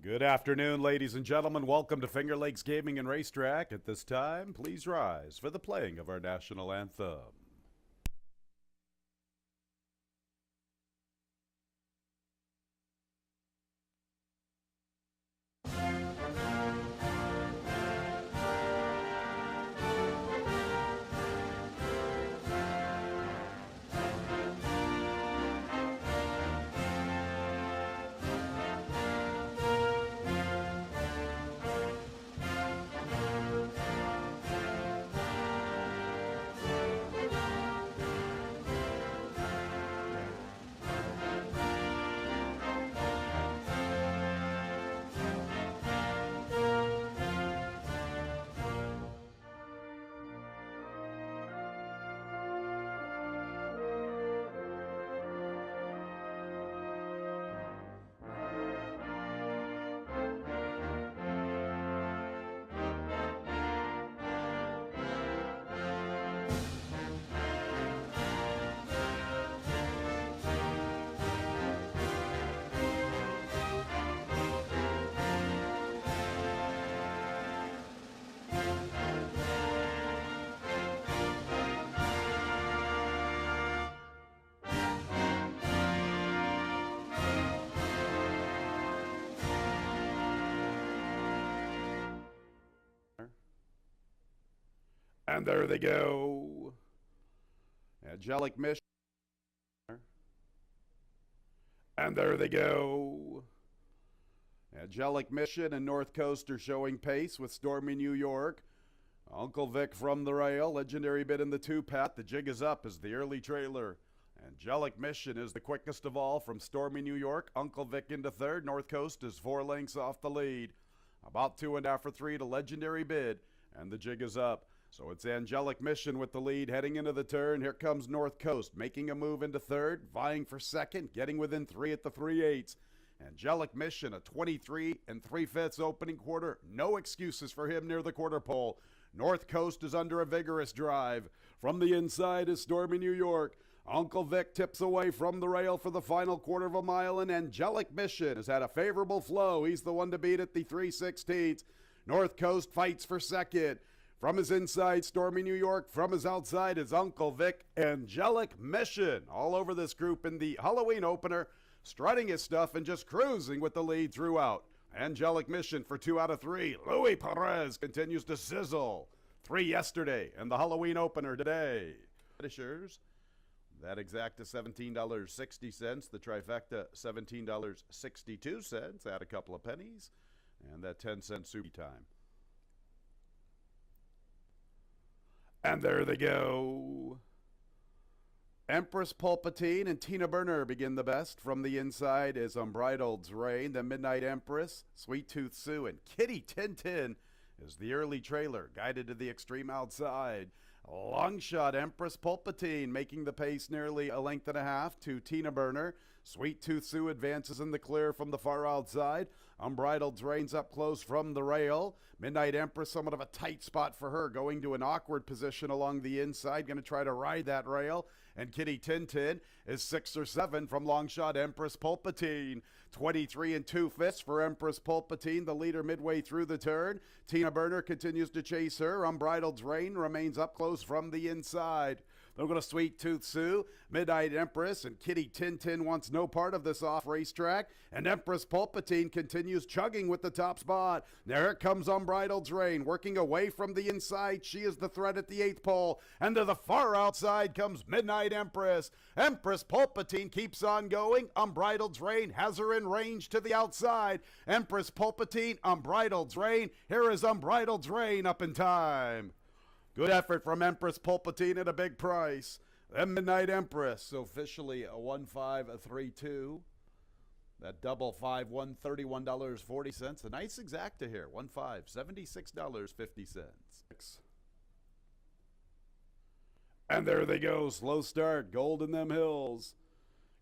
Good afternoon, ladies and gentlemen. Welcome to Finger Lakes Gaming and Racetrack. At this time, please rise for the playing of our national anthem. And there they go. Angelic Mission. And there they go. Angelic Mission and North Coast are showing pace with Stormy New York. Uncle Vic from the rail. Legendary bid in the two-pat. The jig is up as the early trailer. Angelic Mission is the quickest of all from Stormy New York. Uncle Vic into third. North Coast is 4 lengths off the lead. About 2.5 for 3 to Legendary bid. And the jig is up. So it's Angelic Mission with the lead heading into the turn. Here comes North Coast making a move into third, vying for second, getting within 3 at the 3/8. Angelic Mission, a 23 3/5 opening quarter. No excuses for him near the quarter pole. North Coast is under a vigorous drive. From the inside is Stormy New York. Uncle Vic tips away from the rail for the final quarter of a mile, and Angelic Mission has had a favorable flow. He's the one to beat at the 3/16. North Coast fights for second. From his inside, Stormy New York. From his outside is Uncle Vic. Angelic Mission all over this group in the Halloween opener, strutting his stuff and just cruising with the lead throughout. Angelic Mission for 2 out of 3. Louis Perez continues to sizzle. 3 yesterday and the Halloween opener today. Finishers, that exacta $17.60. The trifecta $17.62. Add a couple of pennies. And that 10-cent super time. And there they go. Empress Pulpatine and Tina Burner begin the best. From the inside is Unbridled's Reign, the Midnight Empress, Sweet Tooth Sue, and Kitty Tintin is the early trailer, guided to the extreme outside. Long shot Empress Pulpatine making the pace nearly 1.5 lengths to Tina Burner. Sweet Tooth Sue advances in the clear from the far outside. Unbridled's Reign's up close from the rail. Midnight Empress, somewhat of a tight spot for her, going to an awkward position along the inside, going to try to ride that rail. And Kitty Tintin is 6 or 7 from long shot Empress Pulpatine. 23 2/5 for Empress Pulpatine, the leader midway through the turn. Tina Burner continues to chase her. Unbridled's Reign remains up close from the inside. They're going to Sweet Tooth Sue, Midnight Empress, and Kitty Tintin wants no part of this off racetrack. And Empress Pulpatine continues chugging with the top spot. There comes Unbridled's Reign, working away from the inside. She is the threat at the 8th pole. And to the far outside comes Midnight Empress. Empress Pulpatine keeps on going. Unbridled's Reign has her in range to the outside. Empress Pulpatine, Unbridled's Reign. Here is Unbridled's Reign up in time. Good effort from Empress Pulpatine at a big price. Then Midnight Empress, officially a 1-5-3-2. That double 5-1, $31.40. A nice exacta here, 1-5, $76.50. And there they go, slow start, gold in them hills.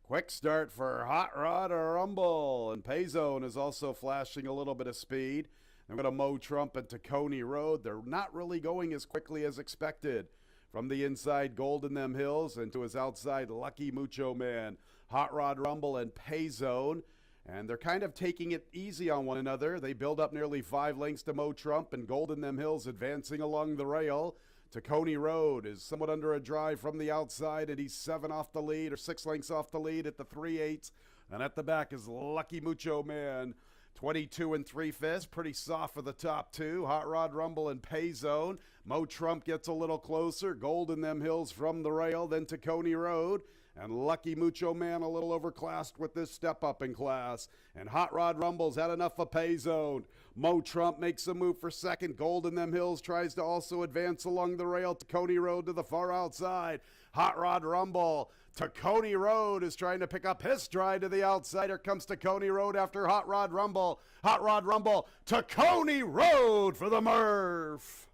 Quick start for Hot Rod or Rumble. And Payzone is also flashing a little bit of speed. I'm going to Mo Trump into Coney Road. They're not really going as quickly as expected. From the inside, Gold in them hills, and to his outside, Lucky Mucho Man, Hot Rod Rumble, and Payzone. And they're kind of taking it easy on one another. They build up nearly 5 lengths to Mo Trump, and Golden Them Hills advancing along the rail. Tacony Road is somewhat under a drive from the outside, and he's 7 off the lead, or 6 lengths off the lead at the 3/8. And at the back is Lucky Mucho Man. 22 and 3/5, pretty soft for the top two. Hot Rod Rumble and Pay Zone. Mo Trump gets a little closer. Golden Them Hills from the rail, then Tacony Road. And Lucky Mucho Man a little overclassed with this step up in class. And Hot Rod Rumble's had enough of Pay Zone. Mo Trump makes a move for second. Golden Them Hills tries to also advance along the rail. Tacony Road to the far outside. Hot Rod Rumble. Tacony Road is trying to pick up his stride to the outside. Here comes Tacony Road after Hot Rod Rumble. Hot Rod Rumble. Tacony Road for the Murph.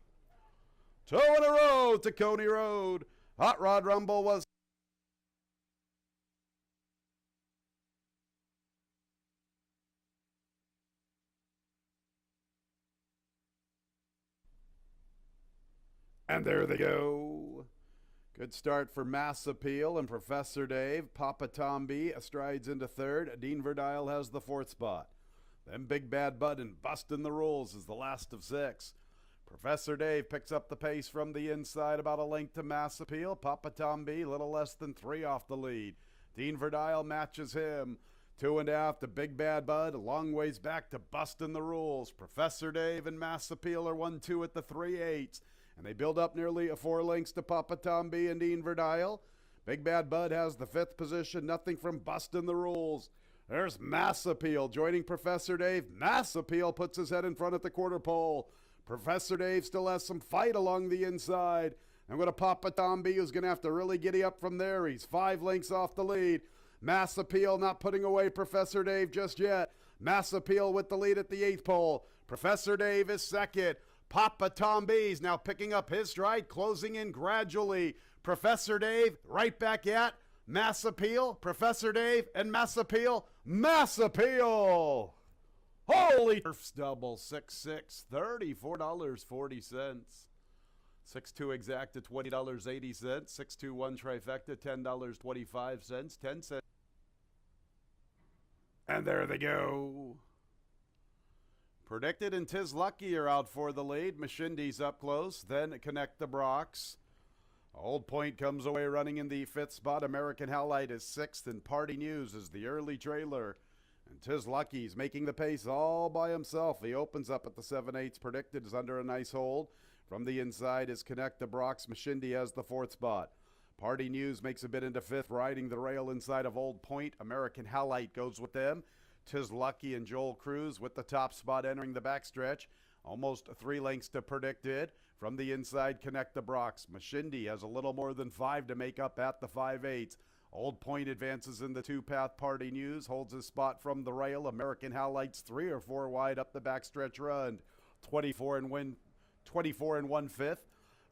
2 in a row, Tacony Road. Hot Rod Rumble was and there they go. Good start for Mass Appeal and Professor Dave. Papa Tom B strides into third. Dean Verdile has the 4th spot. Then Big Bad Bud and Bustin' the Rules is the last of 6. Professor Dave picks up the pace from the inside, about a length to Mass Appeal. Papa Tom B, little less than 3 off the lead. Dean Verdile matches him. 2.5 to Big Bad Bud, a long ways back to Bustin' the Rules. Professor Dave and Mass Appeal are 1-2 at the 3/8. And they build up nearly 4 lengths to Papa Tom B and Dean Verdile. Big Bad Bud has the 5th position, nothing from Bustin' the Rules. There's Mass Appeal joining Professor Dave. Mass Appeal puts his head in front at the quarter pole. Professor Dave still has some fight along the inside. I'm going to Papa Tom B, who's going to have to really giddy up from there. He's 5 lengths off the lead. Mass Appeal not putting away Professor Dave just yet. Mass Appeal with the lead at the 8th pole. Professor Dave is second. Papa Tom B's now picking up his stride, closing in gradually. Professor Dave right back at Mass Appeal. Professor Dave and Mass Appeal. Mass Appeal! Holy Turfs double, 6-6, $34.40. 6-2 exacta, $20.80. 6-2-1 trifecta, $10.25, 10 cents. And there they go. Predicted and Tis Lucky are out for the lead. Mashindi's up close. Then Connect the Brox. Old Point comes away running in the 5th spot. American Howlite is 6th, and Party News is the early trailer. And Tis Lucky's making the pace all by himself. He opens up at the 7/8. Predicted is under a nice hold. From the inside is Connect the Brox. Mashindi has the 4th spot. Party News makes a bit into 5th, riding the rail inside of Old Point. American Howlite goes with them. Tis Lucky and Joel Cruz with the top spot entering the backstretch. Almost 3 lengths to Predicted. From the inside, Connect the Brox. Mashindi has a little more than 5 to make up at the 5/8. Old Point advances in the 2-path. Party News holds his spot from the rail. American Howlite's 3 or 4 wide up the backstretch run. 24 and 1/5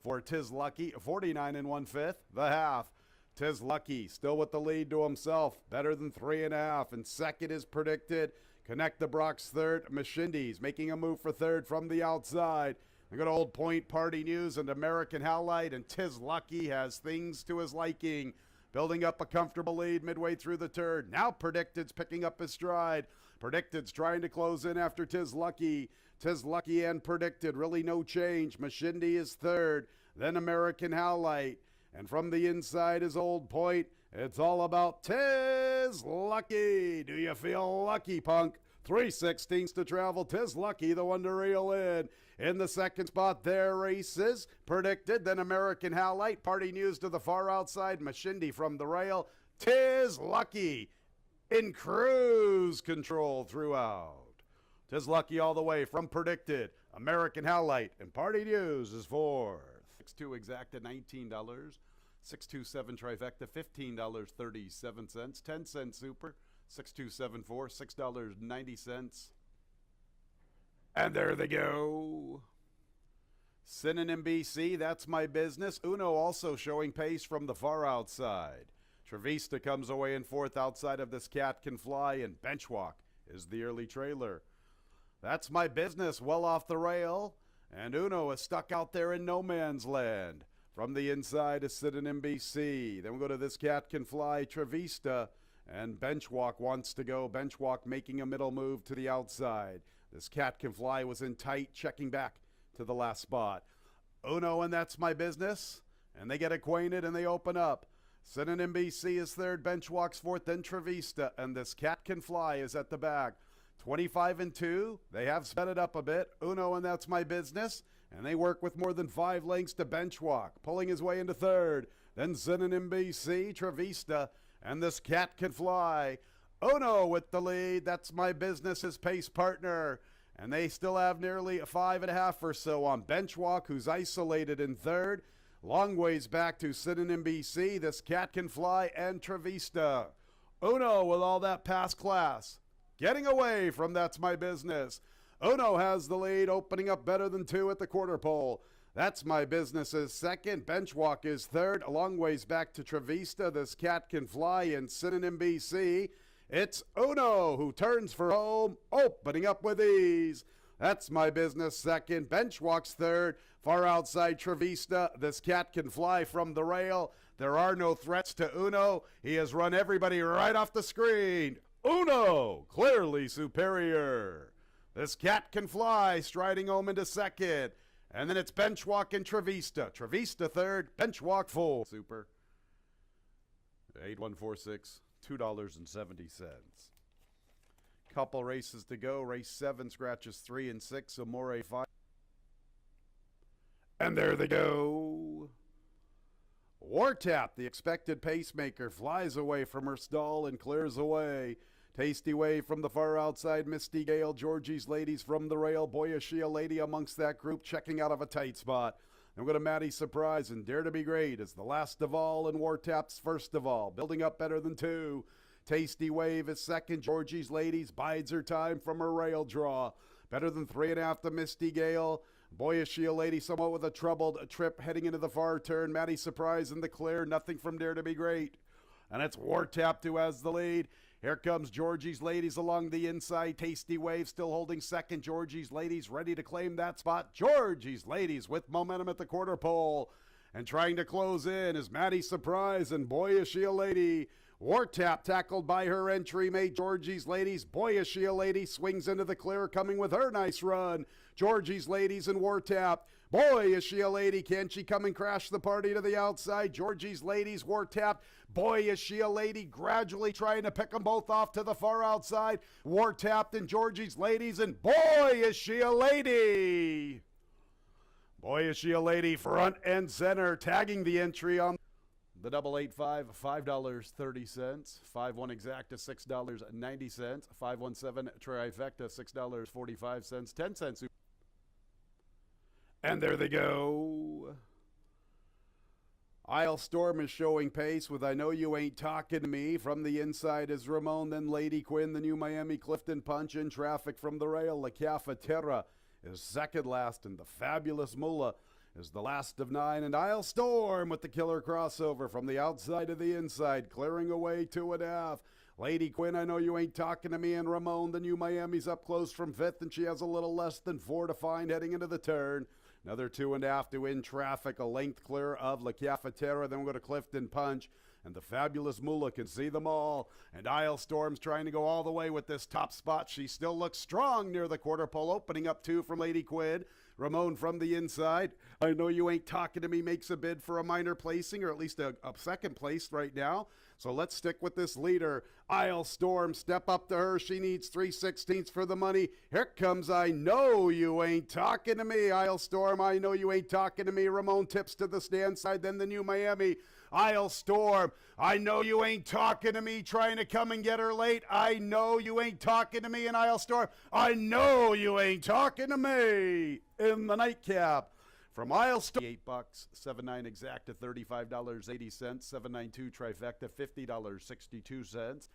for Tis Lucky. 49 and 1/5 the half. Tis Lucky still with the lead to himself, better than 3.5. And second is Predicted. Connect the Brox third. Mashindi's making a move for third from the outside. They got Old Point, Party News, and American Howlite, and Tis Lucky has things to his liking. Building up a comfortable lead midway through the turn. Now Predicted's picking up his stride. Predicted's trying to close in after Tis Lucky. Tis Lucky and Predicted, really no change. Mashindi is third, then American Howlite. And from the inside is Old Point. It's all about Tis Lucky. Do you feel lucky, punk? 3/16 to travel. Tis Lucky, the one to reel in. In the second spot, there races Predicted, then American Howlite. Party News to the far outside. Mashindi from the rail. Tis Lucky in cruise control throughout. Tis Lucky all the way from Predicted. American Howlite and Party News is fourth. 6-2 exacta, $19. 6-2-7 trifecta, $15.37. 10-cent super, 6-2-7-4, $6.90. And there they go. Synonym BC, that's my business. Uno also showing pace from the far outside. Trevista comes away in 4th outside of This Cat Can Fly, and Benchwalk is the early trailer. That's my business, well off the rail. And Uno is stuck out there in no man's land. From the inside is Synonym BC. Then we go to This Cat Can Fly, Trevista, And Benchwalk wants to go. Benchwalk making a middle move to the outside. This Cat Can Fly was in tight, checking back to the last spot. Uno and That's My Business. And they get acquainted and they open up. Synonym BC is third, Benchwalk's fourth, then Trevista. And This Cat Can Fly is at the back. 25-2. They have sped it up a bit. Uno and That's My Business. And they work with more than 5 lengths to Benchwalk, pulling his way into third. Then Synonym BC, Trevista, and This Cat Can Fly. Uno with the lead. That's My Business, his pace partner. And they still have nearly 5.5 or so on Benchwalk, who's isolated in third. Long ways back to Synonym BC, This Cat Can Fly, and Trevista. Uno with all that past class. Getting away from That's My Business. Uno has the lead, opening up better than 2 at the quarter pole. That's My Business is second. Benchwalk is third. A long ways back to Trevista, This Cat Can Fly, and Synonym BC. It's Uno who turns for home, opening up with ease. That's My Business second. Benchwalk's third. Far outside Trevista, This Cat Can Fly from the rail. There are no threats to Uno. He has run everybody right off the screen. Uno, clearly superior. This Cat Can Fly striding home into second. And then it's Benchwalk and Trevista. Trevista third, Benchwalk fourth. Super. 8146, $2.70. Couple races to go. Race 7, scratches 3 and 6. Amore 5. And there they go. Wartap, the expected pacemaker, flies away from her stall and clears away. Tasty Wave from the far outside, Misty Gale, Georgie's Ladies from the rail, Boyish a Lady amongst that group, checking out of a tight spot. Then we've got a Maddie Surprise and Dare to Be Great is the last of all, and Wartap's first of all, building up better than 2. Tasty Wave is second, Georgie's Ladies bides her time from her rail draw. Better than 3.5 to Misty Gale. Boyish a Lady somewhat with a troubled trip heading into the far turn. Maddie Surprise in the clear, nothing from Dare to Be Great. And it's Wartap who has the lead. Here comes Georgie's Ladies along the inside. Tasty Wave still holding second. Georgie's Ladies ready to claim that spot. Georgie's Ladies with momentum at the quarter pole. And trying to close in is Maddie Surprise and Boyish a Lady. Wartap tackled by her entry mate, Georgie's Ladies. Boyish a Lady swings into the clear, coming with her nice run. Georgie's Ladies and Wartap. Boyish a Lady, can she come and crash the party to the outside? Georgie's Ladies, Wartap. Boyish a Lady gradually trying to pick them both off to the far outside. Wartap and Georgie's Ladies and Boyish a Lady. Boyish a Lady front and center, tagging the entry on the 885, $5.30. 5-1 exacta, $6.90. 517 trifecta, $6.45. 10 cents. And there they go. Isle Storm is showing pace with I Know You Ain't Talking to Me. From the inside is Ramon, then Lady Quinn, the New Miami Clifton Punch in traffic from the rail. La Cafetera is second last, and the Fabulous Mullah is the last of 9. And Isle Storm with the killer crossover from the outside to the inside, clearing away 2.5. Lady Quinn, I Know You Ain't Talking to Me, and Ramon, the New Miami's up close from 5th, and she has a little less than 4 to find heading into the turn. Another 2.5 to in traffic, a length clear of La Cafetera. Then we'll go to Clifton Punch, and the Fabulous Mullah can see them all. And Isle Storm's trying to go all the way with this top spot. She still looks strong near the quarter pole, opening up 2 from Lady Quinn. Ramon from the inside. I Know You Ain't Talking to Me makes a bid for a minor placing, or at least a second place right now. So let's stick with this leader. Isle Storm, step up to her. She needs 3/16 for the money. Here comes I Know You Ain't Talking to Me. Isle Storm, I Know You Ain't Talking to Me. Ramon tips to the stand side, then the New Miami. Isle Storm, I Know You Ain't Talking to Me, trying to come and get her late. I Know You Ain't Talking to Me, and Isle Storm, I Know You Ain't Talking to Me in the nightcap. From Isle Storm, $8, 7.9 exacta, $35.80, 7.92 trifecta, $50.62.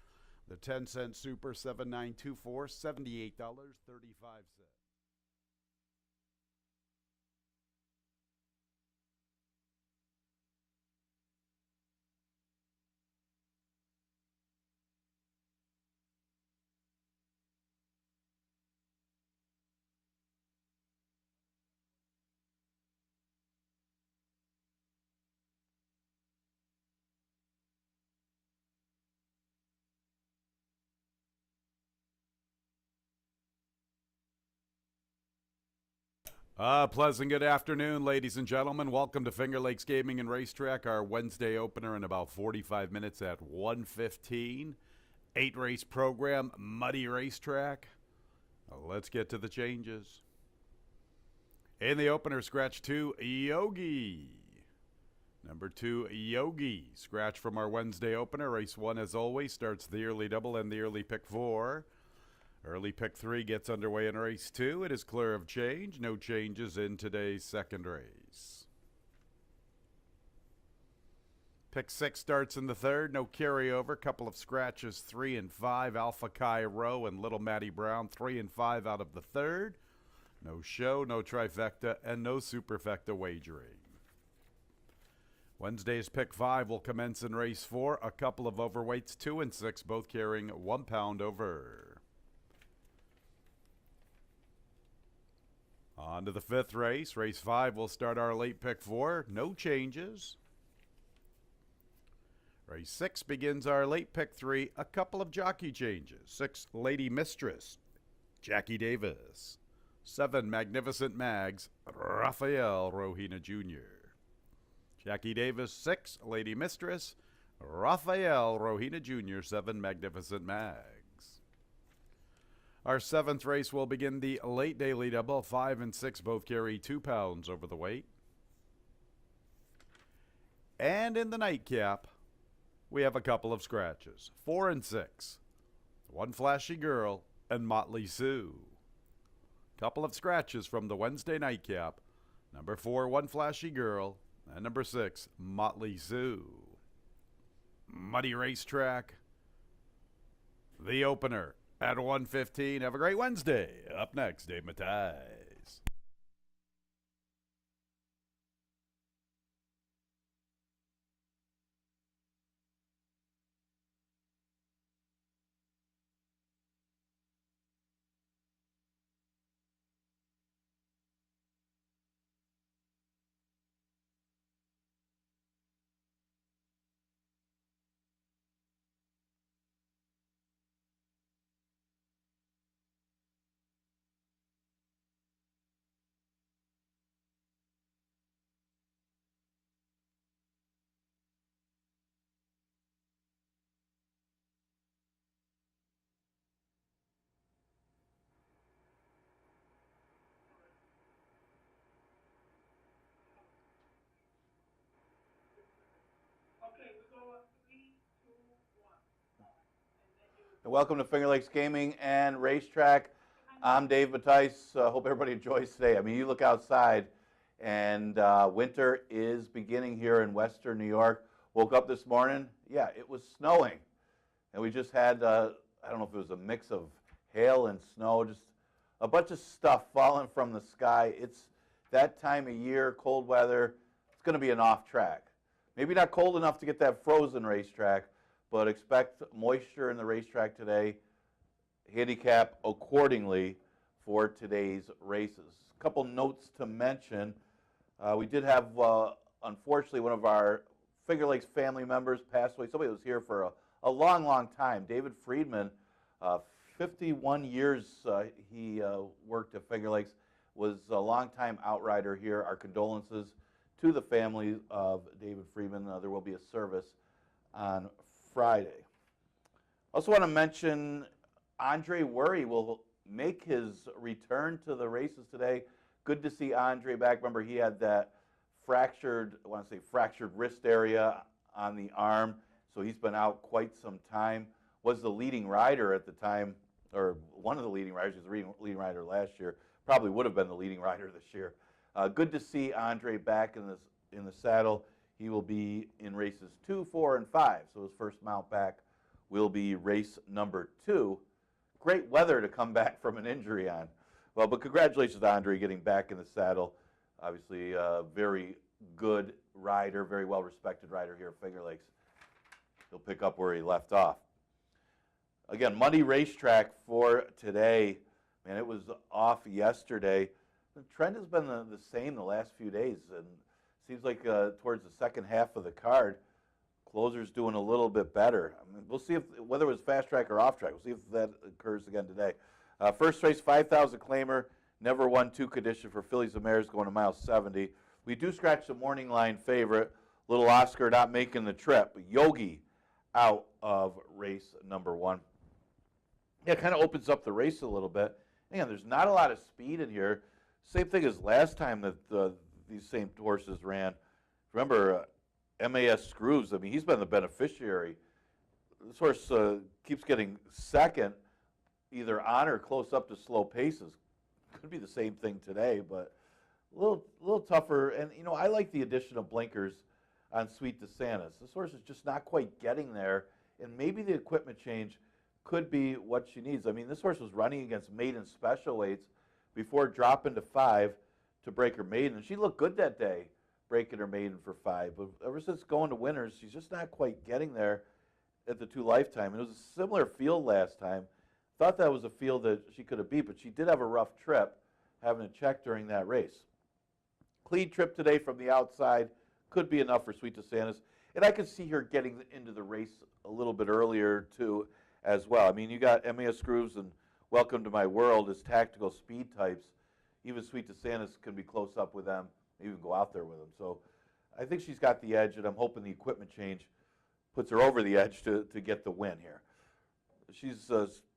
The 10-cent super, 7.924, $78.35. Pleasant good afternoon, ladies and gentlemen. Welcome to Finger Lakes Gaming and Racetrack, our Wednesday opener in about 45 minutes at 1:15. 8-race program, muddy racetrack. Let's get to the changes. In the opener, scratch 2, Yogi. Number 2, Yogi. Scratch from our Wednesday opener. Race 1, as always, starts the early double and the early pick 4. Early pick 3 gets underway in race 2. It is clear of change. No changes in today's second race. Pick 6 starts in the third. No carryover. Couple of scratches, 3 and 5. Alpha Chi Rowe and Little Matty Brown, 3 and 5 out of the third. No show, no trifecta, and no superfecta wagering. Wednesday's pick 5 will commence in race 4. A couple of overweights, 2 and 6, both carrying 1 pound over. On to the 5th race. Race 5 will start our late pick 4. No changes. Race 6 begins our late pick 3. A couple of jockey changes. 6, Lady Mistress, Jackie Davis. 7, Magnificent Mags, Rafael Rohina Jr. Jackie Davis, 6, Lady Mistress, Rafael Rohina Jr., 7, Magnificent Mags. Our 7th race will begin the late daily double. 5 and 6 both carry 2 pounds over the weight. And in the nightcap, we have a couple of scratches. 4 and 6, One Flashy Girl and Motley Sue. Couple of scratches from the Wednesday nightcap. Number 4, One Flashy Girl, and number 6, Motley Sue. Muddy racetrack. The opener at 1:15. Have a great Wednesday. Up next, Dave Mattis. Welcome to Finger Lakes Gaming and Racetrack. I'm Dave Mattis. Hope everybody enjoys today. I mean, you look outside, and winter is beginning here in western New York. Woke up this morning, yeah, it was snowing. And we just had, I don't know if it was a mix of hail and snow, just a bunch of stuff falling from the sky. It's that time of year, cold weather. It's going to be an off track. Maybe not cold enough to get that frozen racetrack, but expect moisture in the racetrack today. Handicap accordingly for today's races. A couple notes to mention. We did have, unfortunately, one of our Finger Lakes family members pass away. Somebody that was here for a long, long time. David Friedman, 51 years he worked at Finger Lakes, was a long-time outrider here. Our condolences to the family of David Friedman. There will be a service on Friday. Also want to mention Andre Worry will make his return to the races today. Good to see Andre back. Remember, he had that fractured wrist area on the arm, so he's been out quite some time. Was the leading rider at the time, or one of the leading riders. He was the leading rider last year. Probably would have been the leading rider this year. Good to see Andre back in the saddle. He will be in races 2, 4, and 5. So his first mount back will be race number 2. Great weather to come back from an injury on. Well, but congratulations to Andre getting back in the saddle. Obviously, a very good rider, very well-respected rider here at Finger Lakes. He'll pick up where he left off. Again, muddy racetrack for today. Man, it was off yesterday. The trend has been the same the last few days, and seems like towards the second half of the card, closer's doing a little bit better. I mean, we'll see whether it was fast track or off track. We'll see if that occurs again today. First race, 5,000 claimer, Never won 2 condition for fillies and mares going to mile 70. We do scratch the morning line favorite. Little Oscar not making the trip. Yogi out of race number 1. Yeah, it kind of opens up the race a little bit. Again, there's not a lot of speed in here. Same thing as last time that these same horses ran. Remember, MAS Screws, I mean, he's been the beneficiary. This horse keeps getting second, either on or close up to slow paces. Could be the same thing today, but a little tougher. And, you know, I like the addition of blinkers on Sweet DeSantis. This horse is just not quite getting there, and maybe the equipment change could be what she needs. I mean, this horse was running against maiden special weights before dropping to 5 to break her maiden. And she looked good that day, breaking her maiden for 5. But ever since going to winners, she's just not quite getting there at the 2 Lifetime. And it was a similar field last time. Thought that was a field that she could have beat, but she did have a rough trip, having to check during that race. Clean trip today from the outside could be enough for Sweet DeSantis. And I could see her getting into the race a little bit earlier, too, as well. I mean, you got MAS Screws and Welcome to My World as tactical speed types. Even Sweet DeSantis can be close up with them, even go out there with them. So I think she's got the edge, and I'm hoping the equipment change puts her over the edge to get the win here. She's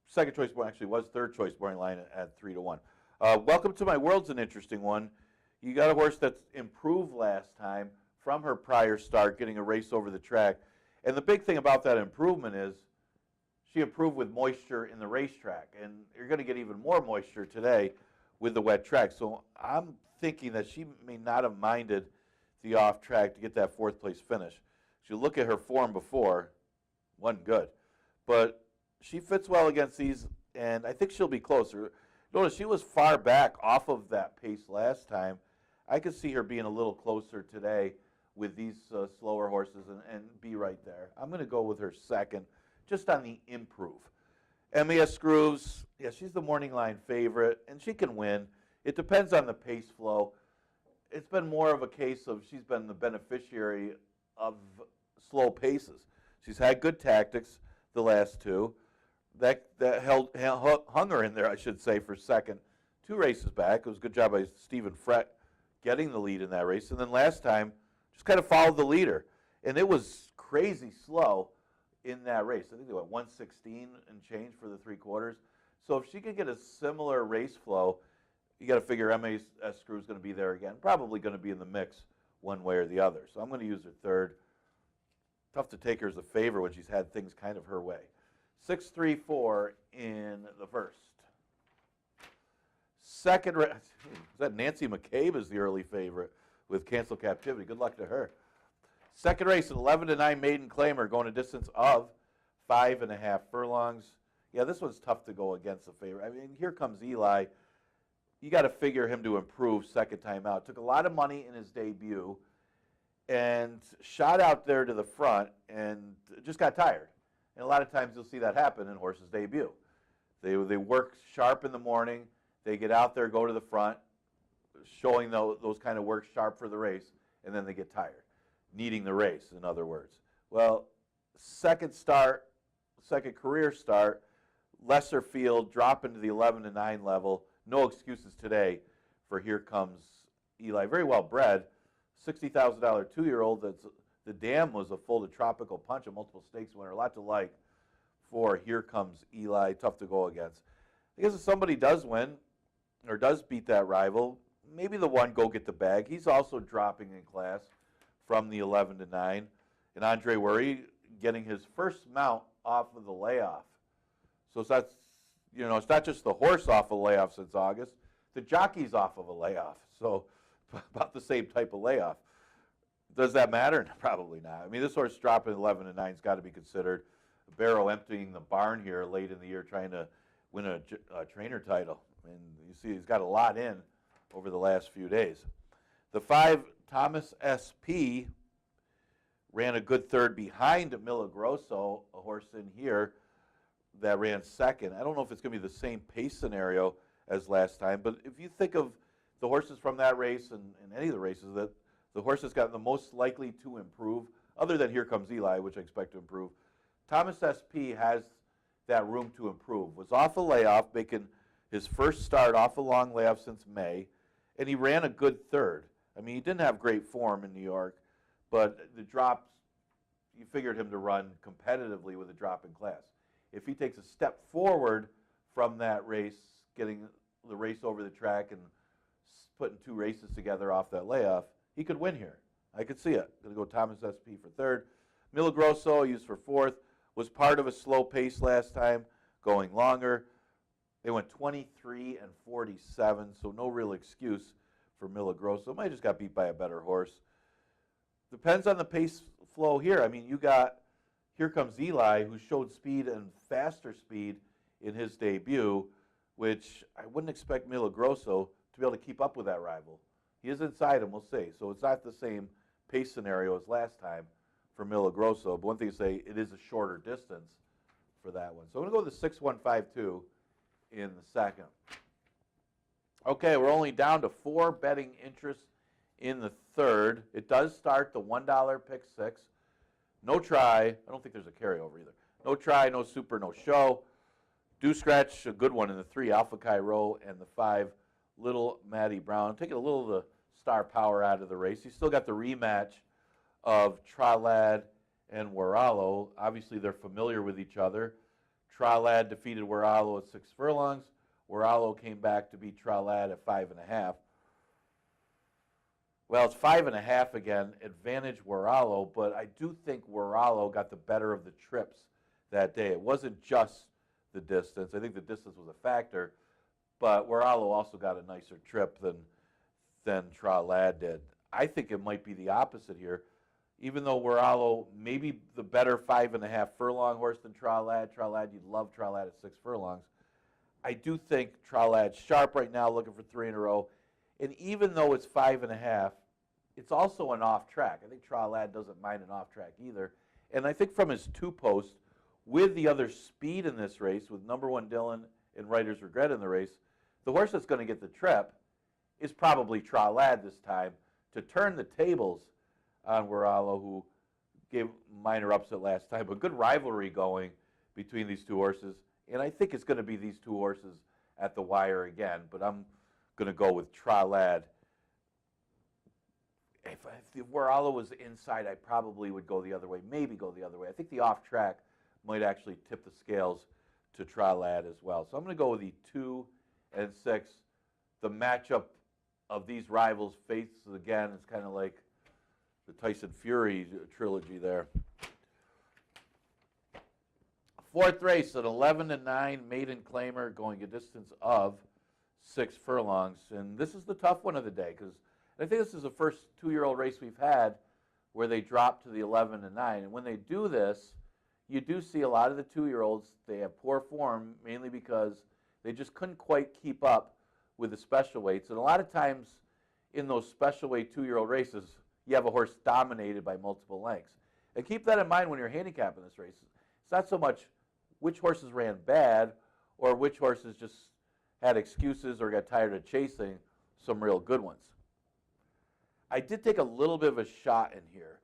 second choice, actually was third choice morning line at 3-1. Welcome to My World's an interesting one. You got a horse that's improved last time from her prior start, getting a race over the track. And the big thing about that improvement is she improved with moisture in the racetrack. And you're going to get even more moisture today with the wet track. So I'm thinking that she may not have minded the off track to get that 4th place finish. If you look at her form before, wasn't good. But she fits well against these, and I think she'll be closer. Notice she was far back off of that pace last time. I could see her being a little closer today with these slower horses and be right there. I'm going to go with her second, just on the improve. MAS Screws, yeah, she's the morning line favorite, and she can win. It depends on the pace flow. It's been more of a case of she's been the beneficiary of slow paces. She's had good tactics the last 2. That hung her in there, I should say, for second 2 races back. It was a good job by Stephen Frett getting the lead in that race. And then last time, just kind of followed the leader. And it was crazy slow in that race. I think they went 116 and change for the 3/4. So if she could get a similar race flow, you got to figure MAS Screw is going to be there again. Probably going to be in the mix one way or the other. So I'm going to use her third. Tough to take her as a favor when she's had things kind of her way. 6-3-4 in the first. Second race, is that Nancy McCabe is the early favorite with Cancel Captivity. Good luck to her. Second race, an 11-9 maiden claimer going a distance of 5.5 furlongs. Yeah, this one's tough to go against the favorite. I mean, here comes Eli. You got to figure him to improve second time out. Took a lot of money in his debut and shot out there to the front and just got tired. And a lot of times you'll see that happen in horses' debut. They work sharp in the morning. They get out there, go to the front, showing those kind of work sharp for the race, and then they get tired, needing the race, in other words. Well, second career start, lesser field, drop into the 11-9 level. No excuses today for Here Comes Eli. Very well bred, $60,000 2-year-old. The dam was a full to tropical punch, a multiple stakes winner. A lot to like for Here Comes Eli. Tough to go against. I guess if somebody does win or does beat that rival, maybe the one go get the bag. He's also dropping in class from the 11-9. And Andre Worry getting his first mount off of the layoff. So it's not just the horse off a layoff since August. The jockey's off of a layoff. So about the same type of layoff. Does that matter? Probably not. I mean, this horse dropping 11-9 has got to be considered. Barrow emptying the barn here late in the year, trying to win a trainer title. And you see he's got a lot in over the last few days. The 5, Thomas SP, ran a good third behind Milagroso, a horse in here that ran second. I don't know if it's going to be the same pace scenario as last time, but if you think of the horses from that race and any of the races, that the horse that's gotten the most likely to improve, other than Here Comes Eli, which I expect to improve, Thomas SP has that room to improve. Was off a layoff, making His first start off a long layoff since May, and he ran a good third. I mean, he didn't have great form in New York, but the drops, you figured him to run competitively with a drop in class. If he takes a step forward from that race, getting the race over the track and putting 2 races together off that layoff, he could win here. I could see it. Going to go Thomas SP for third. Milagroso, used for fourth, was part of a slow pace last time, going longer. They went 23 and 47, so no real excuse for Milagroso. Might have just got beat by a better horse. Depends on the pace flow here. I mean, here comes Eli, who showed speed and faster speed in his debut, which I wouldn't expect Milagroso to be able to keep up with that rival. He is inside him, we'll see. So it's not the same pace scenario as last time for Milagroso. But one thing to say, it is a shorter distance for that one. So I'm going to go with the 6152 in the second. Okay, we're only down to 4 betting interests in the third. It does start the $1 pick 6. No try. I don't think there's a carryover either. No try, no super, no show. Do scratch, a good one in the 3, Alpha Cairo, and the 5, Little Matty Brown. Taking a little of the star power out of the race. He's still got the rematch of Tralad and Waralo. Obviously, they're familiar with each other. Tralad defeated Waralo at 6 furlongs. Waralo came back to beat Tralad at 5.5. Well, it's 5.5 again, advantage Waralo, but I do think Waralo got the better of the trips that day. It wasn't just the distance. I think the distance was a factor, but Waralo also got a nicer trip than Tralad did. I think it might be the opposite here. Even though Waralo may be the better 5.5 furlong horse than Tralad. You'd love Tralad at 6 furlongs. I do think Tralad's sharp right now, looking for 3 in a row. And even though it's 5.5, it's also an off track. I think Tralad doesn't mind an off track either. And I think from his 2-post, with the other speed in this race, with number 1 Dillon and Writer's Regret in the race, the horse that's going to get the trip is probably Tralad this time to turn the tables on Waralo, who gave minor upset last time. But good rivalry going between these 2 horses. And I think it's going to be these 2 horses at the wire again. But I'm going to go with Tralad. If Waralo was inside, I probably would go the other way, maybe go the other way. I think the off track might actually tip the scales to Tralad as well. So I'm going to go with the 2 and 6. The matchup of these rivals faces again. It's kind of like the Tyson Fury trilogy there. 4th race, an 11-9 maiden claimer going a distance of 6 furlongs. And this is the tough one of the day, because I think this is the first 2-year-old race we've had where they drop to the 11-9. And when they do this, you do see a lot of the 2-year-olds, they have poor form, mainly because they just couldn't quite keep up with the special weights. And a lot of times in those special weight 2-year-old races, you have a horse dominated by multiple lengths. And keep that in mind when you're handicapping this race. It's not so much which horses ran bad or which horses just had excuses or got tired of chasing some real good ones. I did take a little bit of a shot in here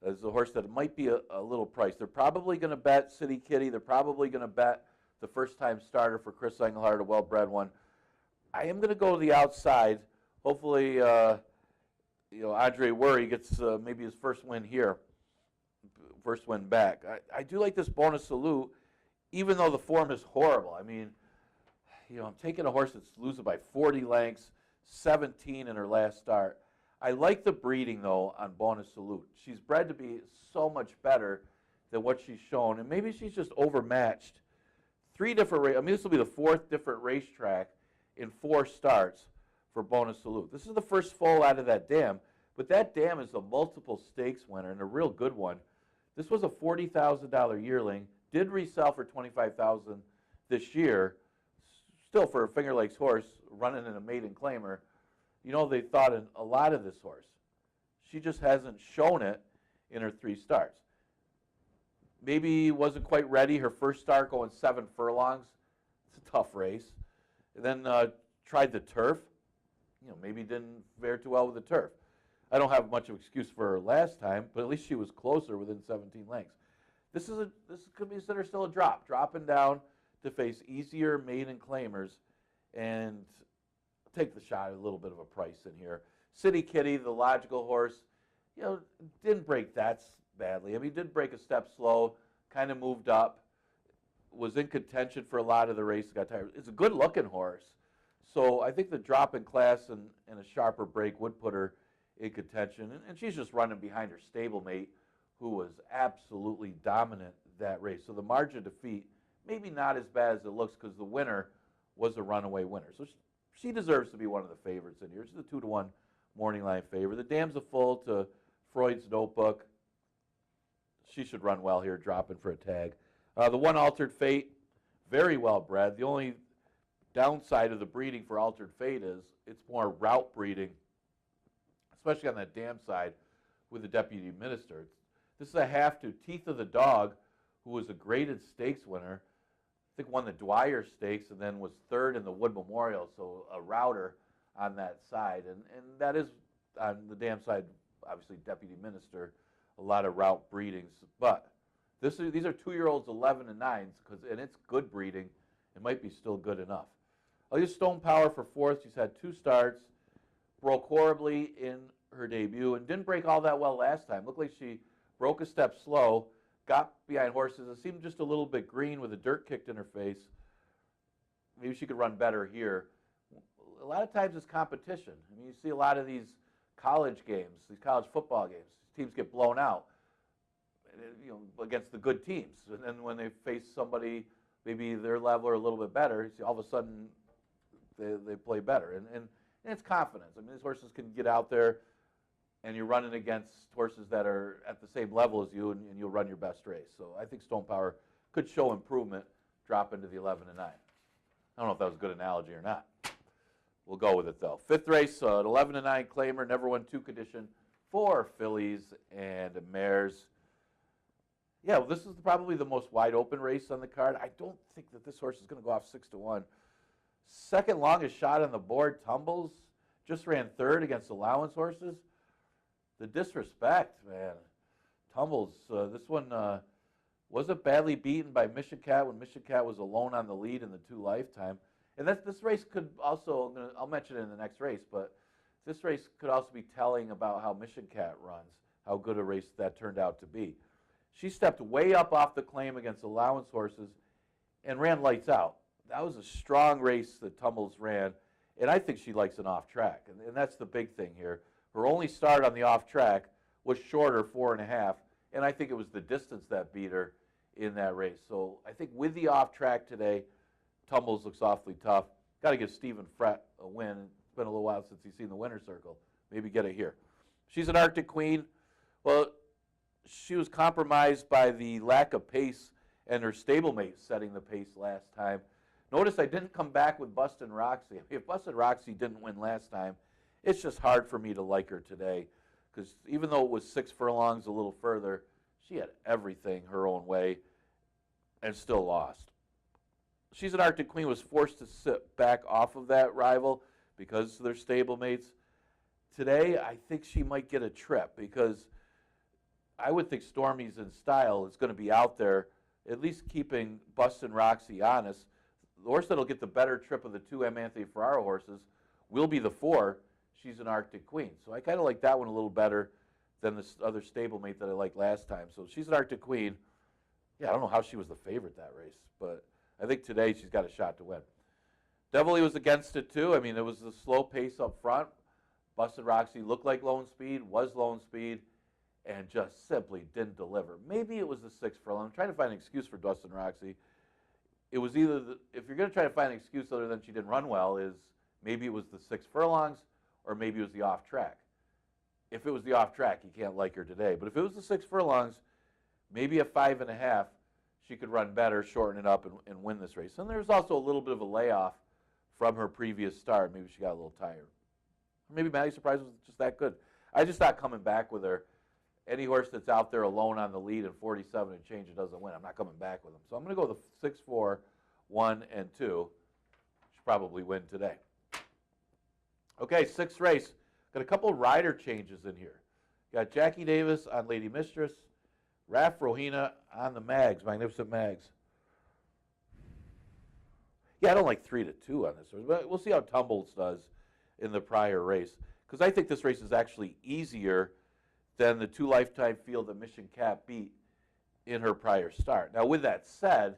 as a horse that might be a little priced. They're probably going to bet City Kitty. They're probably going to bet the first-time starter for Chris Engelhardt, a well-bred one. I am going to go to the outside. Hopefully, Andre Worry gets maybe his first win here, first win back. I do like this Bonus Salute, even though the form is horrible. I mean, I'm taking a horse that's losing by 40 lengths, 17 in her last start. I like the breeding, though, on Bonus Salute. She's bred to be so much better than what she's shown, and maybe she's just overmatched. 3 different this will be the 4th different racetrack in 4 starts for Bonus Salute. This is the first foal out of that dam, but that dam is a multiple stakes winner and a real good one. This was a $40,000 yearling, did resell for $25,000 this year, still for a Finger Lakes horse running in a maiden claimer. They thought a lot of this horse. She just hasn't shown it in her 3 starts. Maybe wasn't quite ready. Her first start going 7 furlongs. It's a tough race. And then tried the turf. Maybe didn't fare too well with the turf. I don't have much of an excuse for her last time, but at least she was closer within 17 lengths. This could be considered still a drop. Dropping down to face easier maiden claimers and take the shot at a little bit of a price in here. City Kitty, the logical horse, didn't break that badly. I mean, he did break a step slow, kind of moved up, was in contention for a lot of the race, got tired. It's a good-looking horse. So I think the drop in class and a sharper break would put her in contention. And she's just running behind her stablemate, who was absolutely dominant that race. So the margin of defeat, maybe not as bad as it looks, because the winner was a runaway winner. So she deserves to be one of the favorites in here. She's a 2-to-1 morning line favorite. The Dam's a full to Freud's Notebook. She should run well here, dropping for a tag. The one Altered Fate, very well bred. The only downside of the breeding for Altered Fate is it's more route breeding, especially on that Dam side with the deputy minister. This is a half to Teeth of the Dog, who was a graded stakes winner. I think won the Dwyer Stakes and then was third in the Wood Memorial, so a router on that side. And that is, on the Dam side, obviously deputy minister, a lot of route breedings. But these are 2-year-olds, 11 and 9s, and it's good breeding. It might be still good enough. I'll use Stone Power for fourth. She's had 2 starts, broke horribly in her debut, and didn't break all that well last time. Looked like she broke a step slow, got behind horses. It seemed just a little bit green with the dirt kicked in her face. Maybe she could run better here. A lot of times it's competition. I mean, you see a lot of these college games, these college football games. Teams get blown out, against the good teams. And then when they face somebody maybe their level or a little bit better, you see all of a sudden they play better. And it's confidence. I mean, these horses can get out there, and you're running against horses that are at the same level as you, and you'll run your best race. So I think Stone Power could show improvement, drop into the 11 and 9. I don't know if that was a good analogy or not. We'll go with it, though. Fifth race, an 11 and 9 claimer, never won 2 condition, 4 fillies and mares. Yeah, well, this is probably the most wide open race on the card. I don't think that this horse is going to go off 6-1. Second longest shot on the board, Tumbles, just ran third against allowance horses. The disrespect, man. Tumbles, this one wasn't badly beaten by Mission Cat when Mission Cat was alone on the lead in the 2 Lifetime. And this race could also, I'll mention it in the next race, but this race could also be telling about how Mission Cat runs, how good a race that turned out to be. She stepped way up off the claim against allowance horses and ran lights out. That was a strong race that Tumbles ran, and I think she likes an off track, and that's the big thing here. Her only start on the off track was shorter, 4.5, and I think it was the distance that beat her in that race. So I think with the off track today, Tumbles looks awfully tough. Got to give Stephen Frett a win. It's been a little while since he's seen the winner's circle. Maybe get it here. She's an Arctic Queen. Well, she was compromised by the lack of pace and her stablemate setting the pace last time. Notice I didn't come back with Bustin' Roxy. If Bustin' Roxy didn't win last time, it's just hard for me to like her today, because even though it was 6 furlongs a little further, she had everything her own way and still lost. She's an Arctic Queen, was forced to sit back off of that rival because they're stablemates. Today, I think she might get a trip, because I would think Stormy's in Style is going to be out there, at least keeping Bustin' Roxy honest. The horse that'll get the better trip of the 2 M. Anthony Ferraro horses will be the 4. She's an Arctic Queen. So I kind of like that one a little better than this other stablemate that I liked last time. So she's an Arctic Queen. Yeah, I don't know how she was the favorite that race, but I think today she's got a shot to win. Devilly was against it too. I mean, it was the slow pace up front. Bustin' Roxy looked like Lone Speed, was Lone Speed, and just simply didn't deliver. Maybe it was the 6 furlong. I'm trying to find an excuse for Bustin' Roxy. It was either, if you're going to try to find an excuse other than she didn't run well, is maybe it was the 6 furlongs or maybe it was the off track. If it was the off track, you can't like her today. But if it was the 6 furlongs, maybe a 5.5, she could run better, shorten it up, and win this race. And there's also a little bit of a layoff from her previous start. Maybe she got a little tired. Or maybe Maddie Surprise was just that good. I just not coming back with her. Any horse that's out there alone on the lead in 47 and change it doesn't win. I'm not coming back with them. So I'm going to go with the 6, 4, 1, and 2. Should probably win today. Okay, 6th race. Got a couple rider changes in here. Got Jackie Davis on Lady Mistress, Raf Rohina on the Mags, Magnificent Mags. Yeah, I don't like 3-2 on this horse, but we'll see how Tumbles does in the prior race. Because I think this race is actually easier than the 2 Lifetime field that Mission Cat beat in her prior start. Now, with that said,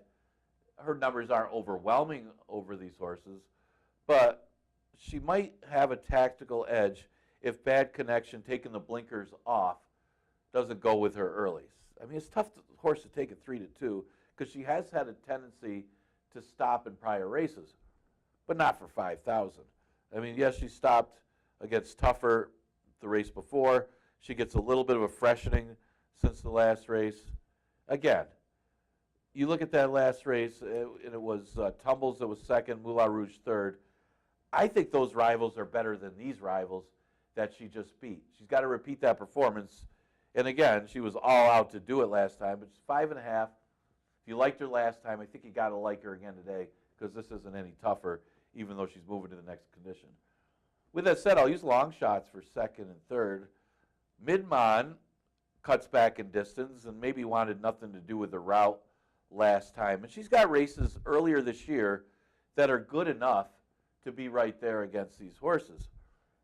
her numbers aren't overwhelming over these horses, but she might have a tactical edge if Bad Connection, taking the blinkers off, doesn't go with her early. I mean, it's tough horse to take at 3-2 because she has had a tendency to stop in prior races, but not for 5,000. I mean, yes, she stopped against Tougher the race before. She gets a little bit of a freshening since the last race. Again, you look at that last race, and it was Tumbles that was second, Moulin Rouge third. I think those rivals are better than these rivals that she just beat. She's got to repeat that performance. And again, she was all out to do it last time, but she's 5.5. If you liked her last time, I think you got to like her again today because this isn't any tougher, even though she's moving to the next condition. With that said, I'll use long shots for second and third. Midmon cuts back in distance and maybe wanted nothing to do with the route last time. And she's got races earlier this year that are good enough to be right there against these horses.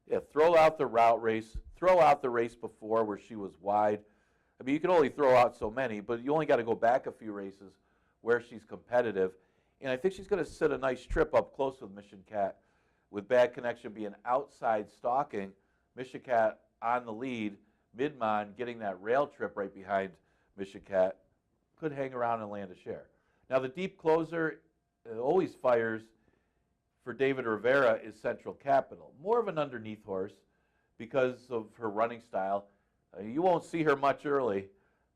Yeah, throw out the route race, throw out the race before where she was wide. I mean, you can only throw out so many, but you only got to go back a few races where she's competitive. And I think she's going to sit a nice trip up close with Mission Cat, with Bad Connection being outside stalking, Mission Cat on the lead, Midmon getting that rail trip right behind Mission Cat, could hang around and land a share. Now, the deep closer always fires for David Rivera is Central Capital. More of an underneath horse because of her running style. You won't see her much early,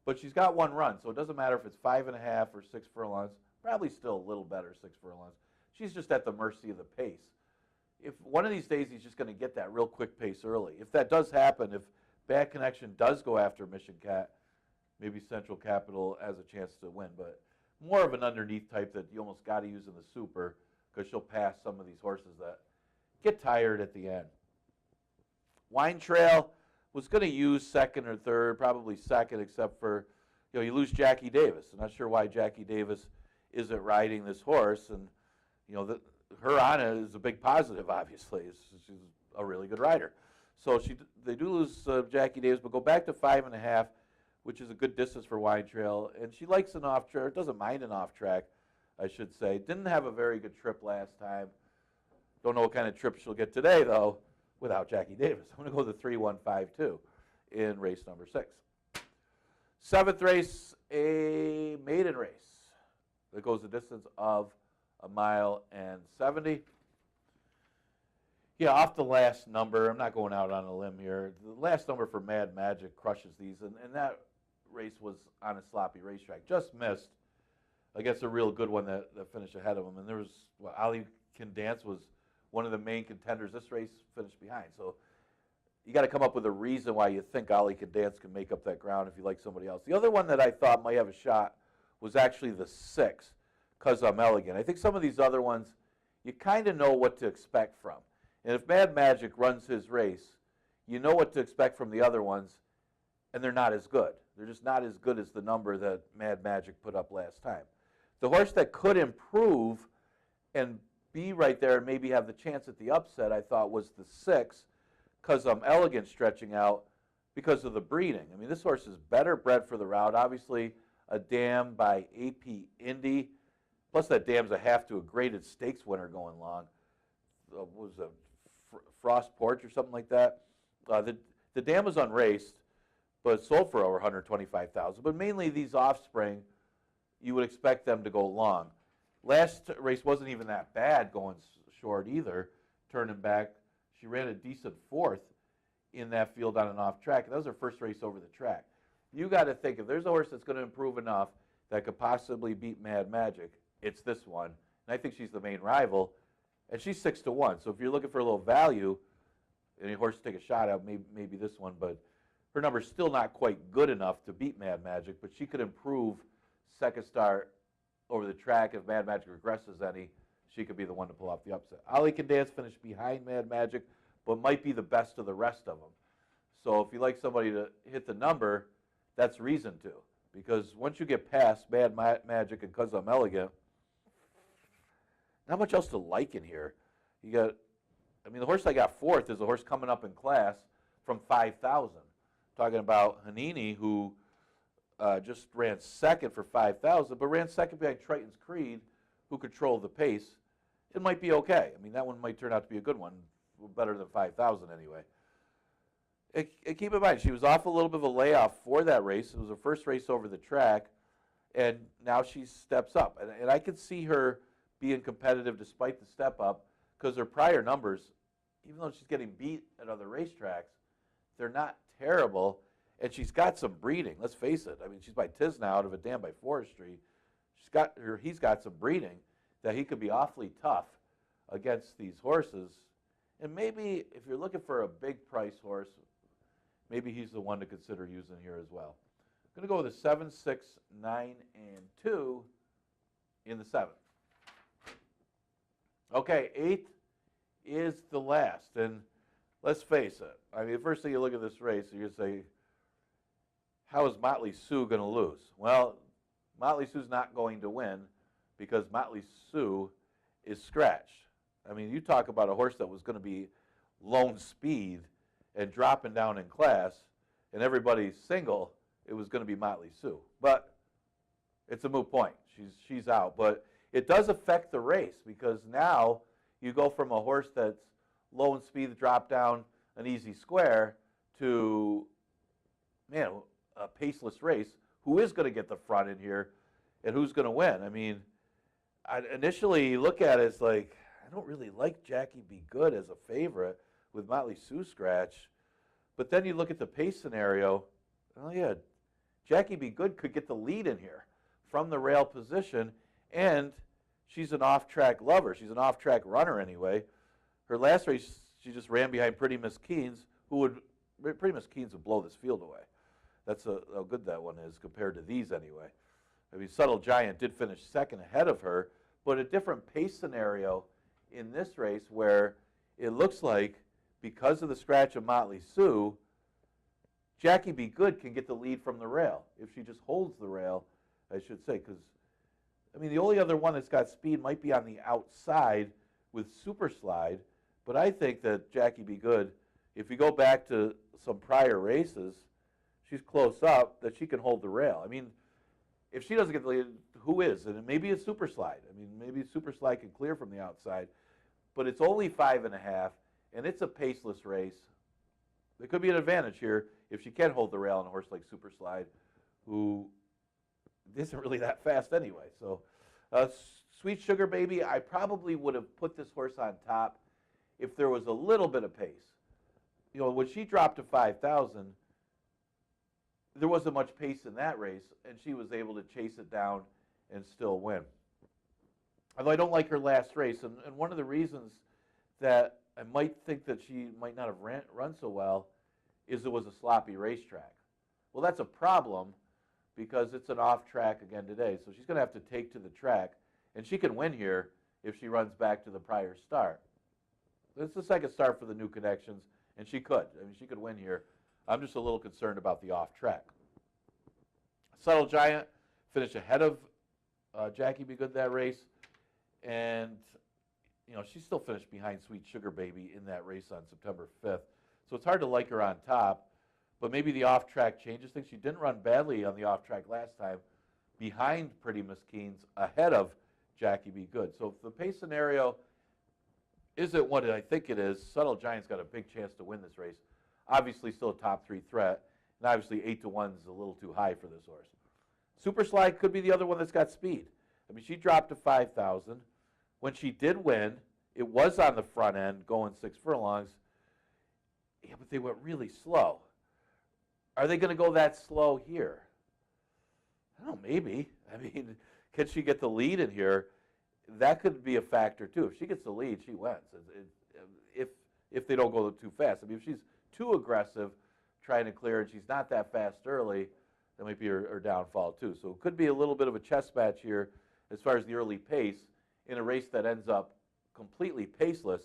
but she's got 1 run, so it doesn't matter if it's 5.5 or 6 furlongs. Probably still a little better, 6 furlongs. She's just at the mercy of the pace. If one of these days he's just going to get that real quick pace early. If that does happen, if Bad Connection does go after Mission Cat, maybe Central Capital has a chance to win, but more of an underneath type that you almost got to use in the super because she'll pass some of these horses that get tired at the end. Wine Trail was going to use second or third, probably second, except for, you lose Jackie Davis. I'm not sure why Jackie Davis isn't riding this horse, and her on it is a big positive. Obviously, she's a really good rider. So they do lose Jackie Davis, but go back to 5.5, which is a good distance for Wine Trail, and she likes an off track. Doesn't mind an off track, I should say. Didn't have a very good trip last time. Don't know what kind of trip she'll get today, though, without Jackie Davis. I'm going to go with the 3-1-5-2 in race number 6. 7th race, a maiden race that goes the distance of 1.70 miles. Yeah, off the last number, I'm not going out on a limb here. The last number for Mad Magic crushes these, and that race was on a sloppy racetrack. Just missed against a real good one that finished ahead of him. And there was, Ali Can Dance was one of the main contenders. This race finished behind. So you got to come up with a reason why you think Ali Can Dance can make up that ground if you like somebody else. The other one that I thought might have a shot was actually the 6, Cause I'm Elegant. I think some of these other ones, you kind of know what to expect from. And if Mad Magic runs his race, you know what to expect from the other ones, and they're not as good. They're just not as good as the number that Mad Magic put up last time. The horse that could improve and be right there and maybe have the chance at the upset, I thought, was the 6, Cause I'm Elegant, stretching out because of the breeding. I mean, this horse is better bred for the route. Obviously, a dam by AP Indy. Plus, that dam's a half to a graded stakes winner going long. Was a Frost Porch or something like that. The dam was unraced, but sold for over $125,000. But mainly these offspring, you would expect them to go long. Last race wasn't even that bad going short either, turning back. She ran a decent 4th in that field on an off track. That was her first race over the track. You got to think, if there's a horse that's going to improve enough that could possibly beat Mad Magic, it's this one. And I think she's the main rival. And she's 6-1. So if you're looking for a little value, any horse to take a shot at, maybe this one. But her number's still not quite good enough to beat Mad Magic. But she could improve second start over the track. If Mad Magic regresses any, she could be the one to pull off the upset. Ali Can Dance finished behind Mad Magic, but might be the best of the rest of them. So if you like somebody to hit the number, that's reason to. Because once you get past Mad Magic and Cause I'm Elegant, not much else to like in here. You got, I mean, the horse I got fourth is a horse coming up in class from 5,000. Talking about Hanini, who just ran second for 5,000, but ran second behind Triton's Creed, who controlled the pace. It might be okay. I mean, that one might turn out to be a good one, better than 5,000 anyway. And keep in mind, she was off a little bit of a layoff for that race. It was her first race over the track, and now she steps up. And I could see her being competitive despite the step up, because her prior numbers, even though she's getting beat at other racetracks, they're not terrible. And she's got some breeding. Let's face it. I mean, she's by Tisnow out of a dam by Forestry. He's got some breeding that he could be awfully tough against these horses. And maybe if you're looking for a big price horse, maybe he's the one to consider using here as well. I'm going to go with a 7, 6, 9, and 2 in the 7th. Okay, 8th is the last. And let's face it. I mean, the first thing you look at this race, you're going to say, how is Motley Sue going to lose? Well, Motley Sue's not going to win because Motley Sue is scratched. I mean, you talk about a horse that was going to be lone speed and dropping down in class, and everybody's single, it was going to be Motley Sue. But it's a moot point. She's out. But it does affect the race because now you go from a horse that's lone speed, drop down an easy square to, man, a paceless race. Who is going to get the front in here, and who's going to win? I mean, initially you look at it, it's like, I don't really like Jackie Be Good as a favorite with Motley Sue scratch. But then you look at the pace scenario, oh yeah, Jackie Be Good could get the lead in here from the rail position, and she's an off-track lover. She's an off-track runner anyway. Her last race, she just ran behind Pretty Miss Keynes, Pretty Miss Keynes would blow this field away. That's how good that one is compared to these anyway. I mean, Subtle Giant did finish second ahead of her, but a different pace scenario in this race where it looks like because of the scratch of Motley Sue, Jackie Be Good can get the lead from the rail. If she just holds the rail, I should say, because, I mean, the only other one that's got speed might be on the outside with Super Slide, but I think that Jackie Be Good, if you go back to some prior races, she's close up, that she can hold the rail. I mean, if she doesn't get the lead, who is? And maybe it's Super Slide. I mean, maybe Super Slide can clear from the outside, but it's only 5.5, and it's a paceless race. There could be an advantage here if she can hold the rail on a horse like Super Slide, who isn't really that fast anyway. So, Sweet Sugar Baby, I probably would have put this horse on top if there was a little bit of pace. You know, when she dropped to 5,000, there wasn't much pace in that race, and she was able to chase it down and still win. Although I don't like her last race, and one of the reasons that I might think that she might not have run so well is it was a sloppy racetrack. Well, that's a problem because it's an off track again today, so she's going to have to take to the track, and she can win here if she runs back to the prior start. It's the second start for the new connections, and she could. I mean, she could win here. I'm just a little concerned about the off track. Subtle Giant finished ahead of Jackie Be Good that race, and you know, she still finished behind Sweet Sugar Baby in that race on September 5th. So it's hard to like her on top, but maybe the off track changes things. She didn't run badly on the off track last time, behind Pretty Miss Keynes, ahead of Jackie Be Good. So if the pace scenario isn't what I think it is, Subtle Giant's got a big chance to win this race. Obviously still a top 3 threat, and obviously 8-1 is a little too high for this horse. Super Slide could be the other one that's got speed. I mean, she dropped to 5,000. When she did win, it was on the front end going 6 furlongs. Yeah, but they went really slow. Are they going to go that slow here? I don't know, maybe. I mean, can she get the lead in here? That could be a factor too. If she gets the lead, she wins. If they don't go too fast. I mean, if she's too aggressive trying to clear and she's not that fast early, that might be her downfall too. So it could be a little bit of a chess match here as far as the early pace in a race that ends up completely paceless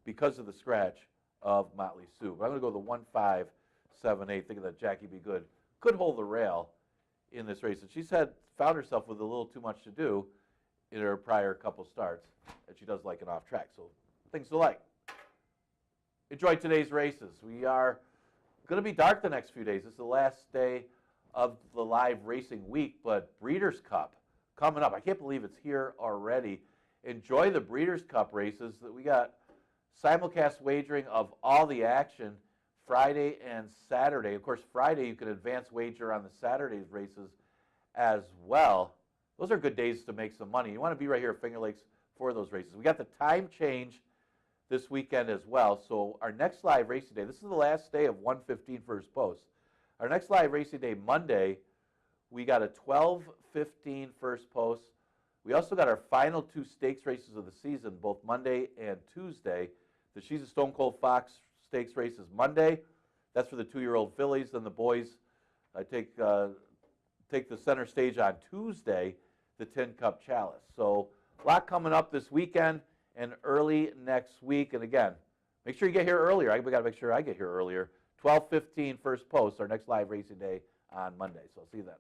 because of the scratch of Motley Sue. But I'm going to go the 1, 5, 7, 8, thinking that Jackie Be Good could hold the rail in this race. And she's found herself with a little too much to do. in her prior couple starts, and she does like an off track. So things to like. Enjoy today's races. We are going to be dark the next few days. This is the last day of the live racing week, but Breeders' Cup coming up. I can't believe it's here already. Enjoy the Breeders' Cup races. We got simulcast wagering of all the action Friday and Saturday. Of course, Friday you can advance wager on the Saturday's races as well. Those are good days to make some money. You want to be right here at Finger Lakes for those races. We got the time change this weekend as well. So our next live racing day, this is the last day of 1:15 first post. Our next live racing day, Monday, we got a 12:15 first post. We also got our final two stakes races of the season, both Monday and Tuesday. The She's a Stone Cold Fox stakes race is Monday. That's for the 2-year-old fillies. Then the boys take the center stage on Tuesday, the Tin Cup Chalice. So a lot coming up this weekend and early next week. And again, make sure you get here earlier. We got to make sure I get here earlier. 12:15 first post, our next live racing day on Monday. So I'll see you then.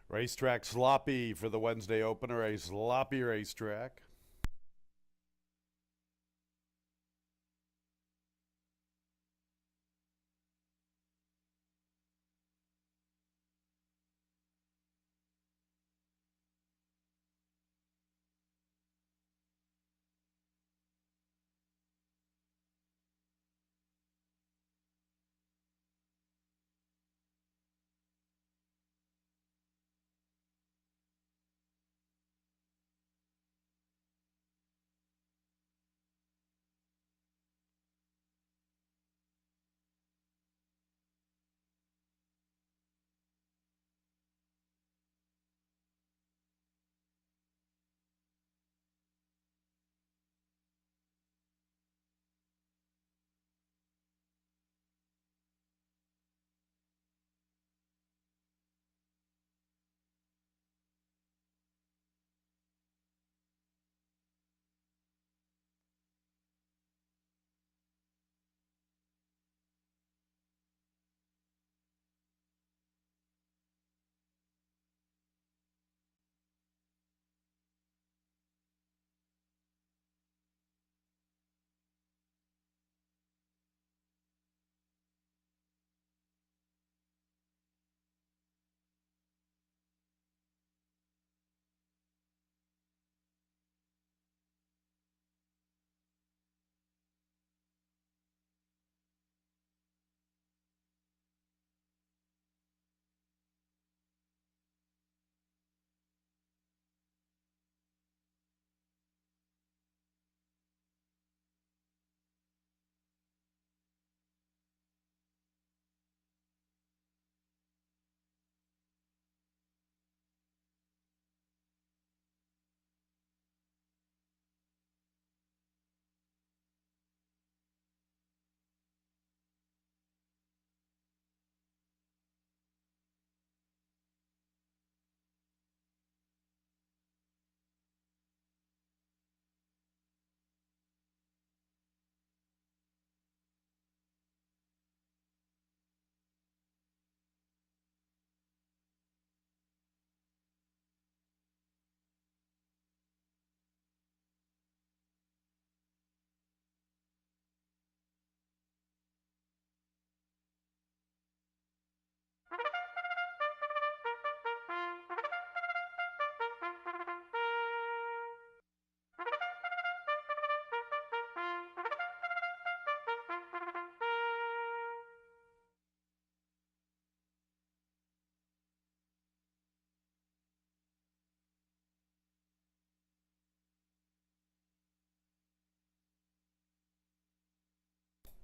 Racetrack sloppy for the Wednesday opener, a sloppy racetrack.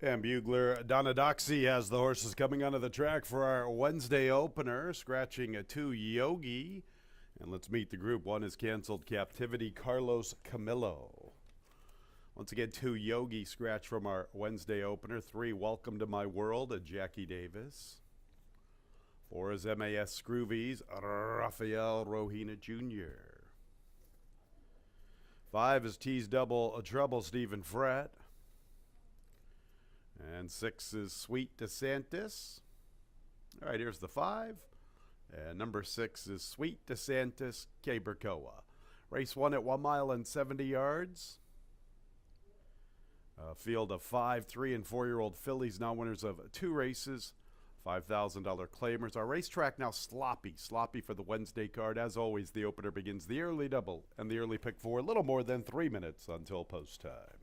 And bugler Donna Doxy has the horses coming onto the track for our Wednesday opener, scratching a 2 Yogi. And let's meet the group. 1 is canceled Captivity, Carlos Camillo. Once again, 2 Yogi scratch from our Wednesday opener. 3, Welcome to My World, Jackie Davis. 4 is MAS Scroovies, Rafael Rohina Jr. 5 is T's Double Trouble, Stephen Frett. And 6 is Sweet DeSantis. All right, here's the 5. And number 6 is Sweet DeSantis, Cabercoa. Race 1 at 1 mile and 70 yards. A field of 5, 3, and 4-year-old fillies, now winners of 2 races. $5,000 claimers. Our racetrack now sloppy for the Wednesday card. As always, the opener begins the early double and the early pick for a little more than 3 minutes until post time.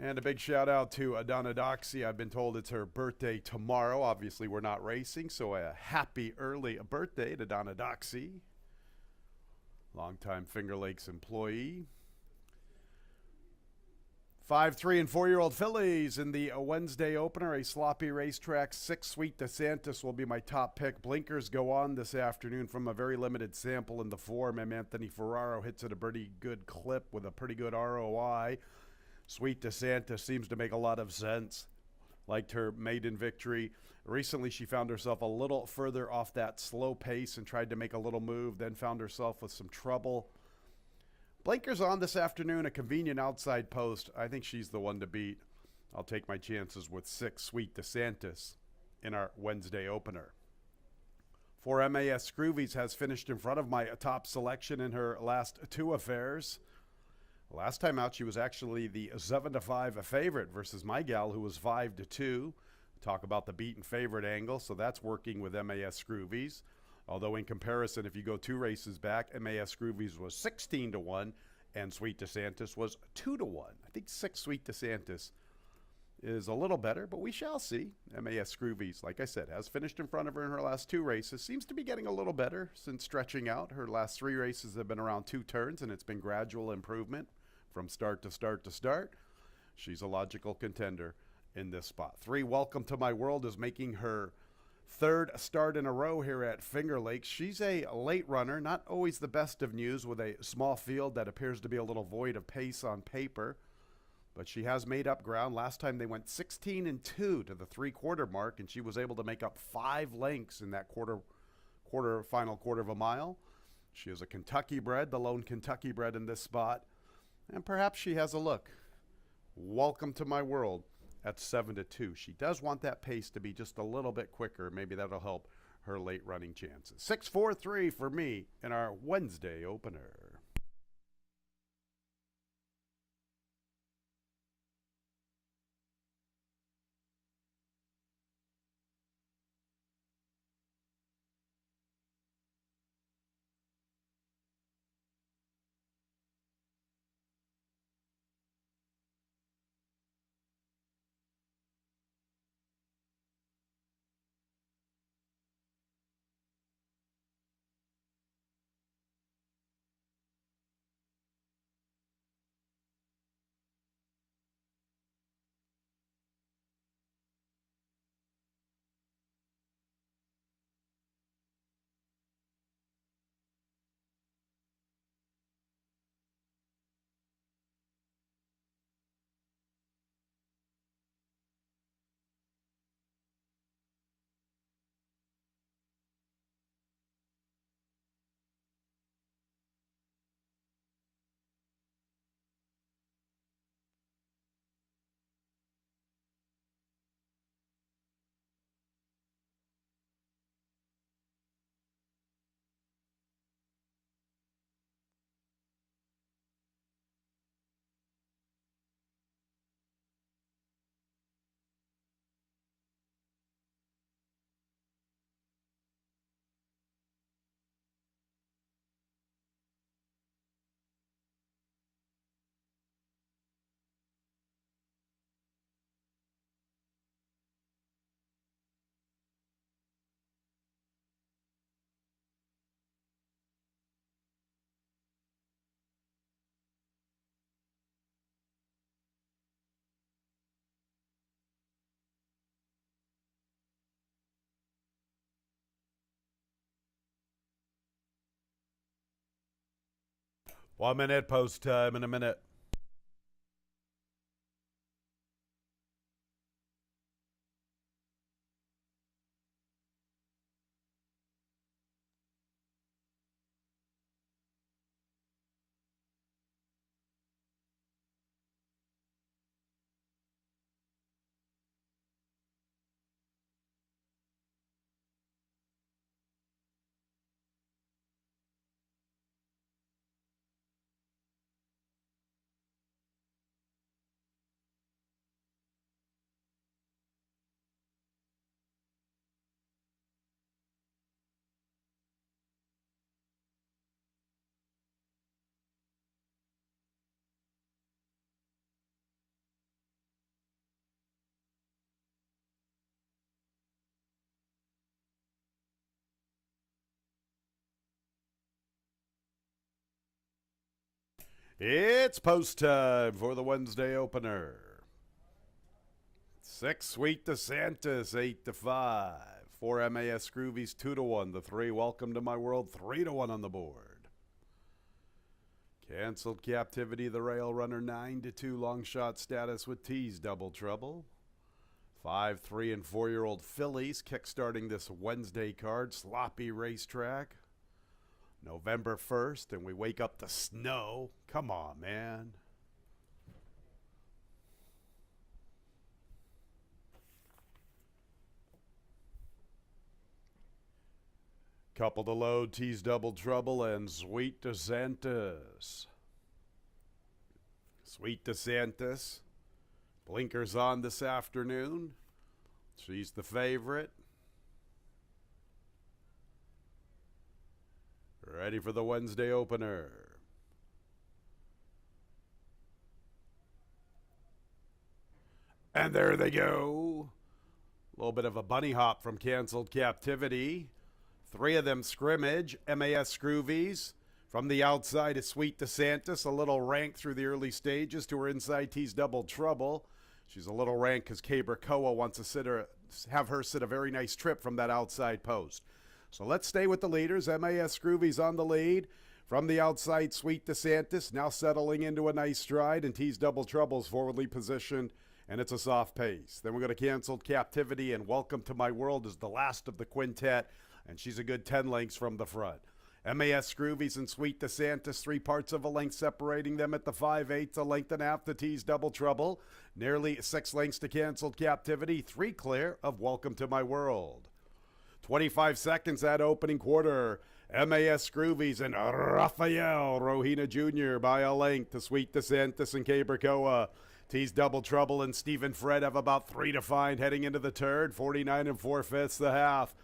And a big shout out to Donna Doxy. I've been told it's her birthday tomorrow. Obviously, we're not racing, so a happy early birthday to Donna Doxy. Longtime Finger Lakes employee. 5, 3, and 4-year-old fillies in the Wednesday opener. A sloppy racetrack. 6, Sweet DeSantis will be my top pick. Blinkers go on this afternoon from a very limited sample in the form. And Anthony Ferraro hits at a pretty good clip with a pretty good ROI. Sweet DeSantis seems to make a lot of sense. Liked her maiden victory. Recently, she found herself a little further off that slow pace and tried to make a little move, then found herself with some trouble. Blinkers on this afternoon, a convenient outside post. I think she's the one to beat. I'll take my chances with 6, Sweet DeSantis, in our Wednesday opener. For MAS Scroovies has finished in front of my top selection in her last two affairs. Last time out, she was actually the 7-5 favorite versus my gal, who was 5-2. Talk about the beaten favorite angle, so that's working with MAS Scroovies. Although in comparison, if you go two races back, MAS Scroovies was 16-1 and Sweet DeSantis was 2-1. I think 6 Sweet DeSantis is a little better, but we shall see. MAS Scroovies, like I said, has finished in front of her in her last two races. Seems to be getting a little better since stretching out. Her last 3 races have been around 2 turns, and it's been gradual improvement from start to start to start. She's a logical contender in this spot. 3, Welcome to My World, is making her 3rd start in a row here at Finger Lakes. She's a late runner, not always the best of news with a small field that appears to be a little void of pace on paper. But she has made up ground. Last time they went 16-2 to the 3-quarter mark, and she was able to make up 5 lengths in that final quarter of a mile. She is a Kentucky bred, the lone Kentucky bred in this spot, and perhaps she has a look. Welcome to My World at 7-2. She does want that pace to be just a little bit quicker. Maybe that'll help her late running chances. 6-4-3 for me in our Wednesday opener. One minute post time in a minute. It's post time for the Wednesday opener. 6 Sweet DeSantis, 8-5. 4 MAS Scroovies, 2-1. The 3 Welcome to My World, 3-1 on the board. Canceled Captivity, the Rail Runner, 9-2 long shot status with T's Double Trouble. 5, 3, and 4-year-old fillies kickstarting this Wednesday card. Sloppy Racetrack. November 1st, and we wake up to snow. Come on, man. Couple to load, Tease Double Trouble and Sweet DeSantis. Sweet DeSantis. Blinkers on this afternoon. She's the favorite. Ready for the Wednesday opener. And there they go. A little bit of a bunny hop from Canceled Captivity. 3 of them scrimmage. MAS Scroovies. From the outside is Sweet DeSantis. A little rank through the early stages to her inside Tease Double Trouble. She's a little rank because Koa wants to have her sit a very nice trip from that outside post. So let's stay with the leaders. MAS Scroovies on the lead. From the outside, Sweet DeSantis now settling into a nice stride, and Tease Double Trouble's forwardly positioned, and it's a soft pace. Then we're going to Canceled Captivity, and Welcome to My World is the last of the quintet, and she's a good 10 lengths from the front. MAS Scroovies and Sweet DeSantis, 3 parts of a length separating them at the 5/8, a length and a half to Tease Double Trouble. Nearly 6 lengths to Canceled Captivity, 3 clear of Welcome to My World. 25 seconds that opening quarter. MAS Scroovies and Rafael Rohina Jr. by a length to Sweet DeSantis and Koa. Tease Double Trouble and Stephen Fred have about 3 to find heading into the third. 49 4/5 the half.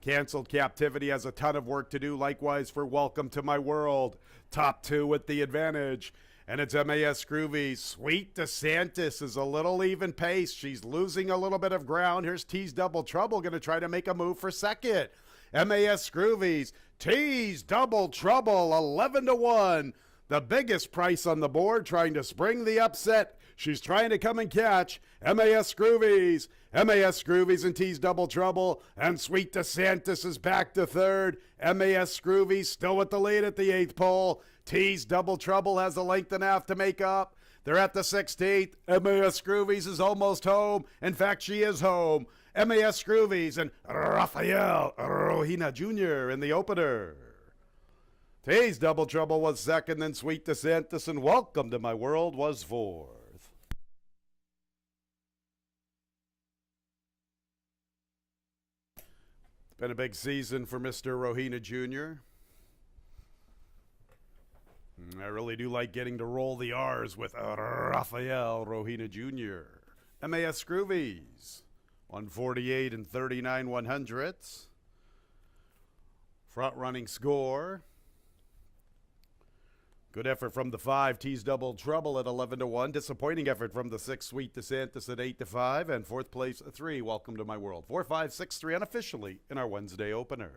Canceled Captivity has a ton of work to do. Likewise for Welcome to My World. Top 2 with the advantage. And it's MAS Scroovies. Sweet DeSantis is a little even pace. She's losing a little bit of ground. Here's Tease Double Trouble going to try to make a move for second. MAS Scroovies. Tease Double Trouble 11-1. The biggest price on the board, trying to spring the upset. She's trying to come and catch MAS Scroovies. MAS Scroovies and Tease Double Trouble. And Sweet DeSantis is back to third. MAS Scroovies still with the lead at the 8th pole. Tease Double Trouble has a length and a half to make up. They're at the 16th. MAS Scroovies is almost home. In fact, she is home. MAS Scroovies and Rafael Rohina Jr. in the opener. Tease Double Trouble was second, then Sweet DeSantis and Welcome to My World was fourth. It's been a big season for Mr. Rohina Jr. I really do like getting to roll the R's with Rafael Rohina Jr. MAS Scroovies, 148 and 39 100ths. Front running score. Good effort from the 5, Tease Double Trouble at 11-1. Disappointing effort from the 6, Sweet DeSantis at 8-5. And 4th place, 3, Welcome to My World. 4, 5, 6, 3 unofficially in our Wednesday opener.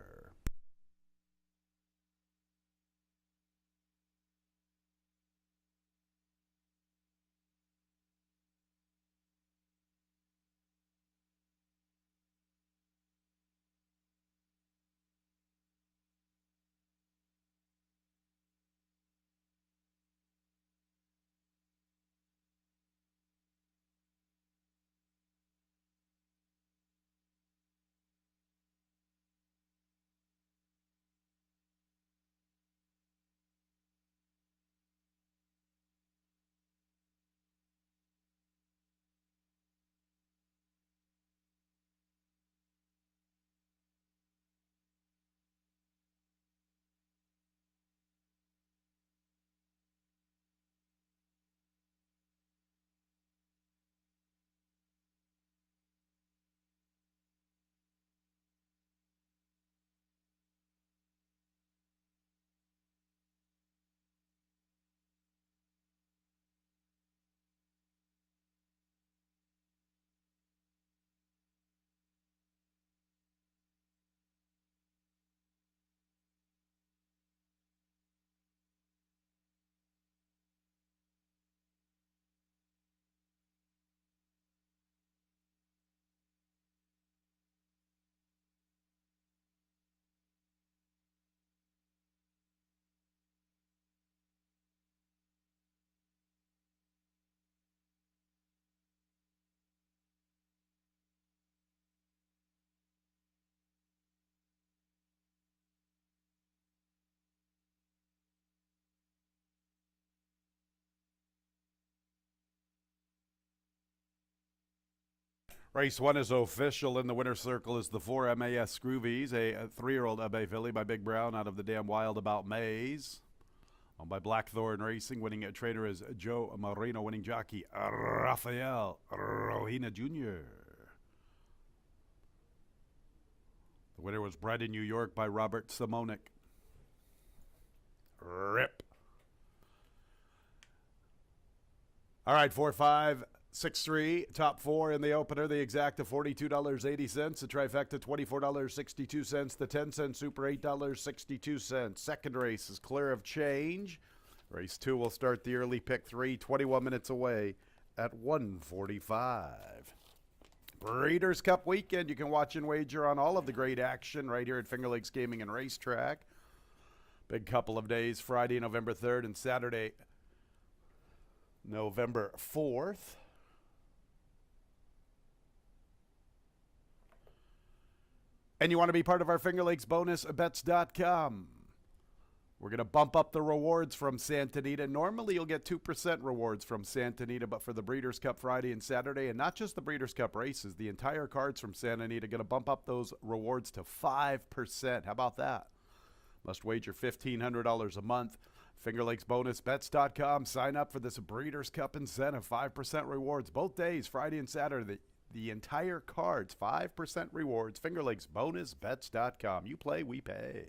Race 1 is official. In the winner's circle is the 4 MAS Scroovies, a 3-year-old Abbey filly by Big Brown out of the Damn Wild About Maze. Owned by Blackthorn Racing. Winning trainer is Joe Marino. Winning jockey Rafael Rohina Jr. The winner was bred in New York by Robert Simonik. Rip. All right, 4, 5, 6, 3. Top 4 in the opener. The exacta $42.80. The trifecta $24.62. The 10-cent super $8.62. Second race is clear of change. Race 2 will start the early pick 3, 21 minutes away at 1:45. Breeders' Cup weekend. You can watch and wager on all of the great action right here at Finger Lakes Gaming and Racetrack. Big couple of days, Friday, November 3rd, and Saturday, November 4th. And you want to be part of our Finger Lakes bonusbets.com. We're going to bump up the rewards from Santa Anita. Normally you'll get 2% rewards from Santa Anita, but for the Breeders' Cup Friday and Saturday, and not just the Breeders' Cup races, the entire cards from Santa Anita are going to bump up those rewards to 5%. How about that? Must wager $1,500 a month. FingerLakesBonusBets.com. Sign up for this Breeders' Cup incentive. 5% rewards both days, Friday and Saturday. The entire cards, 5% rewards. FingerLakesBonusBets.com. You play, we pay.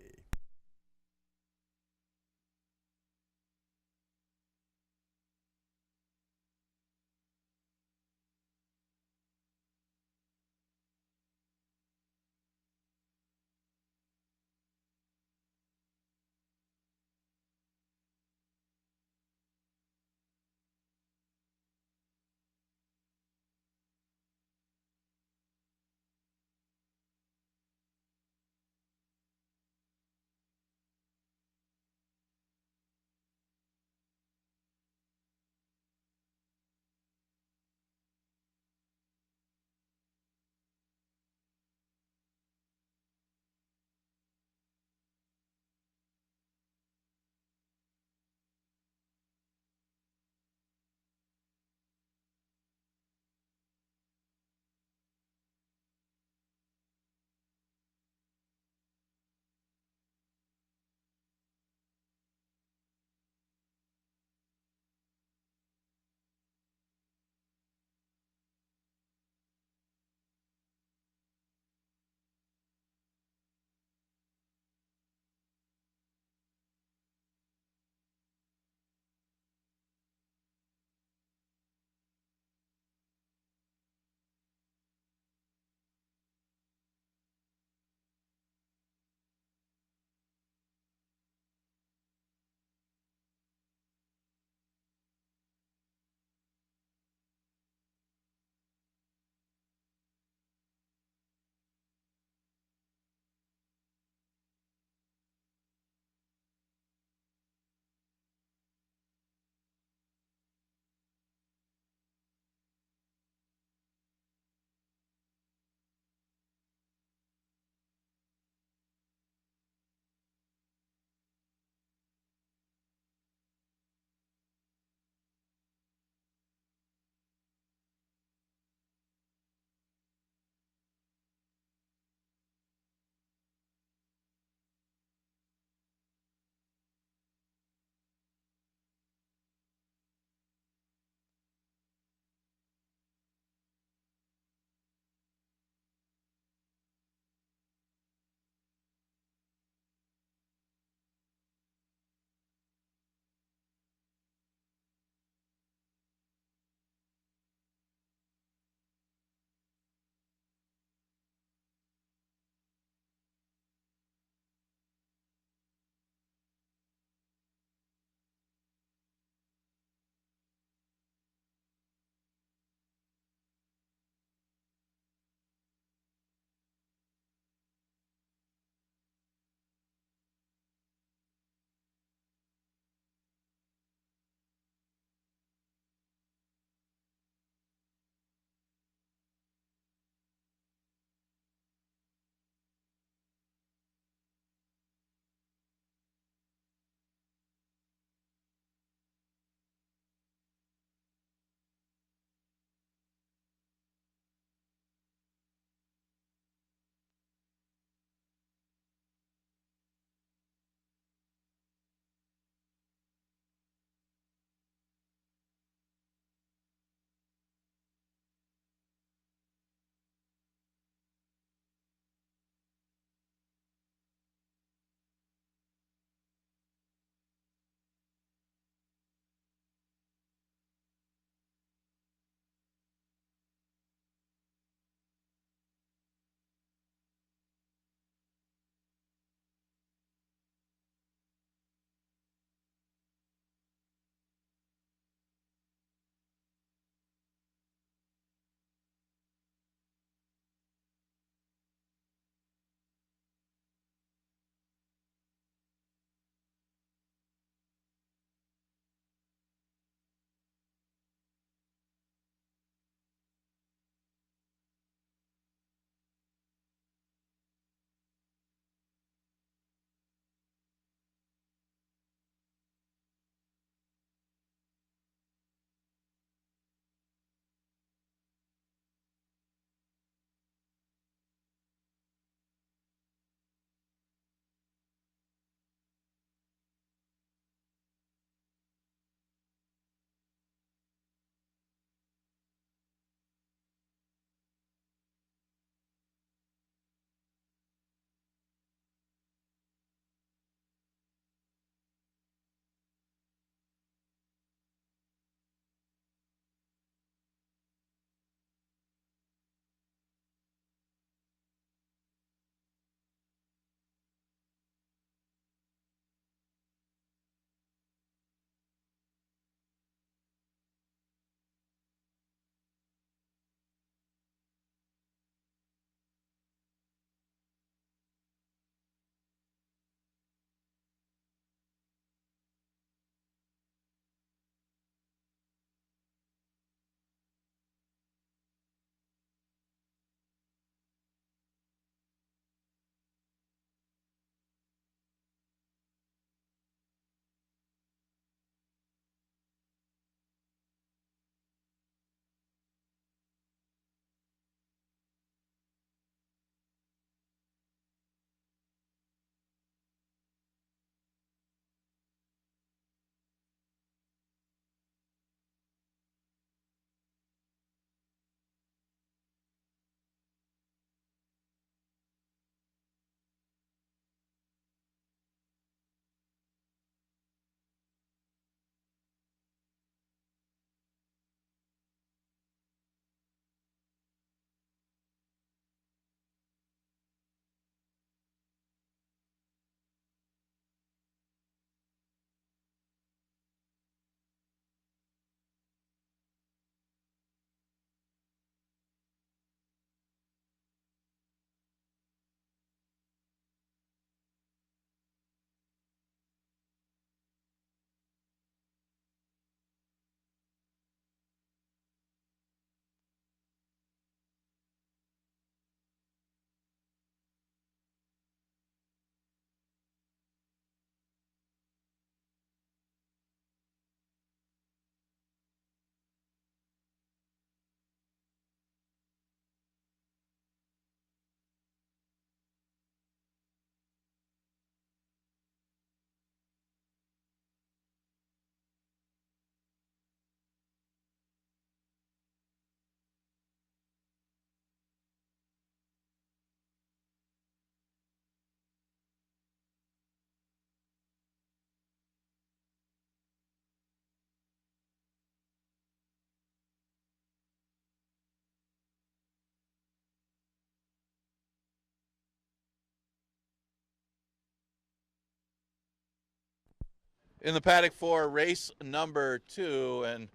in the paddock for race number 2, and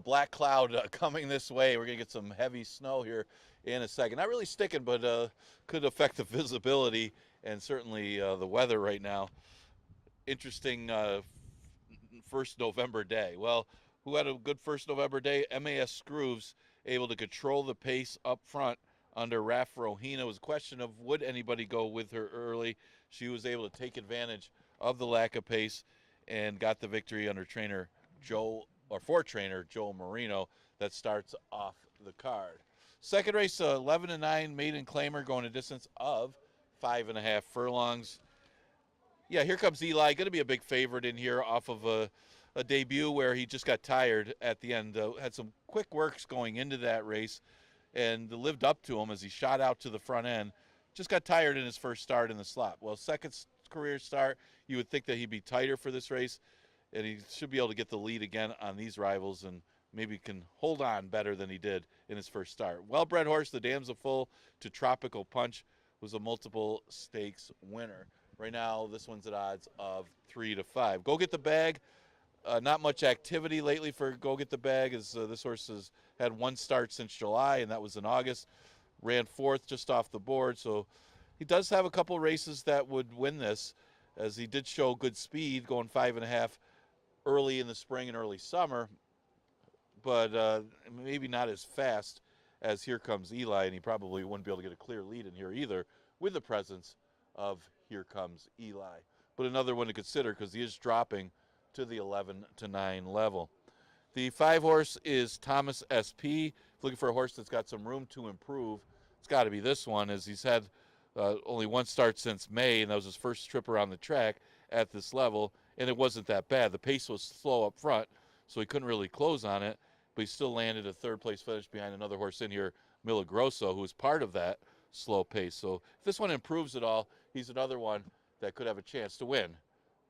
black cloud coming this way. We're gonna get some heavy snow here in a second. Not really sticking, but could affect the visibility and certainly the weather right now. Interesting first November day. Well, who had a good first November day? MAS Screws, able to control the pace up front under Raf Rohina. It was a question of would anybody go with her early. She was able to take advantage of the lack of pace and got the victory under trainer Joe Marino. That starts off the card. Second race, 11-9 maiden claimer, going a distance of 5.5 furlongs. Yeah, here comes Eli. Going to be a big favorite in here off of a debut where he just got tired at the end. Had some quick works going into that race and lived up to him as he shot out to the front end. Just got tired in his first start in the slot. Well, second career start, you would think that he'd be tighter for this race, and he should be able to get the lead again on these rivals and maybe can hold on better than he did in his first start. Well-bred horse, the Damsel Full to Tropical Punch, was a multiple stakes winner. Right now, this one's at odds of 3-5. Go Get the Bag. Not much activity lately for Go Get the Bag, as this horse has had one start since July, and that was in August. Ran fourth just off the board, so he does have a couple races that would win this, as he did show good speed going 5.5 early in the spring and early summer, but maybe not as fast as Here Comes Eli, and he probably wouldn't be able to get a clear lead in here either with the presence of Here Comes Eli. But another one to consider because he is dropping to the 11-9 level. The 5 horse is Thomas SP. Looking for a horse that's got some room to improve. It's got to be this one, as he's had only one start since May, and that was his first trip around the track at this level, and it wasn't that bad. The pace was slow up front, so he couldn't really close on it, but he still landed a third-place finish behind another horse in here, Milagroso, who was part of that slow pace. So if this one improves at all, he's another one that could have a chance to win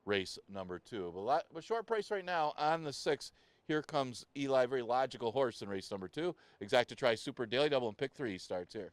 race number 2. But short price right now on the 6. Here Comes Eli, very logical horse in race number 2. Exact to try Super Daily Double and pick 3 starts here.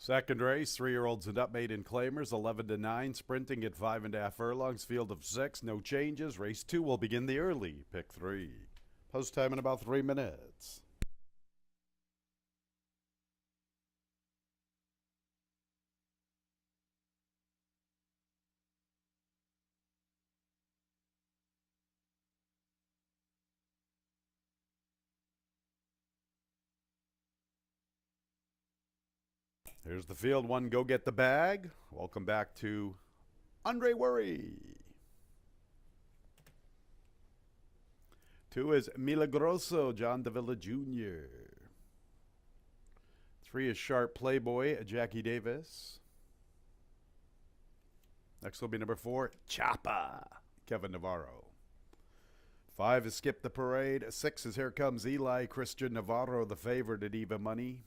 Second race, 3-year-olds and up maiden claimers, 11-9, sprinting at 5.5 furlongs, field of 6, no changes. Race 2 will begin the early pick 3. Post time in about 3 minutes. Here's the field one, Go Get the Bag. Welcome back to Andre Worry. 2 is Milagroso, John Davila Jr. 3 is Sharp Playboy, Jackie Davis. Next will be number 4, Chapa, Kevin Navarro. 5 is Skip the Parade. 6 is Here Comes Eli, Christian Navarro, the favorite at Eva Money.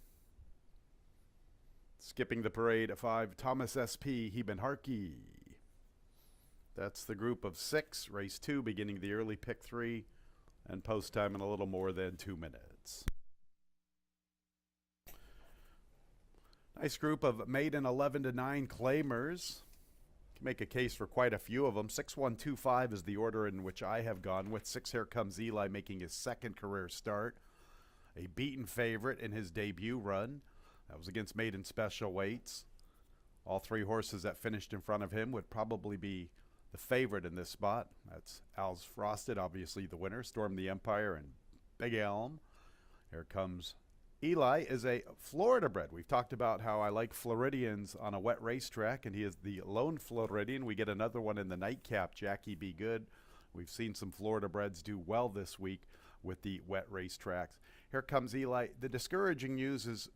Skipping the Parade at 5, Thomas S.P., Heben Harkey. That's the group of 6. Race 2 beginning the early pick 3 and post time in a little more than 2 minutes. Nice group of maiden 11-9 claimers. Can make a case for quite a few of them. 6-1-2-5 is the order in which I have gone with. 6 Here Comes Eli making his second career start. A beaten favorite in his debut run. That was against maiden special weights. All 3 horses that finished in front of him would probably be the favorite in this spot. That's Al's Frosted, obviously the winner. Storm the Empire and Big Elm. Here Comes Eli is a Florida bred. We've talked about how I like Floridians on a wet racetrack, and he is the lone Floridian. We get another one in the nightcap, Jackie Be Good. We've seen some Florida breds do well this week with the wet racetracks. Here Comes Eli. The discouraging news is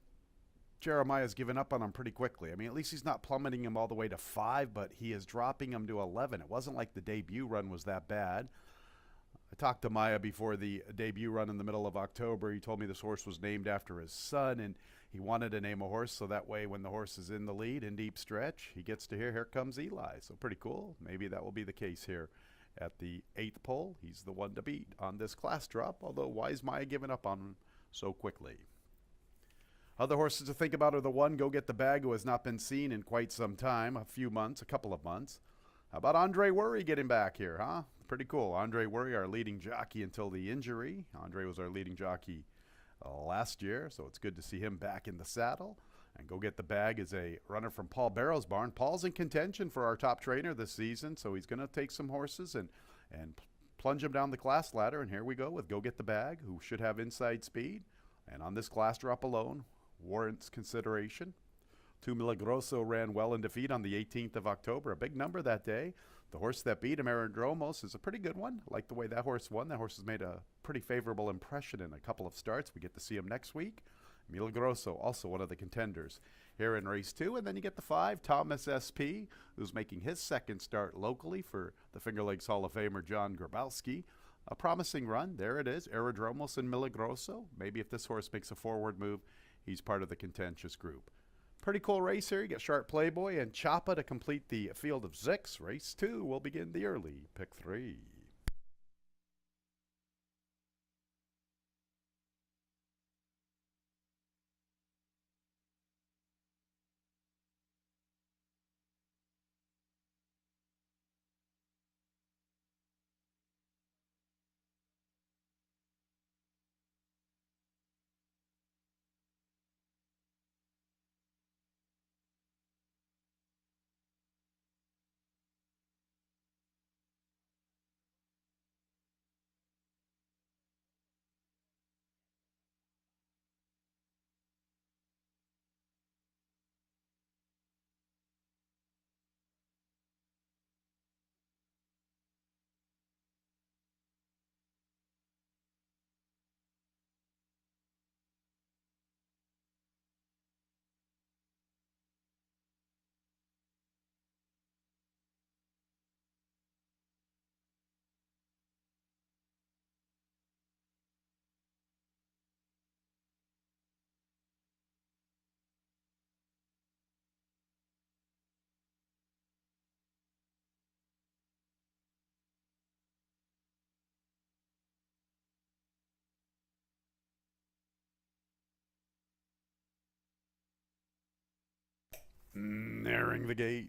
Jeremiah's given up on him pretty quickly. I mean, at least he's not plummeting him all the way to 5, but he is dropping him to 11. It wasn't like the debut run was that bad. I talked to Maya before the debut run in the middle of October. He told me this horse was named after his son, and he wanted to name a horse so that way when the horse is in the lead in deep stretch, he gets to hear, Here Comes Eli. So pretty cool. Maybe that will be the case here at the 8th pole. He's the one to beat on this class drop, although why is Maya giving up on him so quickly? Other horses to think about are the 1, Go Get the Bag, who has not been seen in quite some time, a couple of months. How about Andre Worry getting back here, huh? Pretty cool. Andre Worry, our leading jockey until the injury. Andre was our leading jockey last year, so it's good to see him back in the saddle. And Go Get the Bag is a runner from Paul Barrow's barn. Paul's in contention for our top trainer this season, so he's going to take some horses and plunge them down the class ladder. And here we go with Go Get the Bag, who should have inside speed. And on this class drop alone, warrants consideration. 2 Milagroso ran well in defeat on the 18th of October. A big number that day. The horse that beat him, Aerodromos, is a pretty good one. I like the way that horse won. That horse has made a pretty favorable impression in a couple of starts. We get to see him next week. Milagroso, also one of the contenders here in race 2. And then you get the 5, Thomas S.P., who's making his second start locally for the Finger Lakes Hall of Famer John Grabowski. A promising run. There it is, Aerodromos and Milagroso. Maybe if this horse makes a forward move, he's part of the contentious group. Pretty cool race here. You get Sharp Playboy and Chapa to complete the field of 6. Race 2 will begin the early pick 3. Nearing the gate.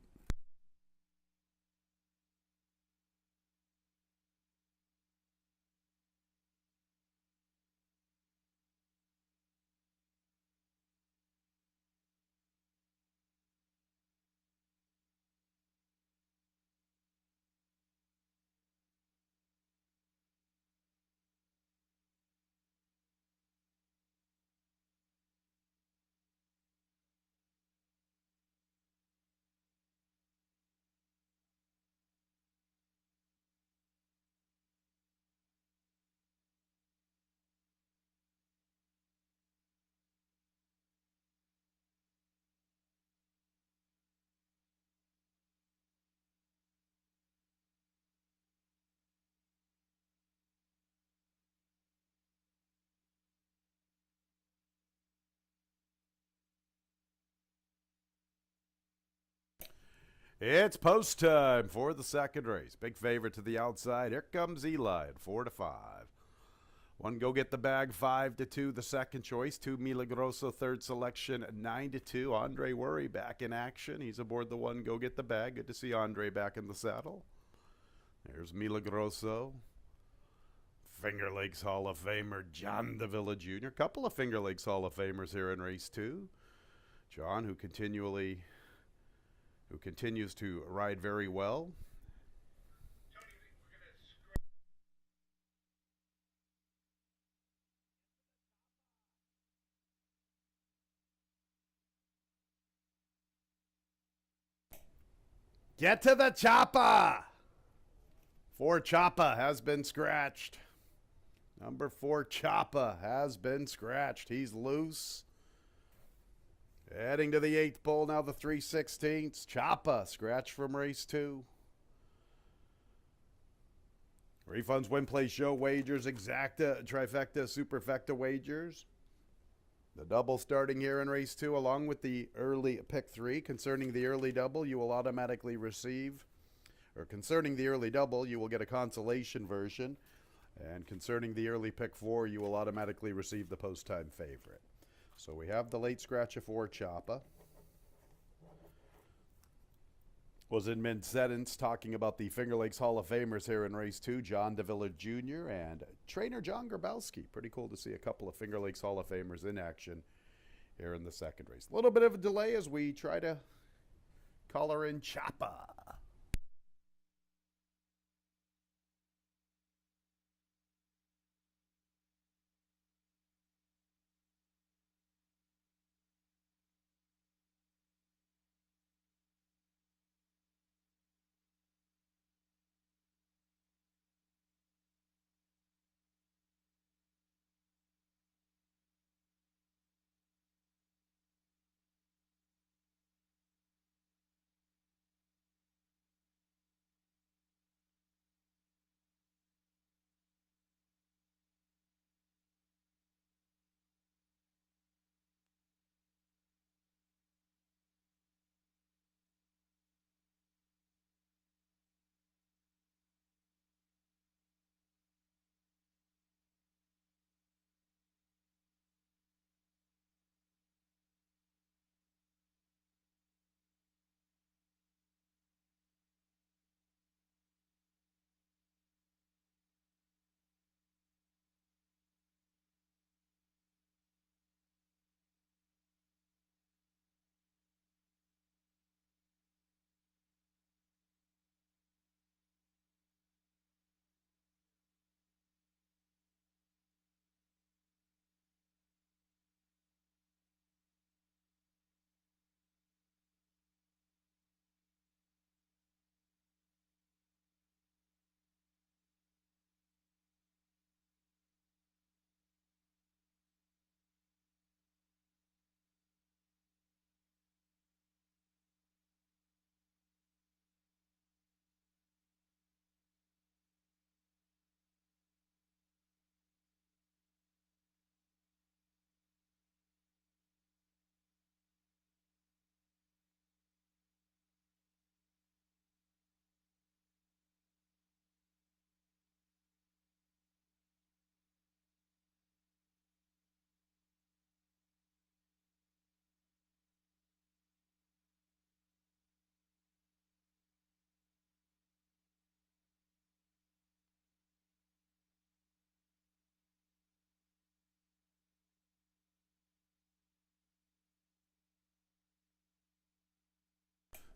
It's post time for the second race. Big favorite to the outside. Here comes Eli at 4-5. One Go Get the Bag, 5-2. The second choice. 2 Milagroso, third selection, 9-2. Andre Worry back in action. He's aboard the One Go Get the Bag. Good to see Andre back in the saddle. There's Milagroso. Finger Lakes Hall of Famer John Davila Jr. Couple of Finger Lakes Hall of Famers here in race 2. John, who continues to ride very well. Get to the chopper! 4 Choppa has been scratched. Number 4 Choppa has been scratched. He's loose. Heading to the 8th pole now, the 3/16. Choppa, scratch from race 2. Refunds, win, play, show wagers, exacta, trifecta, superfecta wagers. The double starting here in race 2, along with the early pick 3. Concerning the early double, you will automatically receive, or concerning the early double, you will get a consolation version. And concerning the early pick 4, you will automatically receive the post-time favorite. So we have the late scratch of 4 Choppa. Was in mid-sentence talking about the Finger Lakes Hall of Famers here in race 2, John Davila Jr. and trainer John Grabowski. Pretty cool to see a couple of Finger Lakes Hall of Famers in action here in the second race. A little bit of a delay as we try to color in Choppa.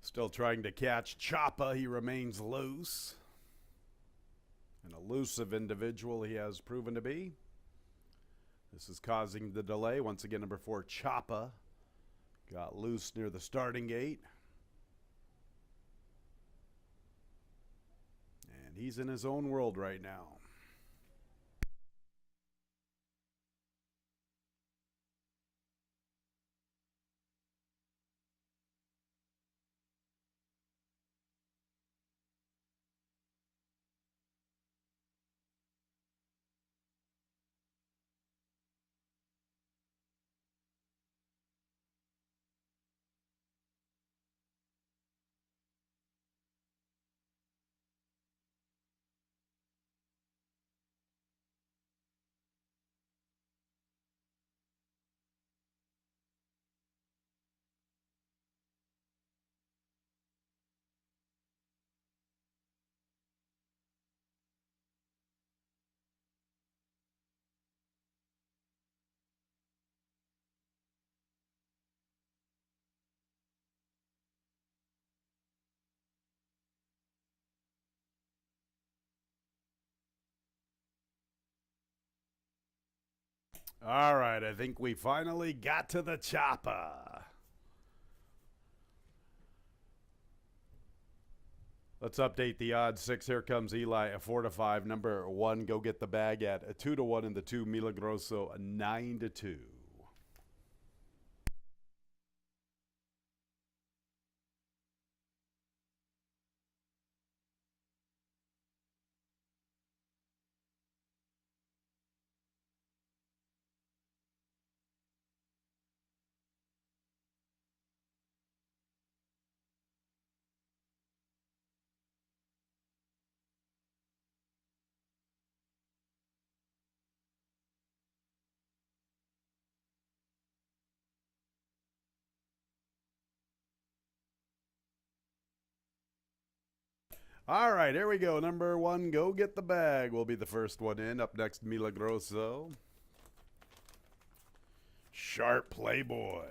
Still trying to catch Choppa. He remains loose. An elusive individual he has proven to be. This is causing the delay. Once again, number 4, Choppa, got loose near the starting gate. And he's in his own world right now. All right, I think we finally got to the Choppa. Let's update the odds. 6, here comes Eli at 4-5. Number 1, go get the bag at a 2-1 in the 2. Milagroso, a 9-2. All right, here we go. Number 1, go get the bag, will be the first one in. Up next, Milagroso. Sharp Playboy.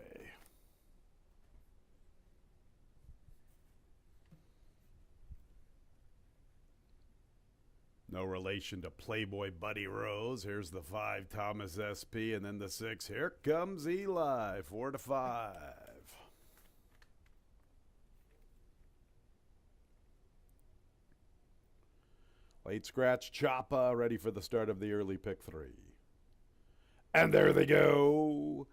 No relation to Playboy Buddy Rose. Here's the 5, Thomas SP, and then the 6. Here comes Eli, 4-5. Late scratch Choppa, ready for the start of the early pick 3. And there they go.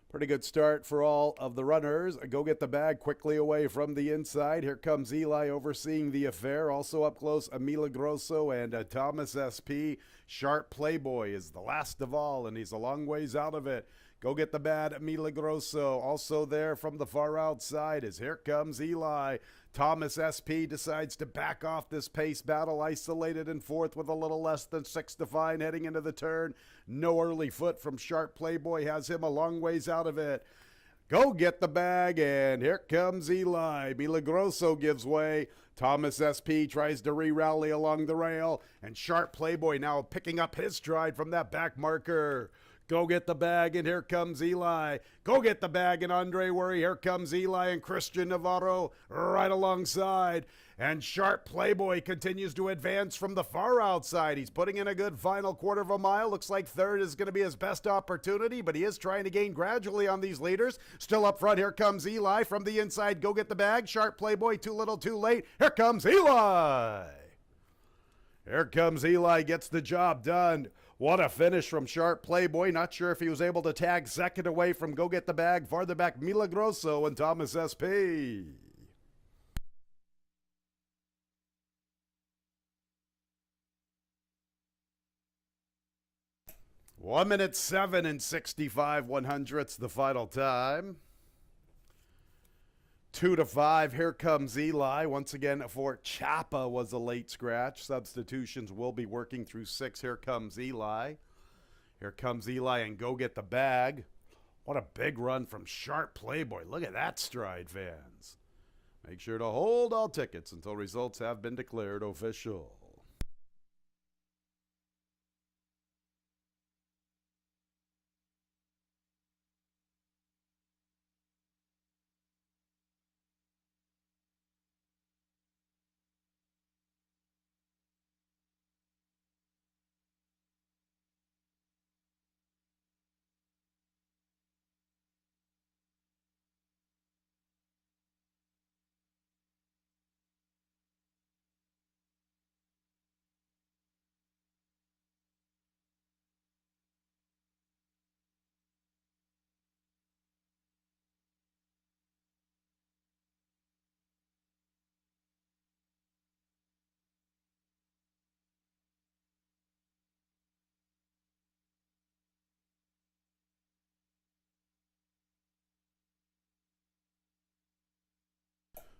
Pretty good start for all of the runners. Go get the bag quickly away from the inside. Here comes Eli overseeing the affair. Also up close, Milagroso and Thomas SP. Sharp Playboy is the last of all, and he's a long ways out of it. Go get the bad Milagroso. Also there from the far outside is here comes Eli. Thomas SP decides to back off this pace battle, isolated in 4th with a little less than 6 to find heading into the turn. No early foot from Sharp Playboy has him a long ways out of it. Go get the bag, and here comes Eli. Milagroso gives way. Thomas SP tries to re-rally along the rail, and Sharp Playboy now picking up his stride from that back marker. Go get the bag, and here comes Eli. Go get the bag, and Andre Worry. Here comes Eli and Christian Navarro right alongside. And Sharp Playboy continues to advance from the far outside. He's putting in a good final quarter of a mile. Looks like 3rd is going to be his best opportunity, but he is trying to gain gradually on these leaders. Still up front, here comes Eli from the inside. Go get the bag. Sharp Playboy, too little, too late. Here comes Eli. Here comes Eli, gets the job done. What a finish from Sharp Playboy. Not sure if he was able to tag second away from Go Get the Bag. Farther back, Milagroso and Thomas SP. One minute 7 and 65/100ths the final time. 2-5. Here comes Eli. Once again for Choppa was a late scratch. Substitutions will be working through 6. Here comes Eli. Here comes Eli and Go Get the Bag. What a big run from Sharp Playboy. Look at that stride, fans. Make sure to hold all tickets until results have been declared official.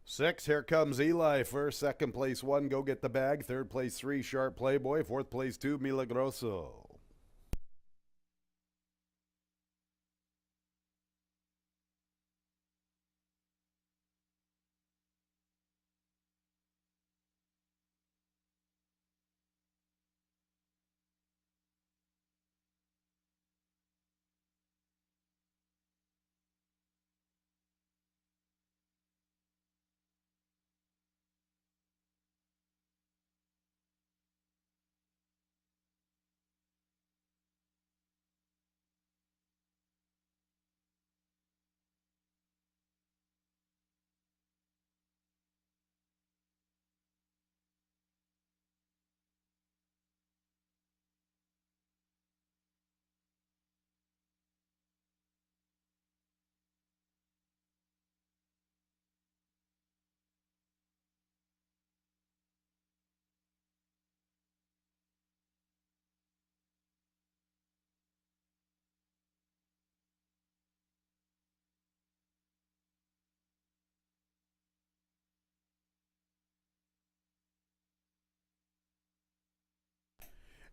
6, here comes Eli. First, second place 1, Go Get the Bag. Third place 3, Sharp Playboy. Fourth place 2, Milagroso.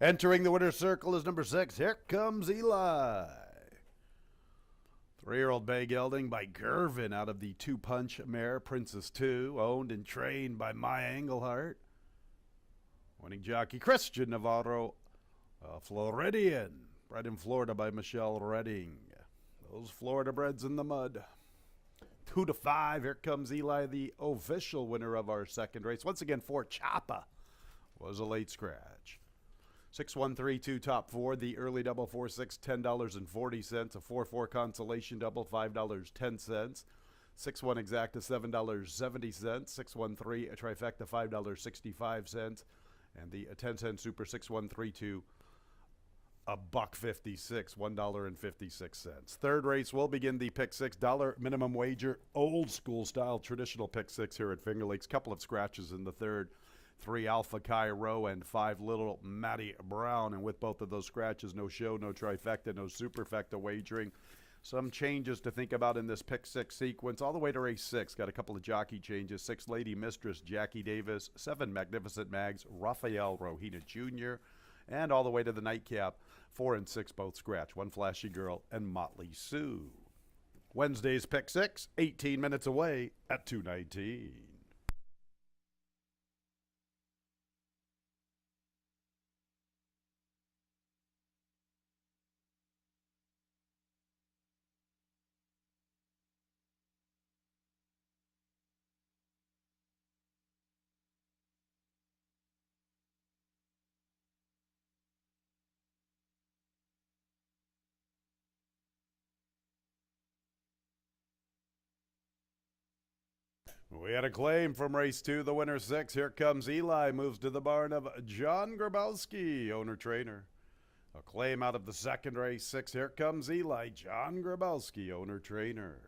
Entering the winner's circle is number 6. Here comes Eli. 3-year-old bay gelding by Gervin out of the 2-punch mare Princess 2, owned and trained by Maya Engelhart. Winning jockey Christian Navarro, Floridian, bred in Florida by Michelle Redding. Those Florida breds in the mud. 2 to 5. Here comes Eli, the official winner of our second race. Once again, for Chapa was a late scratch. 6-1-3-2 top 4. The early double 4-6, $10.40. A 4-4 consolation double, $5.10. 6-1 exacta, $7.70. 6-1-3 a trifecta, $5.65. And the 10-cent super 6-1-3-2, $1.56, $1.56. Third race will begin the pick six dollar minimum wager, old school style traditional pick six here at Finger Lakes. Couple of scratches in the third. 3 Alpha Cairo and 5 Little Matty Brown. And with both of those scratches, no show, no trifecta, no superfecta wagering. Some changes to think about in this pick six sequence. All the way to race 6. Got a couple of jockey changes. 6 Lady Mistress Jackie Davis. 7 Magnificent Mags Rafael Rohina Jr. And all the way to the nightcap. 4 and 6 both scratch. 1 Flashy Girl and Motley Sue. Wednesday's pick six, 18 minutes away at 2:19. We had a claim from race 2, the winner 6. Here comes Eli, moves to the barn of John Grabowski, owner-trainer. A claim out of the second race 6. Here comes Eli, John Grabowski, owner-trainer.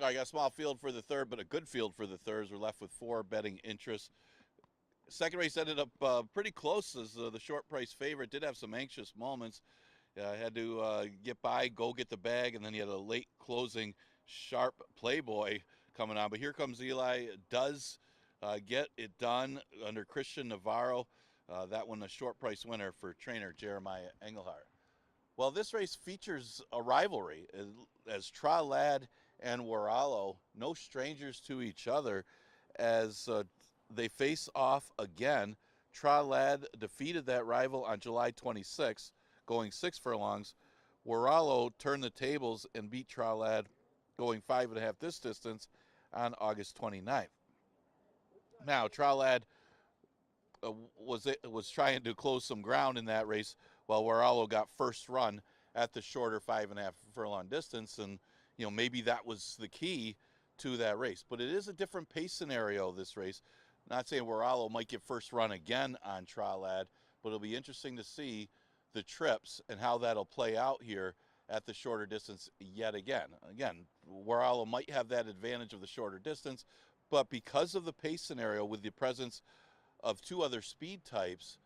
I got a small field for the third, but a good field for the thirds. We're left with 4 betting interests. Second race ended up pretty close as the short price favorite did have some anxious moments. Had to get by, go get the bag, and then he had a late closing sharp Playboy coming on. But here comes Eli, does get it done under Christian Navarro. That one a short price winner for trainer Jeremiah Engelhardt. Well, this race features a rivalry as Tra-Lad and Waralo, no strangers to each other, as they face off again. Tra-Lad defeated that rival on July 26th, going 6 furlongs. Waralo turned the tables and beat Tra-Lad, going 5.5 this distance on August 29th. Now, Tra-Lad was trying to close some ground in that race, while Waralo got first run at the shorter 5.5 furlong distance, and maybe that was the key to that race. But it is a different pace scenario this race. Not saying Waralo might get first run again on Tra-Lad, but it'll be interesting to see the trips and how that'll play out here at the shorter distance yet again. Again, Waralo might have that advantage of the shorter distance, but because of the pace scenario with the presence of 2 other speed types,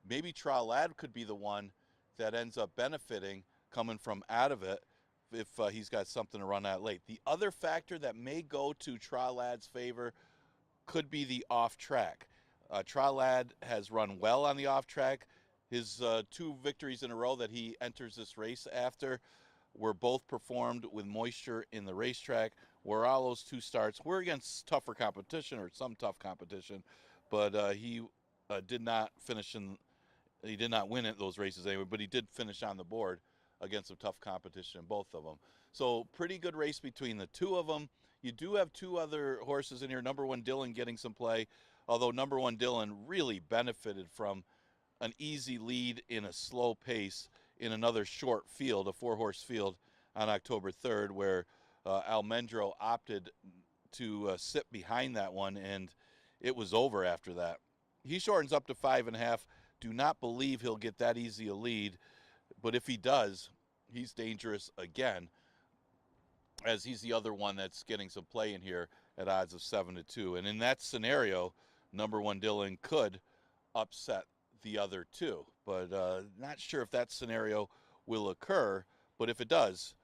maybe Tra-Lad could be the one that ends up benefiting coming from out of it if he's got something to run out late. The other factor that may go to Tra-Lad's favor could be the off-track. Tra-Lad has run well on the off-track. His 2 victories in a row that he enters this race after were both performed with moisture in the racetrack. Waralo's 2 starts were against tougher competition, or some tough competition, but he did not finish he did not win those races anyway, but he did finish on the board against some tough competition in both of them. So pretty good race between the 2 of them. You do have 2 other horses in here. Number 1 Dylan getting some play, although number 1 Dylan really benefited from an easy lead in a slow pace in another short field, a 4-horse field on October 3rd, where Almendro opted to sit behind that one, and it was over after that. He shortens up to 5.5. Do not believe he'll get that easy a lead, but if he does, he's dangerous again, as he's the other one that's getting some play in here at odds of 7-2. And in that scenario, number 1 Dylan could upset the other 2, but not sure if that scenario will occur. But if it does,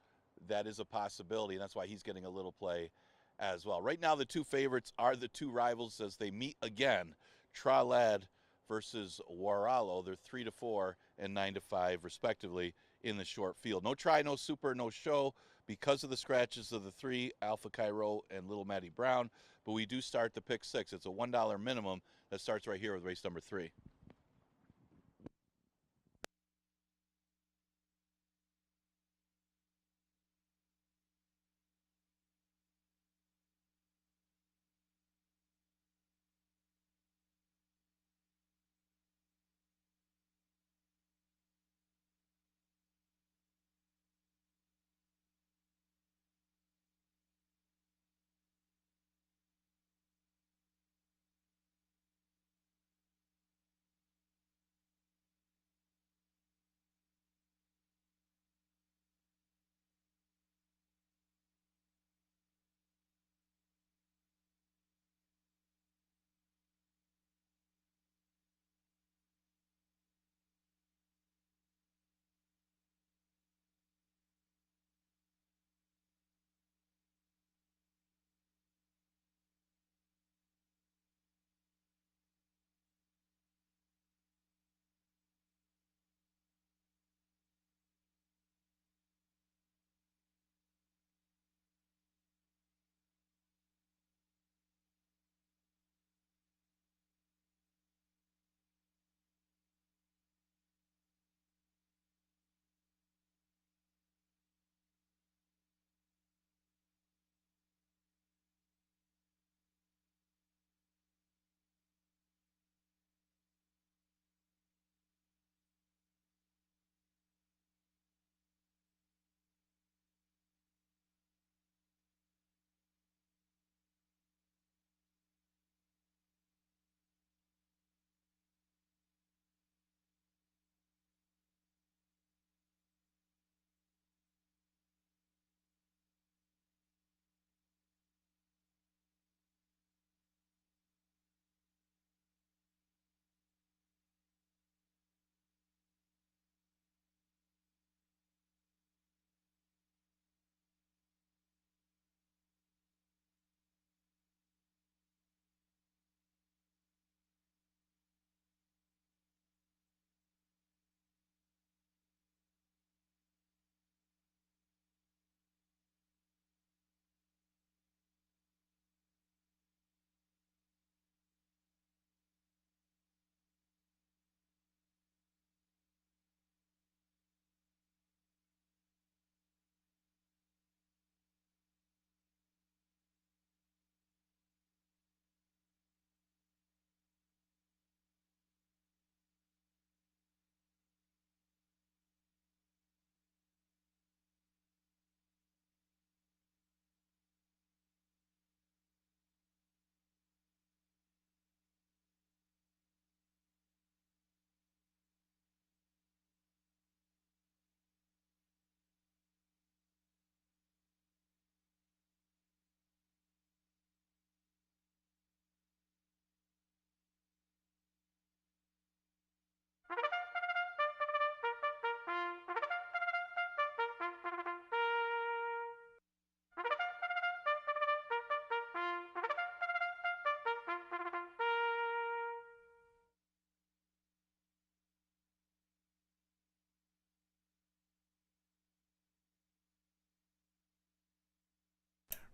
that is a possibility, and that's why he's getting a little play as well. Right now, the 2 favorites are the 2 rivals as they meet again. Tra-Lad versus Waralo. They're 3-4 and 9-5 respectively in the short field. No try, no super, no show because of the scratches of the 3, Alpha Cairo and Little Matty Brown. But we do start the pick 6. It's a $1 minimum that starts right here with race number 3.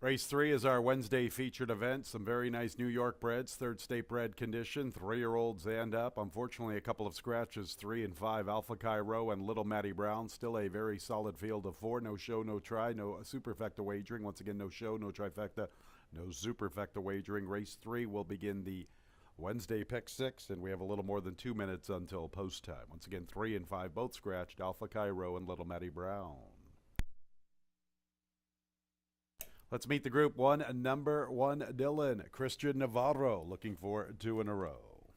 Race 3 is our Wednesday featured event. Some very nice New York breds, third state bred condition, 3-year-olds and up. Unfortunately, a couple of scratches, 3 and 5, Alpha Cairo and Little Matty Brown. Still a very solid field of 4. No show, no try, no superfecta wagering. Once again, no show, no trifecta, no superfecta wagering. Race 3 will begin the Wednesday pick 6, and we have a little more than 2 minutes until post time. Once again, 3 and 5, both scratched, Alpha Cairo and Little Matty Brown. Let's meet the group 1, number 1, Dylan. Christian Navarro looking for 2 in a row.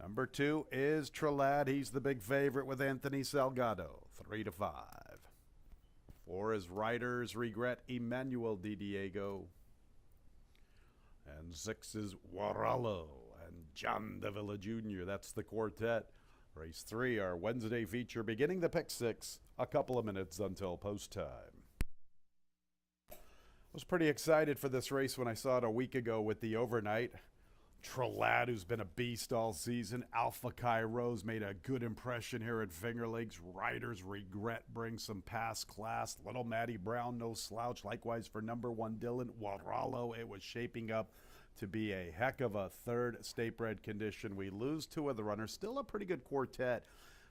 Number 2 is Trelad. He's the big favorite with Anthony Salgado, 3 to 5. 4 is Riders Regret, Emmanuel Di Diego. And 6 is Warallo and John Davila Jr. That's the quartet. Race 3, our Wednesday feature, beginning the pick 6, a couple of minutes until post time. Was pretty excited for this race when I saw it a week ago with the overnight. Trelad, who's been a beast all season. Alpha Cairo's made a good impression here at Finger Lakes. Riders Regret brings some past class. Little Matty Brown, no slouch. Likewise for number 1, Dylan Warallo. It was shaping up to be a heck of a third state bred condition. We lose 2 of the runners. Still a pretty good quartet,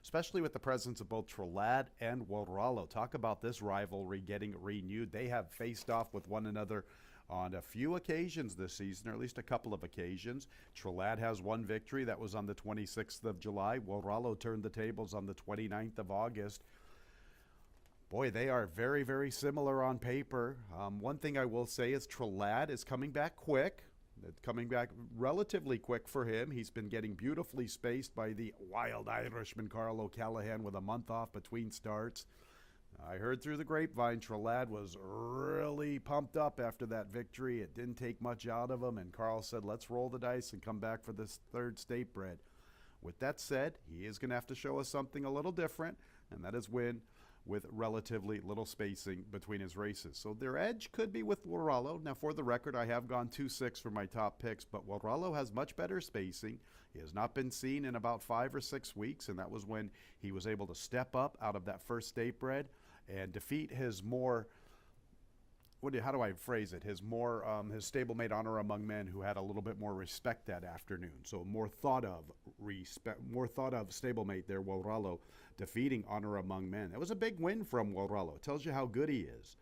especially with the presence of both Trelad and Warallo. Talk about this rivalry getting renewed. They have faced off with one another on a few occasions this season, or at least a couple of occasions. Trelad has one victory. That was on the 26th of July. Warallo turned the tables on the 29th of August. Boy, they are very, very similar on paper. One thing I will say is Trelad is coming back quick. It's coming back relatively quick for him. He's been getting beautifully spaced by the wild Irishman Carl O'Callaghan with a month off between starts. I heard through the grapevine Trelad was really pumped up after that victory. It didn't take much out of him, and Carl said, let's roll the dice and come back for this third state bred. With that said, he is going to have to show us something a little different, and that is win with relatively little spacing between his races. So their edge could be with Warallo. Now, for the record, I have gone 2-6 for my top picks, but Warallo has much better spacing. He has not been seen in about 5 or 6 weeks, and that was when he was able to step up out of that first state bred and defeat his more, how do I phrase it? His stablemate Honor Among Men, who had a little bit more respect that afternoon. So more thought of stablemate there, Warallo, defeating Honor Among Men. That was a big win from Warallo. It tells you how good he is.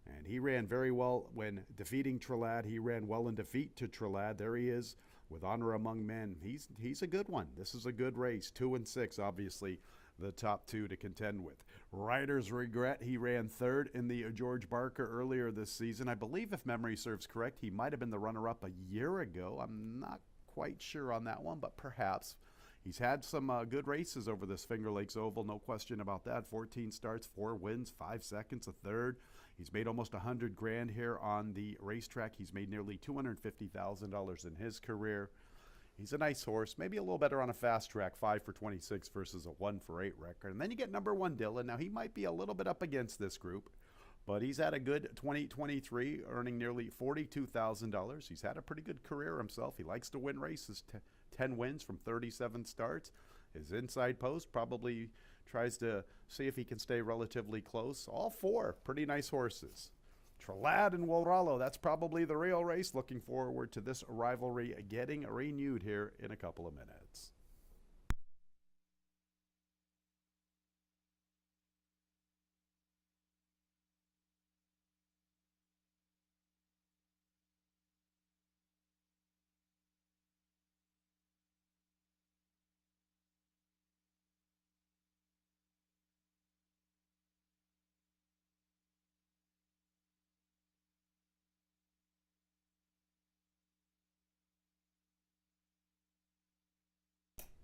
And he ran very well when defeating Trelad. He ran well in defeat to Trelad. There he is with Honor Among Men. He's a good one. This is a good race. 2 and 6, obviously, the top 2 to contend with. Riders Regret, he ran 3rd in the George Barker earlier this season. I believe, if memory serves correct, he might have been the runner-up a year ago. I'm not quite sure on that one, but perhaps. He's had some good races over this Finger Lakes Oval, no question about that. 14 starts, 4 wins, 5 seconds, a third. He's made almost $100,000 here on the racetrack. He's made nearly $250,000 in his career. He's a nice horse, maybe a little better on a fast track, 5 for 26 versus a 1 for 8 record. And then you get number 1, Dylan. Now, he might be a little bit up against this group, but he's had a good 2023, earning nearly $42,000. He's had a pretty good career himself. He likes to win races, 10 wins from 37 starts. His inside post probably tries to see if he can stay relatively close. All 4 pretty nice horses. Trelad and Warallo, that's probably the real race. Looking forward to this rivalry getting renewed here in a couple of minutes.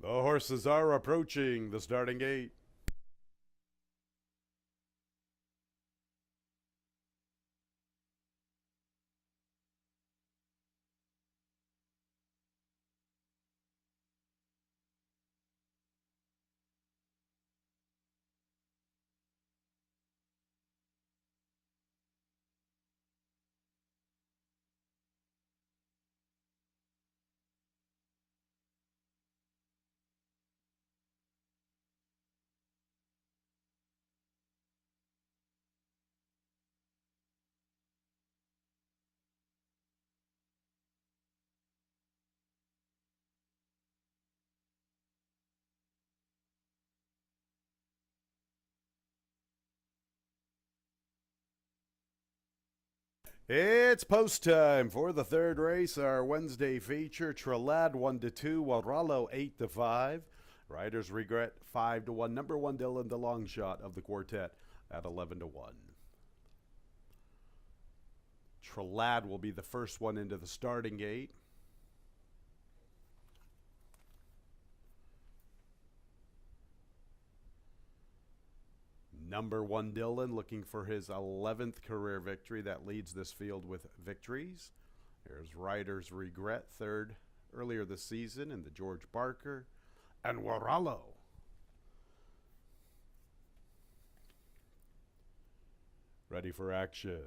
The horses are approaching the starting gate. It's post time for the third race, our Wednesday feature. Trelad 1-2, Waralo 8-5. Riders Regret 5-1. Number 1 Dylan, the long shot of the quartet at 11-1. Trelad will be the first one into the starting gate. Number 1 Dylan looking for his 11th career victory. That leads this field with victories. There's Riders Regret, third earlier this season in the George Barker. And Waralo. Ready for action.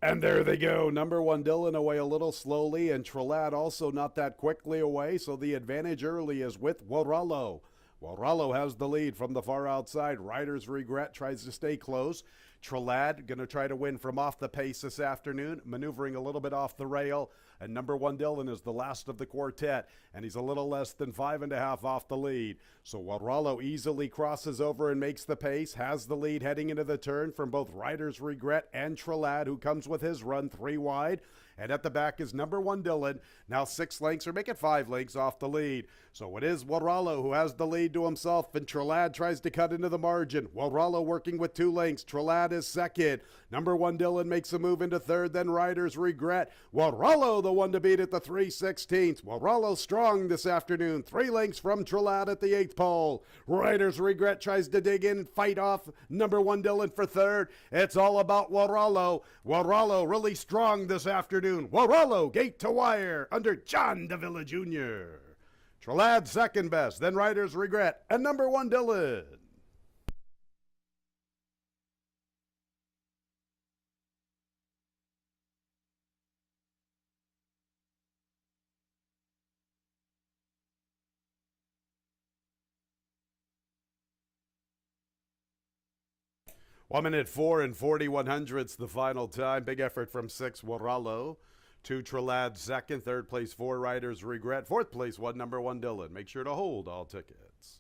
And there they go. Number 1 Dylan away a little slowly, and Trelad also not that quickly away, so the advantage early is with Waralo. Waralo has the lead from the far outside. Riders Regret tries to stay close. Trelad going to try to win from off the pace this afternoon, maneuvering a little bit off the rail. And number 1 Dylan is the last of the quartet, and he's a little less than 5.5 off the lead. So Waralo easily crosses over and makes the pace, has the lead heading into the turn from both Riders Regret and Trelad, who comes with his run 3 wide. And at the back is number 1 Dylan, now 6 lengths, or make it 5 lengths off the lead. So it is Waralo who has the lead to himself, and Trelad tries to cut into the margin. Waralo working with 2 lengths. Trelad is second. Number 1 Dylan makes a move into third, then Riders Regret. Waralo the one to beat at the 3/16. Waralo strong this afternoon, 3 lengths from Trelad at the 8th pole. Riders Regret tries to dig in and fight off number 1 Dylan for third. It's all about Waralo. Waralo really strong this afternoon. Waralo gate to wire under John Davila Jr. Trelad second best, then Riders Regret, and number 1 Dylan. One minute 4 and 41 hundredths the final time. Big effort from 6 Waralo. 2 Trelad second. Third place 4 Riders Regret. Fourth place 1 number 1 Dylan. Make sure to hold all tickets.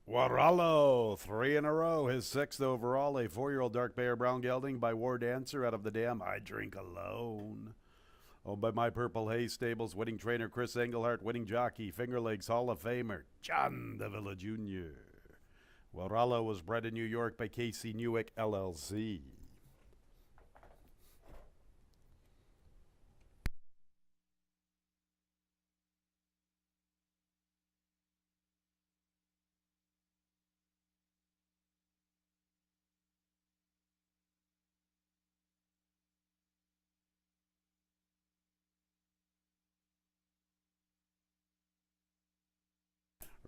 Waralo, 3 in a row, his 6th overall, a 4-year-old dark bear brown gelding by War Dancer out of the dam I Drink Alone. Owned by My Purple Haze Stables, winning trainer Chris Engelhart, winning jockey, Finger Lakes Hall of Famer John Davila Jr. Waralo was bred in New York by Casey Newick, LLC.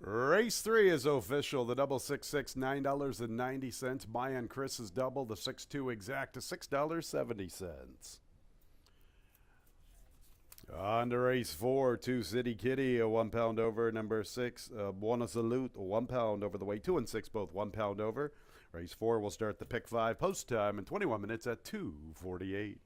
Race 3 is official. The double 6-6, $9.90. Mayan Chris is double. The 6-2 exact to $6.70. On to race 4, 2 City Kitty, a 1 pound over. Number 6, Buona Salute, a 1 pound over the weight. 2 and 6, both 1 pound over. Race 4 will start the pick 5 post time in 21 minutes at 2:48.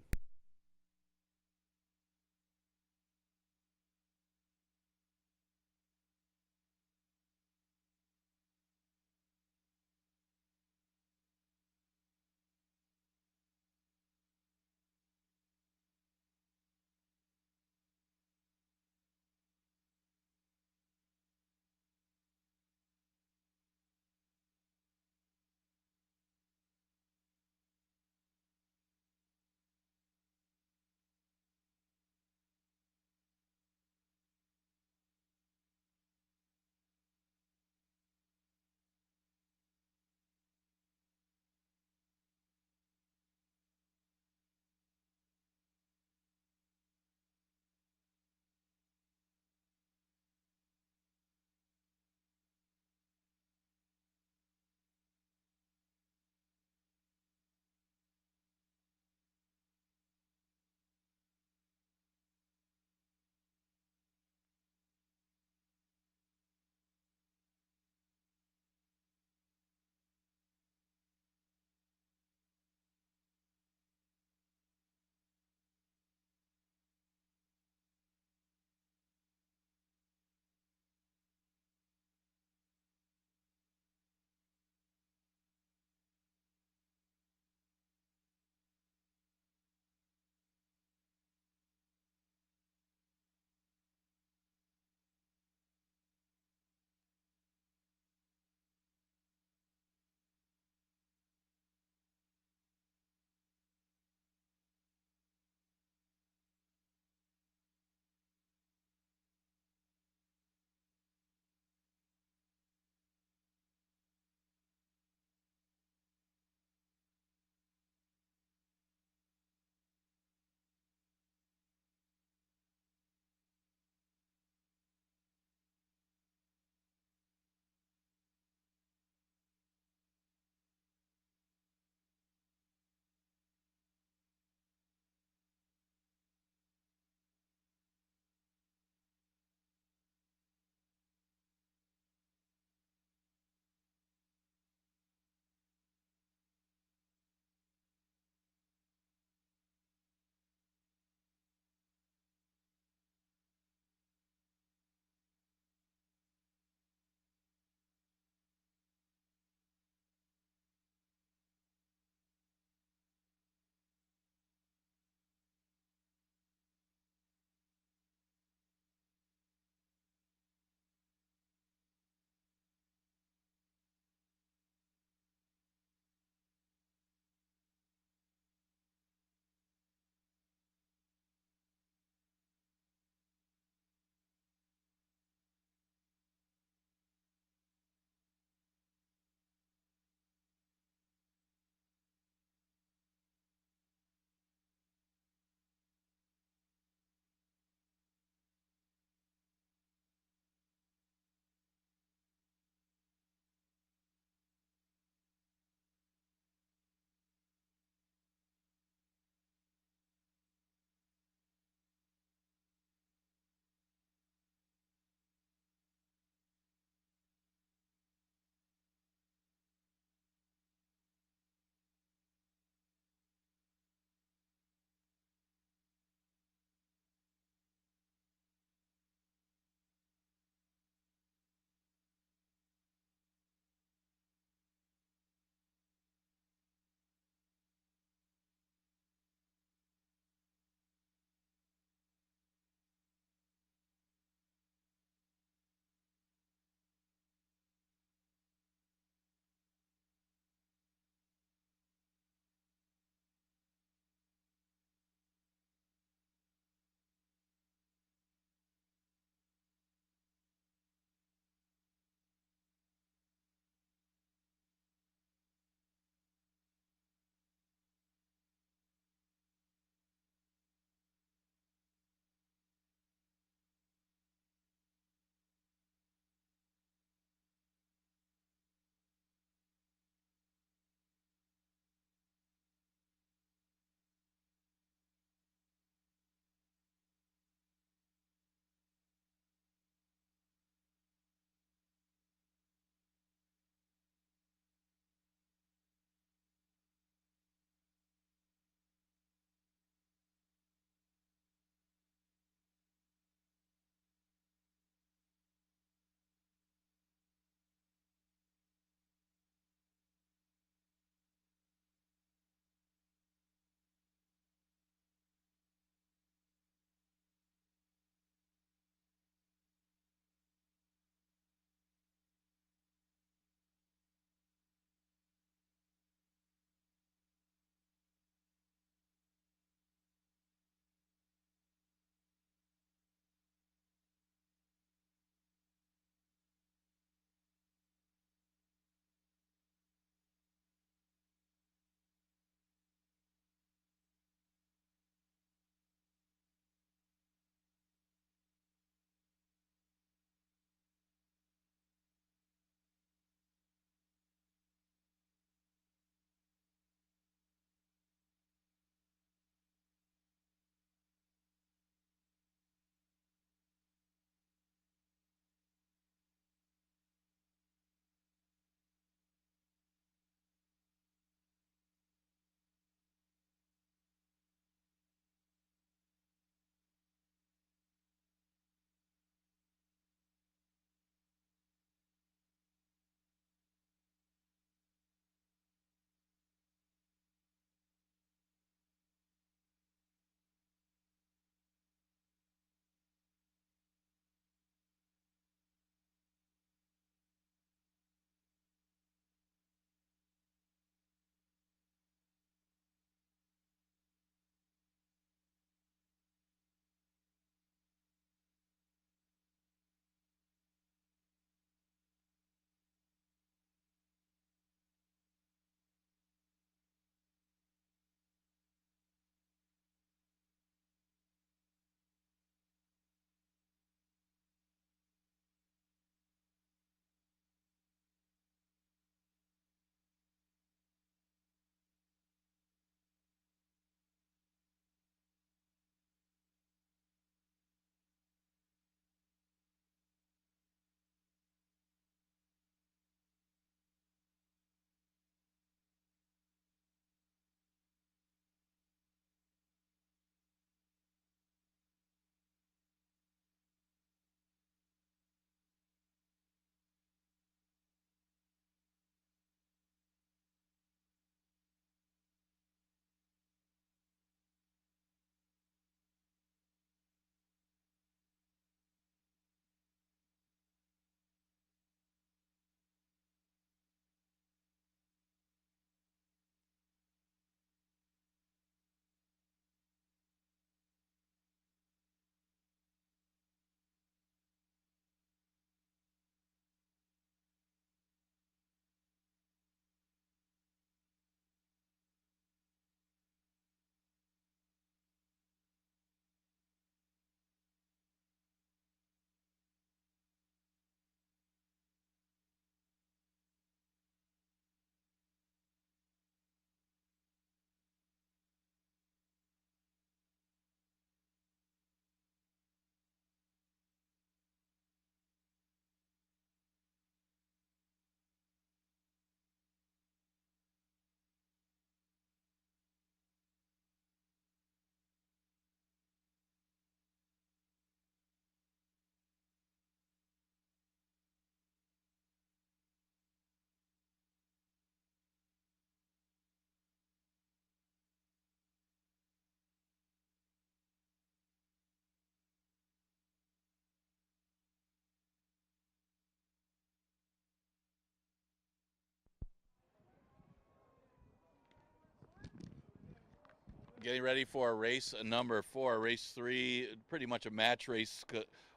getting ready for race number 4. Race 3, pretty much a match race,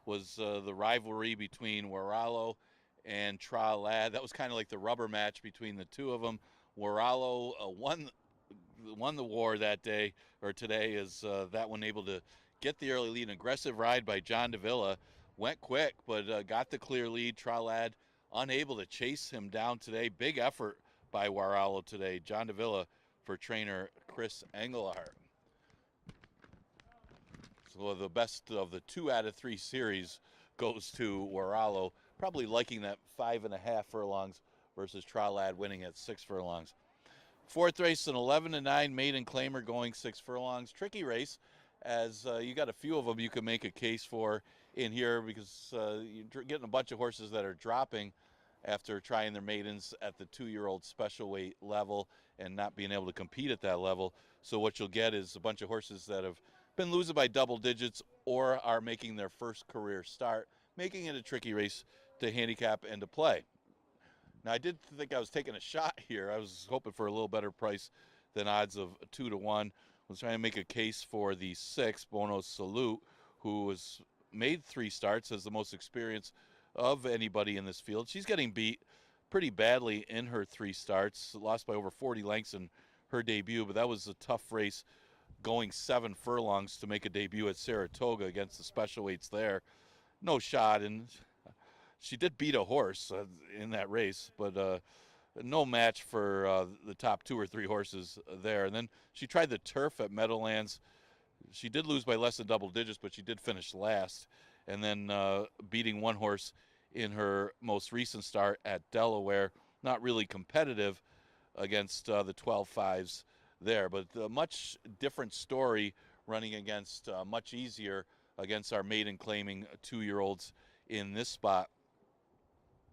was the rivalry between Waralo and Tra Lad. That was kind of like the rubber match between the two of them. Waralo won the war that day, or today, is that one able to get the early lead. An aggressive ride by John Davila. Went quick, but got the clear lead. Tra Lad unable to chase him down today. Big effort by Waralo today. John Davila for trainer Chris Engelhardt. So the best of the 2 out of 3 series goes to Waralo, probably liking that 5.5 furlongs versus Tra Lad winning at 6 furlongs. 4th race, an 11-9 maiden claimer going 6 furlongs. Tricky race, as you got a few of them you can make a case for in here, because you're getting a bunch of horses that are dropping after trying their maidens at the 2-year-old special weight level and not being able to compete at that level. So what you'll get is a bunch of horses that have been losing by double digits or are making their first career start, making it a tricky race to handicap and to play. Now, I did think I was taking a shot here. I was hoping for a little better price than odds of 2-1. I was trying to make a case for the 6, Bono Salute, who has made 3 starts, as the most experience of anybody in this field. She's getting beat pretty badly in her 3 starts, lost by over 40 lengths in her debut, but that was a tough race, going 7 furlongs to make a debut at Saratoga against the special weights there. No shot, and she did beat a horse in that race, but no match for the top 2 or 3 horses there. And then she tried the turf at Meadowlands. She did lose by less than double digits, but she did finish last. And then beating one horse in her most recent start at Delaware. Not really competitive against the 12-5s there, but a much different story running against much easier against our maiden claiming 2-year-olds in this spot.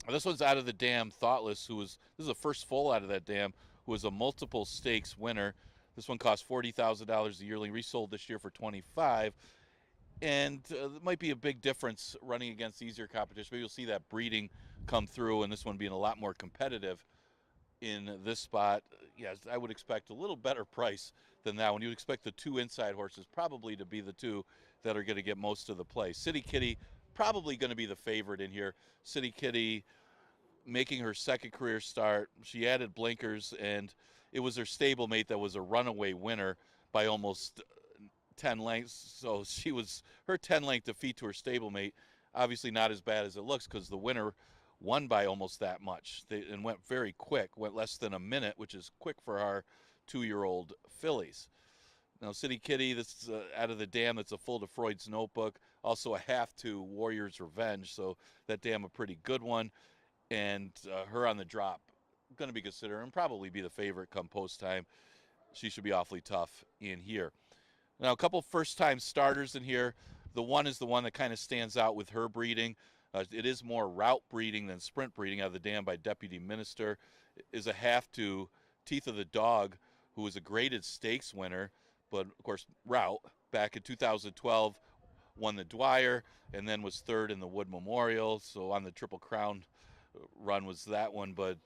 This one's Out of the Dam, Thoughtless, this is the first full out of that dam, who was a multiple stakes winner. This one cost $40,000 a yearling, resold this year for $25,000. And it might be a big difference running against easier competition. Maybe you'll see that breeding come through, and this one being a lot more competitive in this spot. Yes, I would expect a little better price than that one. You would expect the 2 inside horses probably to be the 2 that are going to get most of the play. City Kitty probably going to be the favorite in here. City Kitty making her 2nd career start. She added blinkers, and it was her stablemate that was a runaway winner by almost 10 lengths. So her 10-length defeat to her stablemate, obviously not as bad as it looks, because the winner won by almost that much and went very quick, went less than a minute, which is quick for our 2-year-old fillies. Now, City Kitty, this is Out of the Dam. That's a full to Freud's Notebook. Also a half to Warrior's Revenge. So that dam a pretty good one. And her on the drop, going to be considered and probably be the favorite come post time. She should be awfully tough in here. Now, a couple first-time starters in here. The one is the one that kind of stands out with her breeding. It is more route breeding than sprint breeding. Out of the Dam by Deputy Minister is a half to Teeth of the Dog, who was a graded stakes winner, but of course route back in 2012, won the Dwyer, and then was 3rd in the Wood Memorial. So on the Triple Crown run was that one, but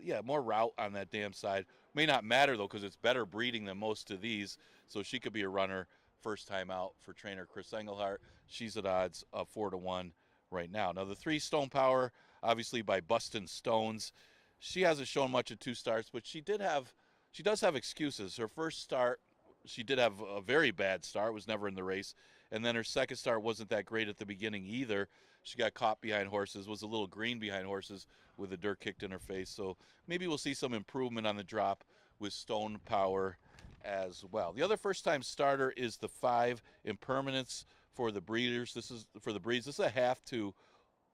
yeah, more route on that damn side. May not matter though, because it's better breeding than most of these, so she could be a runner first time out for trainer Chris Engelhardt. She's at odds of 4-1 right now. Now the 3 Stone Power, obviously by Bustin' Stones. She hasn't shown much of 2 starts, but she does have excuses. Her first start, she did have a very bad start, was never in the race, and then her second start wasn't that great at the beginning either. She got caught behind horses, was a little green behind horses with the dirt kicked in her face. So maybe we'll see some improvement on the drop with Stone Power as well. The other first-time starter is the 5 Impermanence for the breeders. This is for the breeds. This is a half to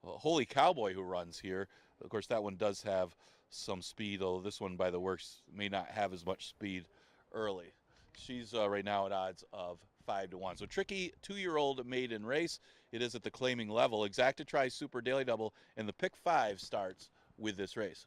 Holy Cowboy, who runs here. Of course, that one does have some speed, although this one by the works may not have as much speed early. She's right now at odds of 5-1. So tricky 2-year-old maiden race. It is at the claiming level. Exactatri Super Daily Double, and the pick 5 starts with this race.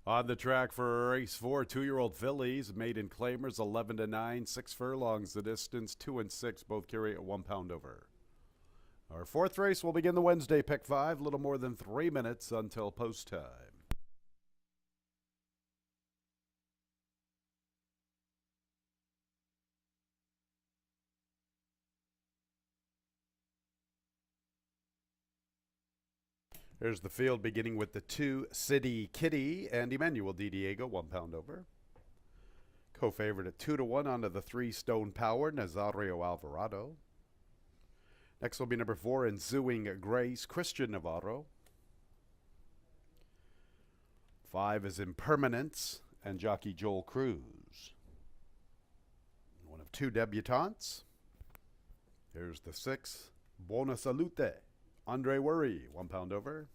On the track for race 4, 2-year-old fillies, maiden claimers 11-9, 6 furlongs the distance, 2 and 6 both carry a 1 pound over. Our fourth race will begin the Wednesday pick 5, a little more than 3 minutes until post time. Here's the field beginning with the 2 City Kitty and Emmanuel Di Diego, 1 pound over. Co-favorite at 2-1 onto the 3 Stone Power, Nazario Alvarado. Next will be number 4 Ensuing Grace, Christian Navarro. 5 is Impermanence and jockey Joel Cruz. One of 2 debutantes. Here's the 6 Buona Salute, Andre Worry, 1 pound over.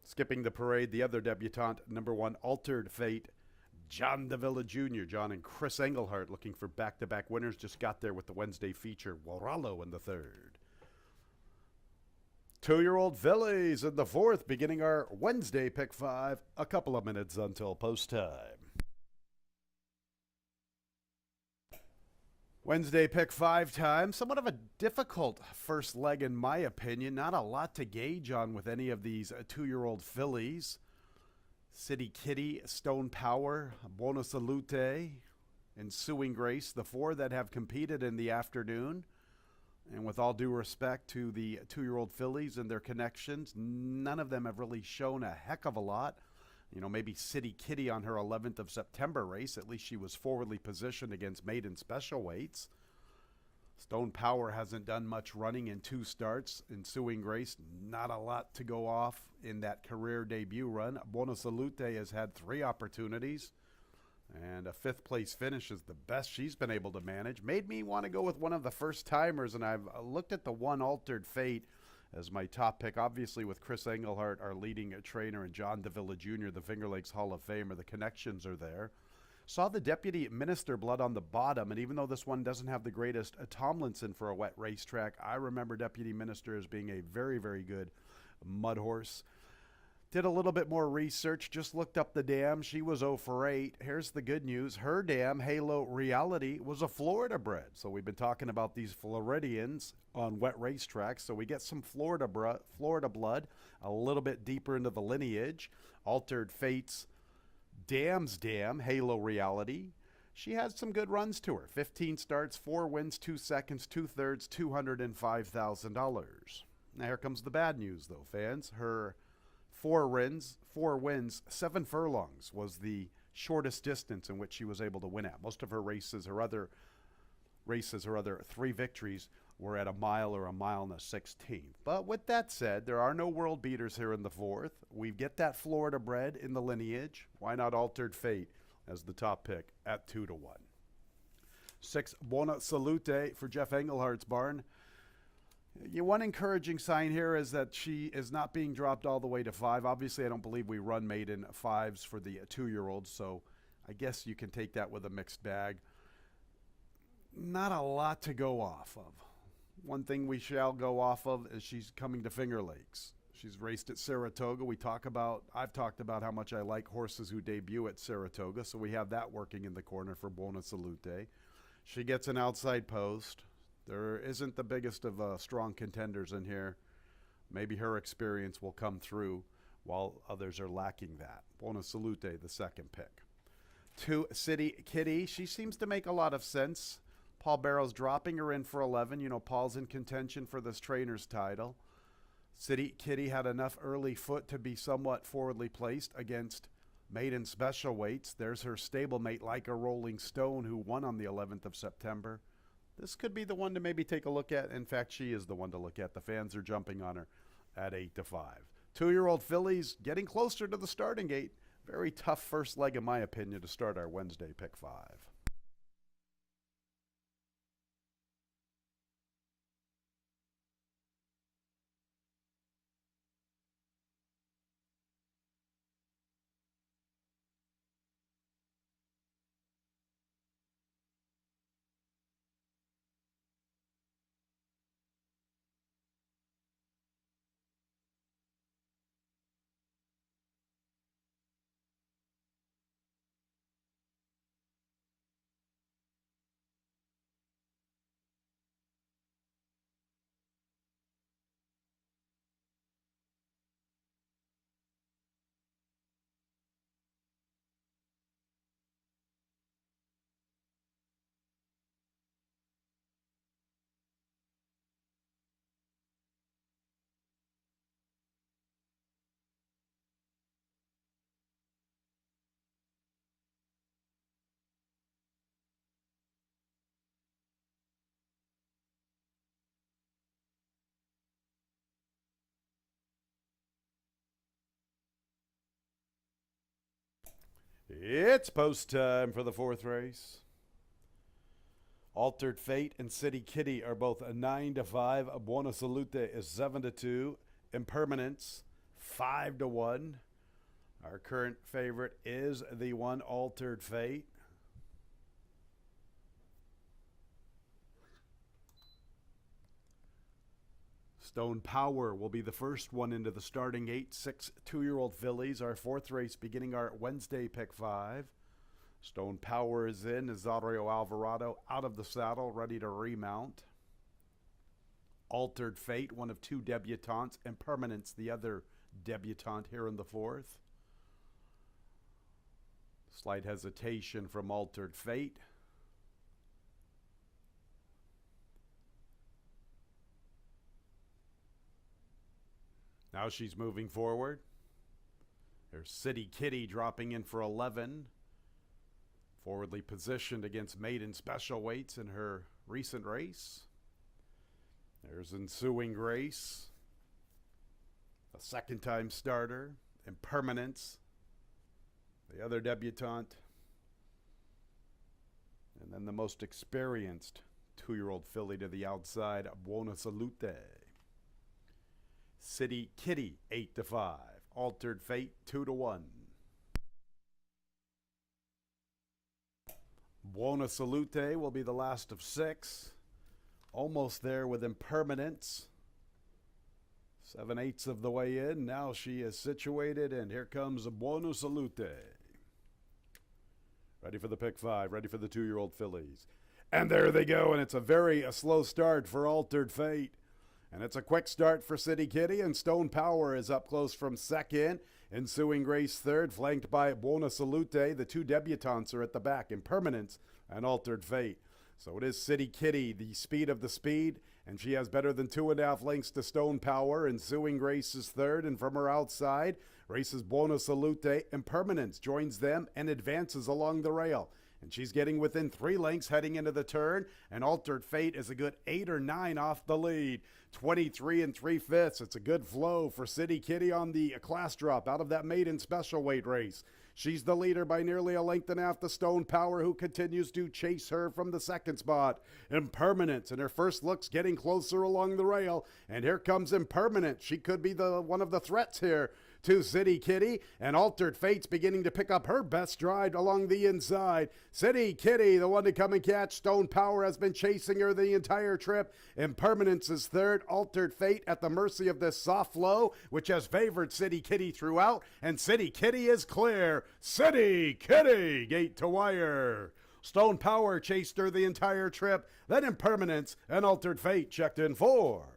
Skipping the parade, the other debutante, number 1 Altered Fate, John Davila Jr. John and Chris Engelhardt looking for back-to-back winners. Just got there with the Wednesday feature, Waralo in the 3rd. 2-year-old fillies in the 4th, beginning our Wednesday pick 5, a couple of minutes until post time. Wednesday pick 5 time, somewhat of a difficult first leg in my opinion. Not a lot to gauge on with any of these 2-year-old fillies. City Kitty, Stone Power, Buona Salute, Ensuing Grace, the 4 that have competed in the afternoon. And with all due respect to the 2-year-old fillies and their connections, none of them have really shown a heck of a lot. You know, maybe City Kitty on her 11th of September race. At least she was forwardly positioned against maiden special weights. Stone Power hasn't done much running in 2 starts. Ensuing Grace, not a lot to go off in that career debut run. Buona Salute has had 3 opportunities, and a 5th place finish is the best she's been able to manage. Made me want to go with one of the first timers, and I've looked at the 1 Altered Fate as my top pick, obviously with Chris Engelhardt, our leading trainer, and John Davila Jr., the Finger Lakes Hall of Famer. The connections are there. Saw the Deputy Minister blood on the bottom, and even though this one doesn't have the greatest Tomlinson for a wet racetrack, I remember Deputy Minister as being a very, very good mud horse. Did a little bit more research, just looked up the dam. She was 0 for 8. Here's the good news. Her dam, Halo Reality, was a Florida bred. So we've been talking about these Floridians on wet racetracks. So we get some Florida blood a little bit deeper into the lineage. Altered Fates, Dam's Dam, Halo Reality. She has some good runs to her. 15 starts, 4 wins, 2 seconds, 2 thirds, $205,000. Now here comes the bad news, though, fans. Her 4 wins, 7 furlongs was the shortest distance in which she was able to win at. Most of her races, her other 3 victories, were at a mile or a mile and a 16th. But with that said, there are no world beaters here in the 4th. We get that Florida bred in the lineage. Why not Altered Fate as the top pick at 2-1? 6 Buona Salute for Jeff Engelhardt's barn. One encouraging sign here is that she is not being dropped all the way to 5. Obviously, I don't believe we run maiden 5s for the 2-year-olds, so I guess you can take that with a mixed bag. Not a lot to go off of. One thing we shall go off of is she's coming to Finger Lakes. She's raced at Saratoga. I've talked about how much I like horses who debut at Saratoga, so we have that working in the corner for Buona Salute. She gets an outside post. There isn't the biggest of strong contenders in here. Maybe her experience will come through while others are lacking that. Buona Salute, the 2nd pick. 2 City Kitty. She seems to make a lot of sense. Paul Barrow's dropping her in for 11. You know, Paul's in contention for this trainer's title. City Kitty had enough early foot to be somewhat forwardly placed against maiden special weights. There's her stablemate, Like a Rolling Stone, who won on the 11th of September. This could be the one to maybe take a look at. In fact, she is the one to look at. The fans are jumping on her at 8-5. 2-year-old fillies getting closer to the starting gate. Very tough first leg, in my opinion, to start our Wednesday pick 5. It's post time for the fourth race. Altered Fate and City Kitty are both a 9-5. Buona Salute is 7-2. Impermanence 5-1. Our current favorite is the one Altered Fate. Stone Power will be the first one into the starting 8, 6 2-year-old fillies. Our fourth race beginning our Wednesday pick 5. Stone Power is in. Nazario Alvarado out of the saddle, ready to remount. Altered Fate, one of 2 debutantes. Impermanence, the other debutante here in the fourth. Slight hesitation from Altered Fate. Now she's moving forward. There's City Kitty dropping in for 11. Forwardly positioned against maiden special weights in her recent race. There's Ensuing Grace, a second-time starter. Impermanence, the other debutante. And then the most experienced 2-year-old filly to the outside, Buona Salute. City Kitty, 8-5. Altered Fate, 2-1. Buona Salute will be the last of 6. Almost there with Impermanence. 7/8 of the way in. Now she is situated, and here comes Buona Salute. Ready for the pick 5. Ready for the 2-year-old fillies. And there they go, and it's a slow start for Altered Fate. And it's a quick start for City Kitty, and Stone Power is up close from second. Ensuing Grace third, flanked by Buona Salute. The 2 debutantes are at the back, Impermanence and Altered Fate. So it is City Kitty, the speed of the speed, and she has better than 2.5 lengths to Stone Power. Ensuing Grace is third, and from her outside, races Buona Salute. Impermanence joins them and advances along the rail. And she's getting within 3 lengths heading into the turn. And Altered Fate is a good 8 or 9 off the lead. 23 3/5. It's a good flow for City Kitty on the class drop out of that maiden special weight race. She's the leader by nearly 1.5 lengths to Stone Power, who continues to chase her from the second spot. Impermanence, and her first look's getting closer along the rail. And here comes Impermanence. She could be one of the threats here to City Kitty, and Altered Fate's beginning to pick up her best stride along the inside. City Kitty, the one to come and catch. Stone Power has been chasing her the entire trip. Impermanence is third. Altered Fate at the mercy of this soft flow, which has favored City Kitty throughout, and City Kitty is clear. City Kitty, gate to wire. Stone Power chased her the entire trip. Then Impermanence and Altered Fate checked in fourth.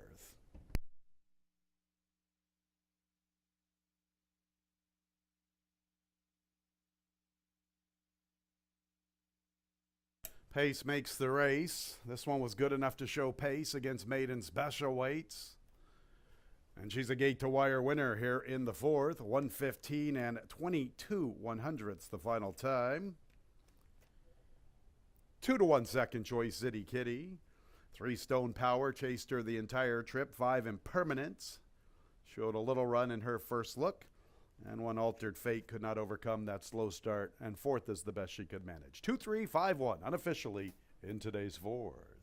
Pace makes the race. This one was good enough to show pace against maiden special weights. And she's a gate to wire winner here in the fourth. 1:15 and 22 100ths the final time. 2-1 second choice City Kitty. 3 Stone Power chased her the entire trip. 5 Impermanence. Showed a little run in her first look. And 1 Altered Fate could not overcome that slow start. And fourth is the best she could manage. 2-3-5-1 unofficially in today's fourth.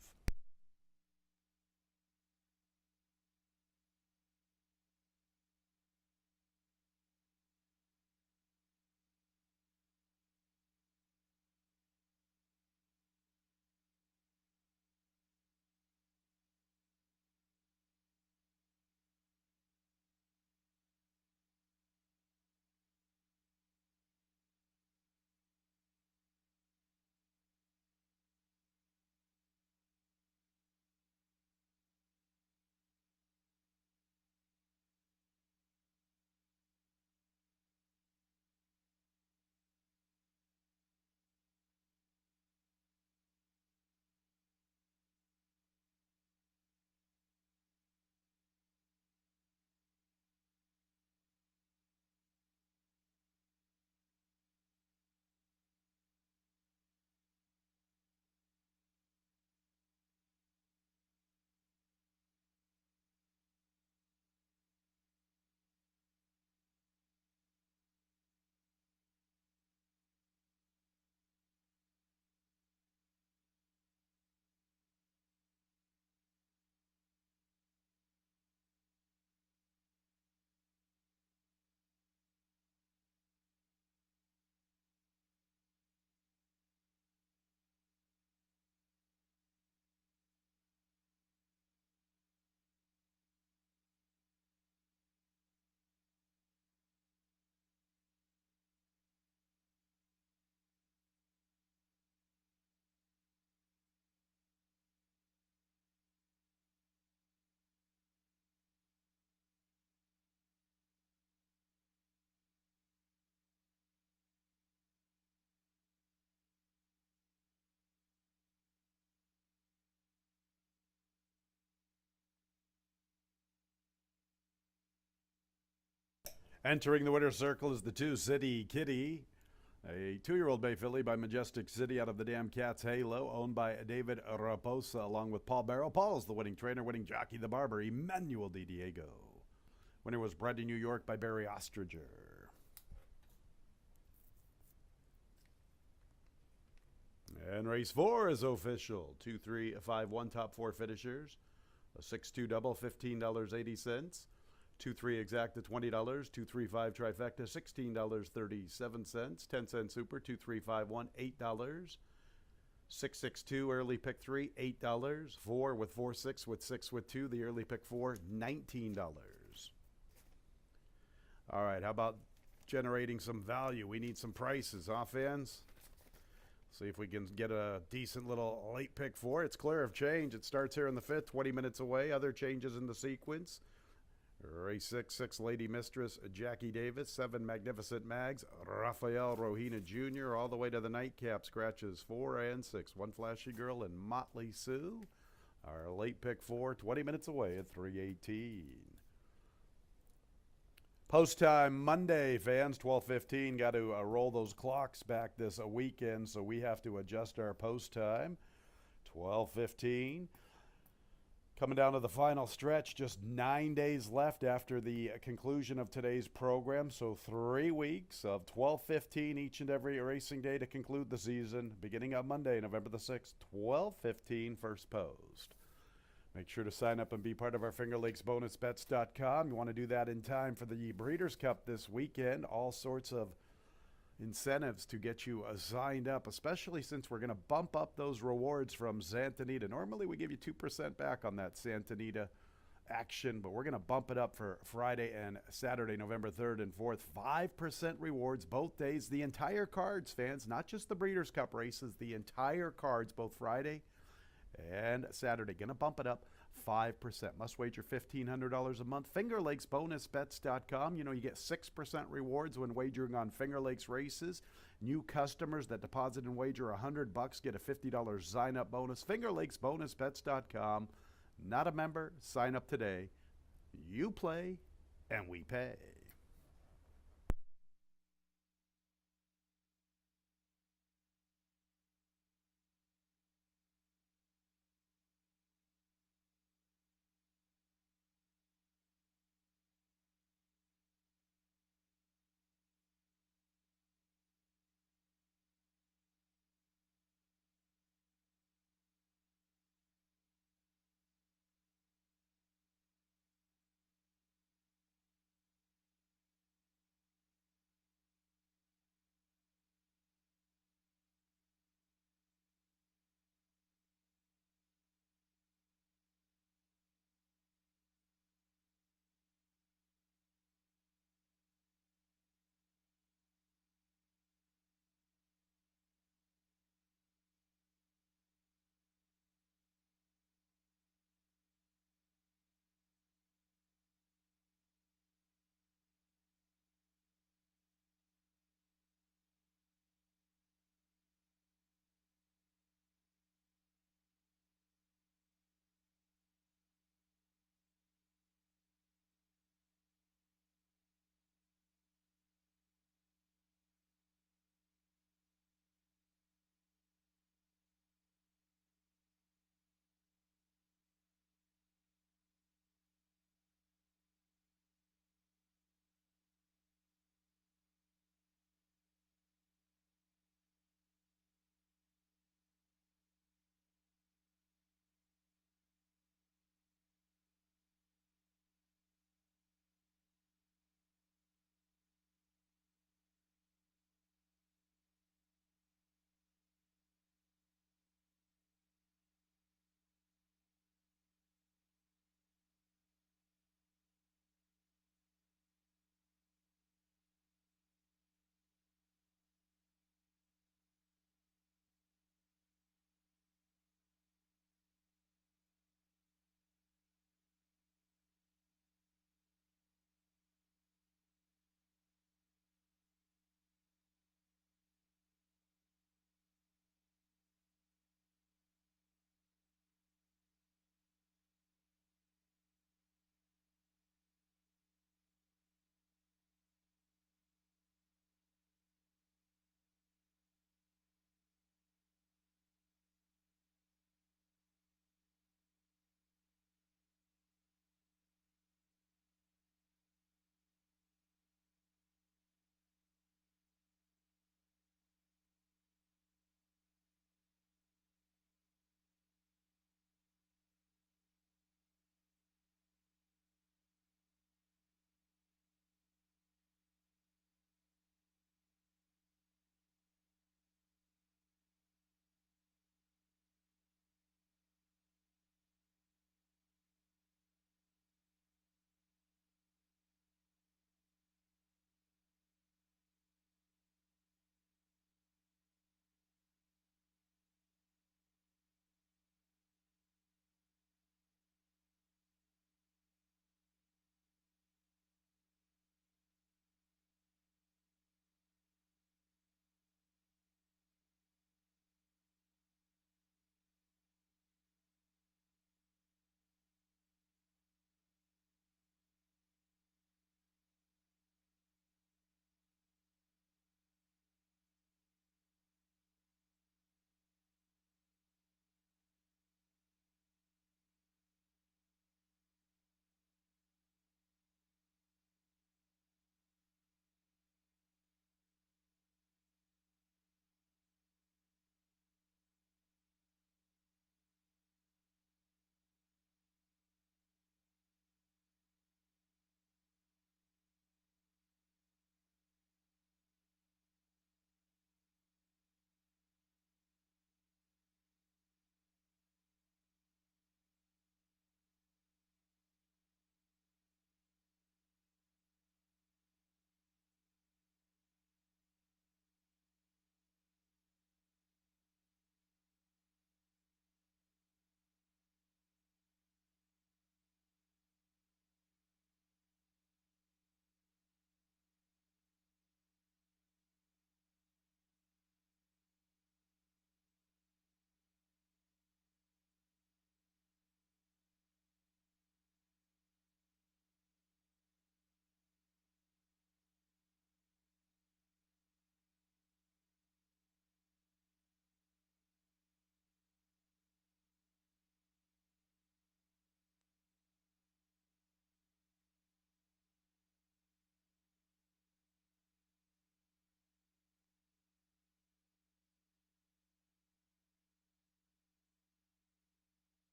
Entering the winner's circle is the 2 City Kitty, a 2-year-old bay filly by Majestic City out of the Damn Cats Halo, owned by David Raposa, along with Paul Barrow. Paul is the winning trainer, winning jockey, the barber, Emmanuel Di Diego. Winner was bred in New York by Barry Ostriger. And race 4 is official. 2, 3, 5, 1 top 4 finishers. A 6-2 double, $15.80. 2-3 exacta, $20. 2-3-5 trifecta, $16.37. 10-cent super, 2-3-5-1, $8. 6-6-2 early pick 3, $8. 4 with 4-6 with 6 with 2. The early pick 4, $19. All right, how about generating some value? We need some prices, huh, fans? See if we can get a decent little late pick 4. It's clear of change. It starts here in the 5th, 20 minutes away. Other changes in the sequence. Race 6 Lady Mistress, Jackie Davis. 7 Magnificent Mags, Rafael Rohina Jr. All the way to the nightcap scratches 4 and 6. One Flashy Girl and Motley Sue. Our late pick 4, 20 minutes away at 3:18. Post time Monday, fans, 12:15. Got to roll those clocks back this weekend, so we have to adjust our post time. 12:15. Coming down to the final stretch, just 9 days left after the conclusion of today's program. So 3 weeks of 12:15 each and every racing day to conclude the season, beginning on Monday, November the 6th, 12:15, first post. Make sure to sign up and be part of our FingerLakesBonusBets.com. You want to do that in time for the Breeders' Cup this weekend. All sorts of incentives to get you signed up, especially since we're going to bump up those rewards from Santa Anita. Normally we give you 2% back on that Santa Anita action, but we're going to bump it up for Friday and Saturday, November 3rd and 4th. 5% rewards both days. The entire cards, fans, not just the Breeders' Cup races, the entire cards, both Friday and Saturday. Going to bump it up 5%. Must wager $1,500 a month. FingerLakesBonusBets.com. You know, you get 6% rewards when wagering on Finger Lakes races. New customers that deposit and wager $100 get a $50 sign-up bonus. FingerLakesBonusBets.com. Not a member? Sign up today. You play, and we pay.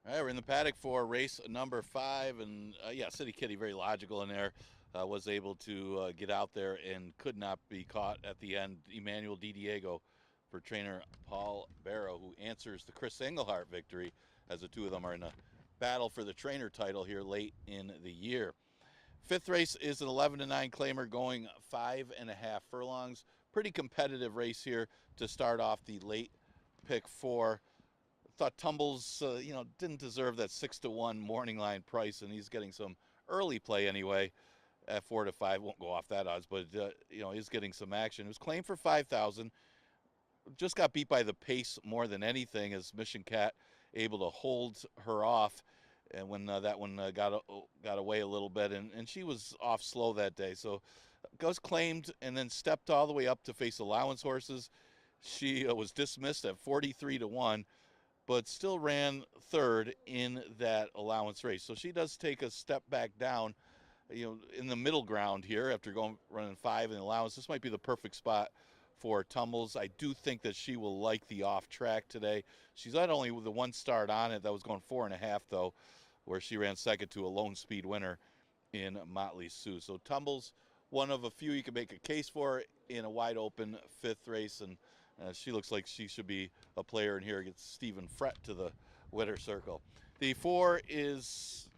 All right, we're in the paddock for race number 5, and yeah, City Kitty, very logical in there, was able to get out there and could not be caught at the end. Emmanuel Di Diego for trainer Paul Barrow, who answers the Chris Engelhart victory, as the two of them are in a battle for the trainer title here late in the year. 5th race is an 11-9 claimer going 5.5 furlongs. Pretty competitive race here to start off the late pick 4. Thought Tumbles, didn't deserve that 6-1 morning line price, and he's getting some early play anyway at 4-5. Won't go off that odds, but he's getting some action. It was claimed for 5,000. Just got beat by the pace more than anything, as Mission Cat able to hold her off, and when that one got away a little bit, and she was off slow that day, so was claimed and then stepped all the way up to face allowance horses. She was dismissed at 43-1. But still ran 3rd in that allowance race. So she does take a step back down, in the middle ground here after running 5 in the allowance. This might be the perfect spot for Tumbles. I do think that she will like the off track today. She's not only with the one start on it that was going 4.5 though, where she ran 2nd to a lone speed winner in Motley Sioux. So Tumbles, one of a few you can make a case for in a wide open 5th race, and she looks like she should be a player in here. Gets Stephen Frett to the winner circle. The 4 is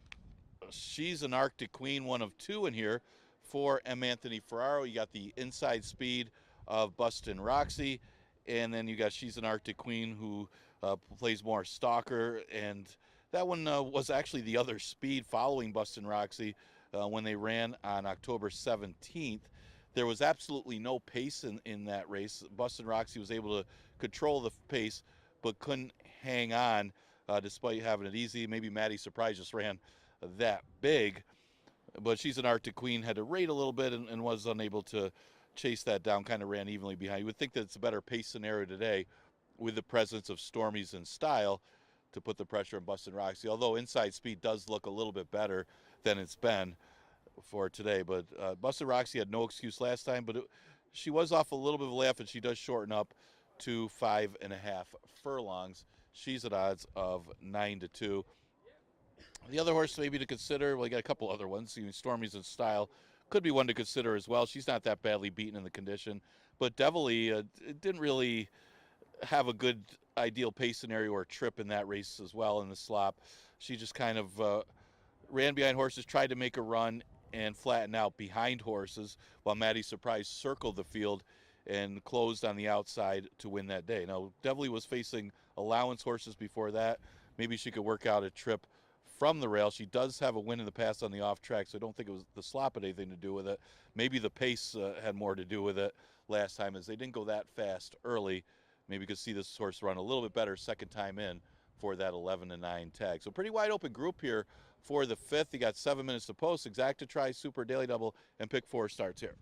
She's an Arctic Queen, one of 2 in here for M. Anthony Ferraro. You got the inside speed of Bustin' Roxy, and then you got She's an Arctic Queen, who plays more stalker, and that one was actually the other speed following Bustin' Roxy when they ran on October 17th. There was absolutely no pace in that race. Bustin' Roxy was able to control the pace, but couldn't hang on despite having it easy. Maybe Maddie Surprise just ran that big, but She's an Arctic Queen had to rate a little bit and was unable to chase that down, kind of ran evenly behind. You would think that it's a better pace scenario today with the presence of Stormies and Style to put the pressure on Bustin' Roxy, although inside speed does look a little bit better than it's been for today. But Bustin' Roxy had no excuse last time, but she was off a little bit of a laugh, and she does shorten up to 5.5 furlongs. She's at odds of 9-2. The other horse maybe to consider, well, you got a couple other ones. Stormies and Style could be one to consider as well. She's not that badly beaten in the condition, but Devilly didn't really have a good ideal pace scenario or trip in that race as well in the slop. She just kind of ran behind horses, tried to make a run, and flatten out behind horses, while Maddie Surprise circled the field and closed on the outside to win that day. Now, Devilly was facing allowance horses before that. Maybe she could work out a trip from the rail. She does have a win in the past on the off track, so I don't think it was the slop had anything to do with it. Maybe the pace had more to do with it last time, as they didn't go that fast early. Maybe you could see this horse run a little bit better second time in for that 11-9 tag. So pretty wide open group here for the 5th. You got 7 minutes to post. Exacta Tri, Super Daily Double, and Pick 4 starts here.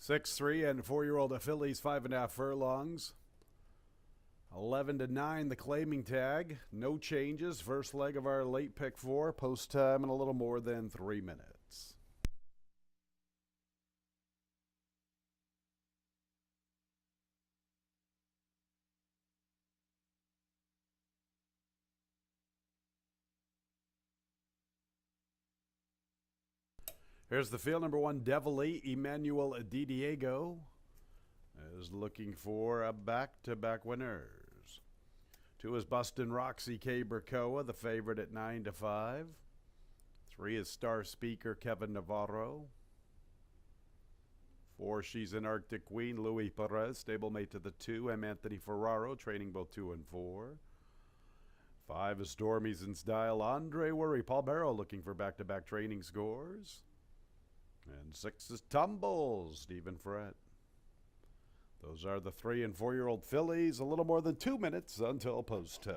6, 3, and 4-year-old fillies, 5.5 furlongs. 11-9, the claiming tag. No changes. First leg of our late pick 4. Post time in a little more than 3 minutes. Here's the field. Number 1, Devilly. Emmanuel Di Diego is looking for a back-to-back winners. 2 is Bustin' Roxy K. Burkoa, the favorite at 9-5. 3 is Star Speaker Kevin Navarro. 4, She's an Arctic Queen, Louis Perez, stablemate to the 2. M. Anthony Ferraro, training both 2 and 4. 5 is Stormies in Style, Andre Worry, Paul Barrow looking for back-to-back training scores. And 6 is Tumbles, Stephen Frett. Those are the 3 and 4-year-old fillies. A little more than 2 minutes until post time.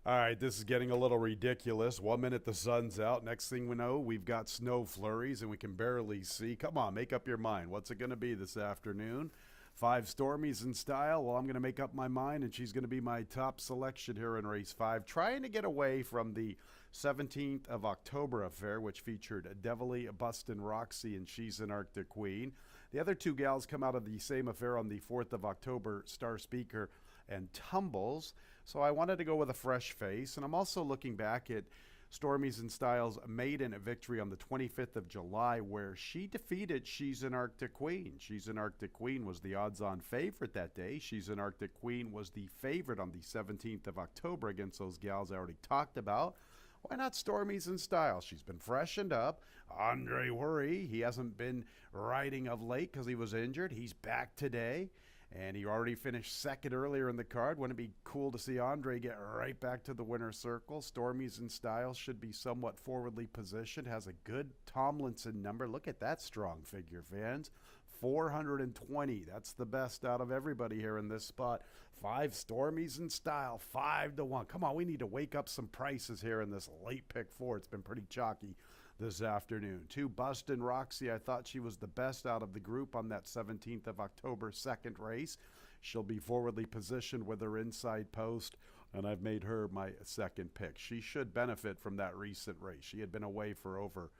All right, this is getting a little ridiculous. 1 minute the sun's out. Next thing we know, we've got snow flurries and we can barely see. Come on, make up your mind. What's it going to be this afternoon? 5 Stormies in Style. Well, I'm going to make up my mind, and she's going to be my top selection here in race 5. Trying to get away from the 17th of October affair, which featured Devilly, Bustin' Roxy, and She's an Arctic Queen. The other 2 gals come out of the same affair on the 4th of October, Star Speaker and Tumbles. So I wanted to go with a fresh face, and I'm also looking back at Stormies in Style's maiden victory on the 25th of July, where she defeated She's an Arctic Queen. She's an Arctic Queen was the odds-on favorite that day. She's an Arctic Queen was the favorite on the 17th of October against those gals I already talked about. Why not Stormies in Style? She's been freshened up. Andre Worry, he hasn't been riding of late because he was injured. He's back today, and he already finished second earlier in the card. Wouldn't it be cool to see Andre get right back to the winner's circle? Stormies in Style should be somewhat forwardly positioned, has a good Tomlinson number. Look at that strong figure, fans. 420. That's the best out of everybody here in this spot. 5 Stormies in Style, 5-1. Come on, we need to wake up some prices here in this late pick 4. It's been pretty chalky this afternoon. 2 Bustin' Roxy. I thought she was the best out of the group on that 17th of October second race. She'll be forwardly positioned with her inside post, and I've made her my second pick. She should benefit from that recent race. She had been away for over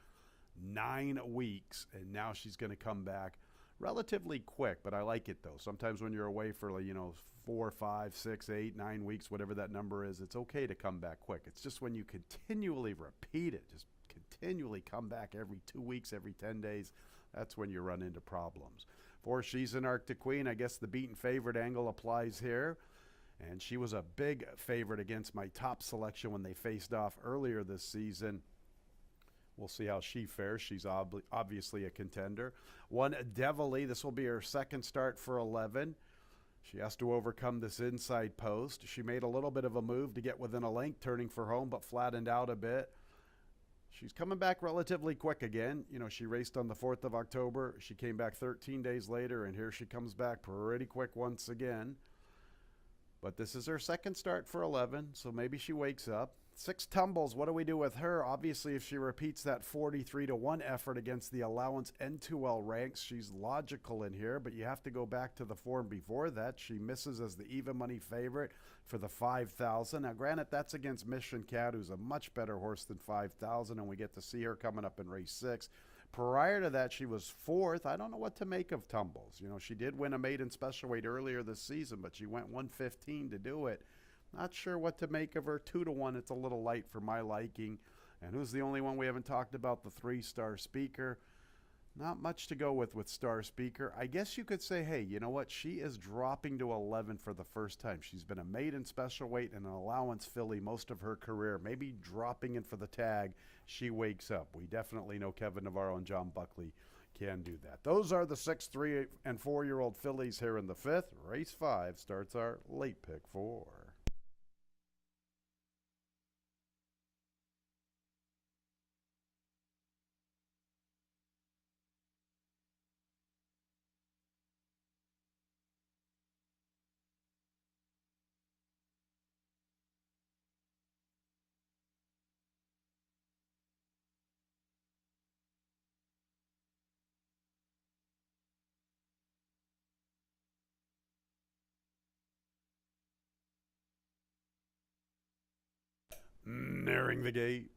9 weeks, and now she's going to come back relatively quick, but I like it though. Sometimes when you're away for 4, 5, 6, 8, 9 weeks, whatever that number is, it's okay to come back quick. It's just when you continually repeat it, just continually come back every 2 weeks, every 10 days, that's when you run into problems. 4 She's an Arctic Queen. I guess the beaten favorite angle applies here, and she was a big favorite against my top selection when they faced off earlier this season. We'll see how she fares. She's obviously a contender. 1 Devilly. This will be her second start for 11. She has to overcome this inside post. She made a little bit of a move to get within a length, turning for home, but flattened out a bit. She's coming back relatively quick again. She raced on the 4th of October. She came back 13 days later, and here she comes back pretty quick once again. But this is her second start for 11, so maybe she wakes up. 6 Tumbles. What do we do with her? Obviously, if she repeats that 43-1 effort against the allowance N2L ranks, she's logical in here, but you have to go back to the form before that. She misses as the even money favorite for the 5,000. Now, granted, that's against Mission Cat, who's a much better horse than 5,000, and we get to see her coming up in race 6. Prior to that, she was 4th. I don't know what to make of Tumbles. She did win a maiden special weight earlier this season, but she went 115 to do it. Not sure what to make of her. 2-1, it's a little light for my liking. And who's the only one we haven't talked about? The 3 Star Speaker. Not much to go with Star Speaker. I guess you could say, hey, you know what? She is dropping to 11 for the first time. She's been a maiden special weight and an allowance filly most of her career. Maybe dropping in for the tag, she wakes up. We definitely know Kevin Navarro and John Buckley can do that. Those are the 6, 3, and 4-year-old fillies here in the 5th. Race 5 starts our late pick 4. nearing the gate.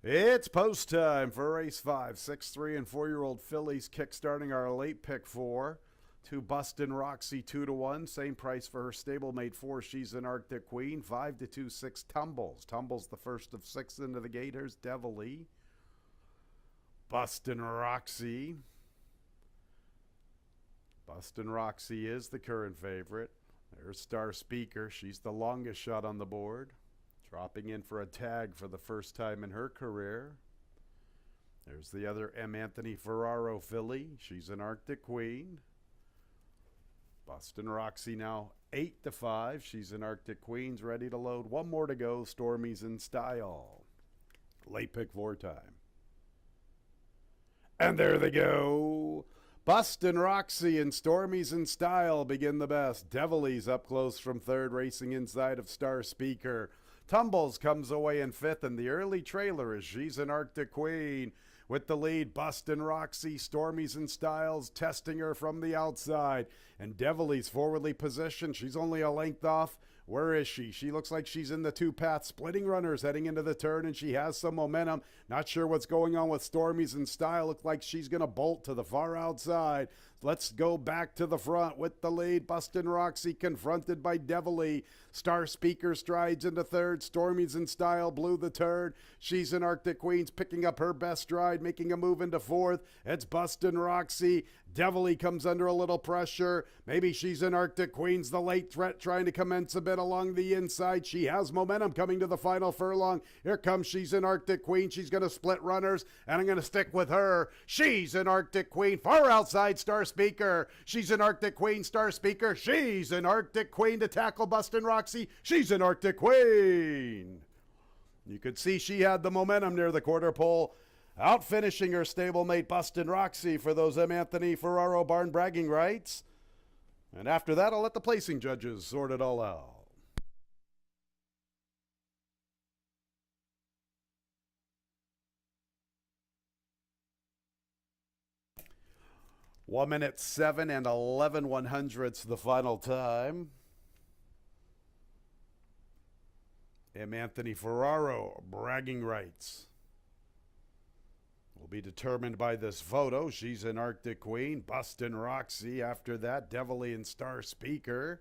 It's post time for race 5. 6, 3, and 4-year-old fillies kickstarting our late pick 4. 2 Bustin' Roxy 2-1. Same price for her stablemate 4. She's an Arctic Queen. 5-2, 6 Tumbles. Tumbles the first of 6 into the gate. Here's Devilly. Bustin' Roxy. Bustin' Roxy is the current favorite. There's Star Speaker. She's the longest shot on the board. Dropping in for a tag for the first time in her career. There's the other M. Anthony Ferraro filly. She's an Arctic Queen. Bustin' Roxy now 8-5. She's an Arctic Queen's ready to load. One more to go. Stormy's in style. Late pick 4 time. And there they go. Bustin' Roxy and Stormy's in style begin the best. Devilly's up close from third, racing inside of Star Speaker. Tumbles comes away in 5th, and the early trailer is She's an Arctic Queen. With the lead, Bustin' Roxy, Stormy's in styles, testing her from the outside. And Devilly's forwardly positioned. She's only a length off. Where is she? She looks like she's in the 2-path, splitting runners heading into the turn, and she has some momentum. Not sure what's going on with Stormy's in style. Looks like she's going to bolt to the far outside. Let's go back to the front with the lead. Bustin' Roxy confronted by Devilly. Star Speaker strides into third. Stormy's in style blew the turn. She's an Arctic Queen's picking up her best stride, making a move into fourth. It's Bustin' Roxy. Devilly comes under a little pressure. Maybe She's an Arctic Queen's the late threat, trying to commence a bit along the inside. She has momentum coming to the final furlong. Here comes She's an Arctic Queen. She's going to split runners, and I'm going to stick with her. She's an Arctic Queen. Far outside Star Speaker. She's an Arctic Queen. Star Speaker. She's an Arctic Queen to tackle Bustin' Roxy. She's an Arctic Queen. You could see she had the momentum near the quarter pole, out finishing her stablemate Bustin' Roxy for those M. Anthony Ferraro barn bragging rights. And after that, I'll let the placing judges sort it all out. 1 minute 7 and 11/100ths the final time. M. Anthony Ferraro bragging rights will be determined by this photo. She's an Arctic Queen. Bustin' Roxy. After that, Devilly and Star Speaker.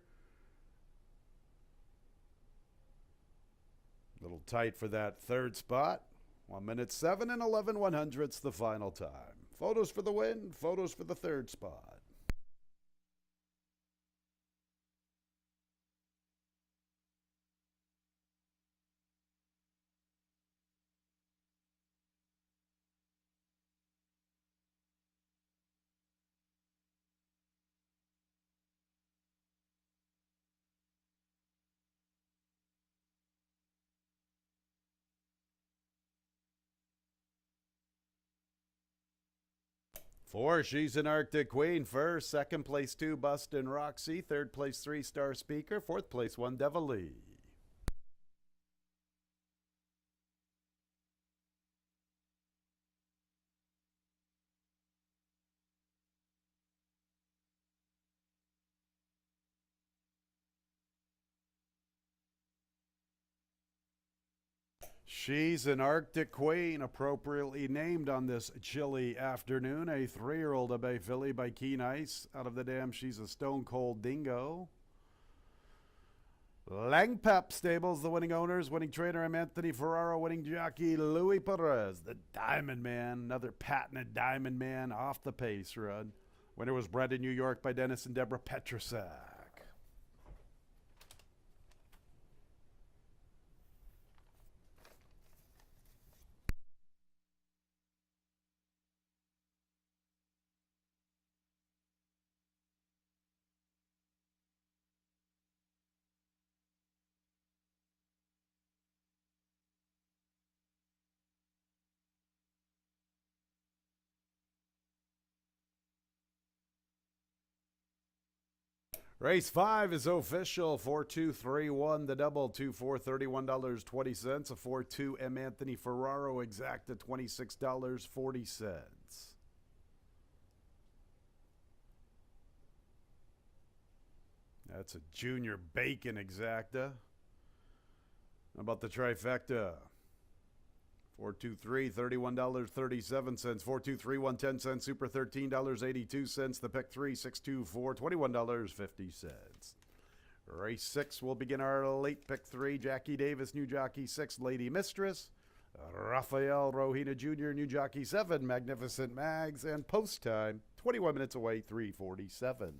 A little tight for that third spot. 1 minute 7 and 11/100ths the final time. Photos for the win, photos for the third spot. Four, She's an Arctic Queen first. Second place, 2, Bustin' Roxy. Third place, 3, Star Speaker. Fourth place, 1, Devilly. She's an Arctic Queen, appropriately named on this chilly afternoon. A 3-year-old Bay filly by Keen Ice. Out of the dam, she's a stone cold dingo. Langpep Stables, the winning owners, winning trainer M. Anthony Ferraro, winning jockey Louis Perez, the Diamond Man, another patented Diamond Man off the pace run. Winner was bred in New York by Dennis and Deborah Petrosak. Race 5 is official. 4-2-3-1, the double, 2-4, $31.20. A 4-2 M. Anthony Ferraro, exacta, $26.40. That's a Junior Bacon exacta. How about the trifecta? 4-2-3, $31.37. 4-2-3-1, 10 cents. Super, $13.82. The pick 3, 6-2-4, $21.50. Race 6 will begin our late pick 3. Jackie Davis, new jockey 6, Lady Mistress. Rafael Rohina Jr., new jockey 7, Magnificent Mags. And post time, 21 minutes away, 3:47.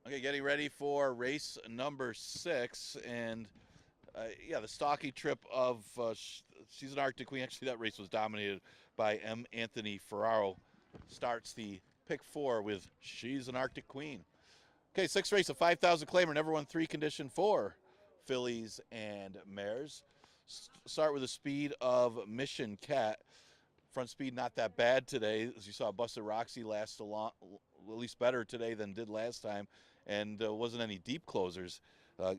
Okay, getting ready for race number 6, and yeah, the stocky trip of she's an Arctic Queen. Actually, that race was dominated by M. Anthony Ferraro. Starts the pick 4 with She's an Arctic Queen. Okay, 6th race, a 5,000 claimer, never won 3 condition 4 fillies and mares. Start with the speed of Mission Cat. Front speed not that bad today, as you saw Busted Roxy last at least better today than did last time, and wasn't any deep closers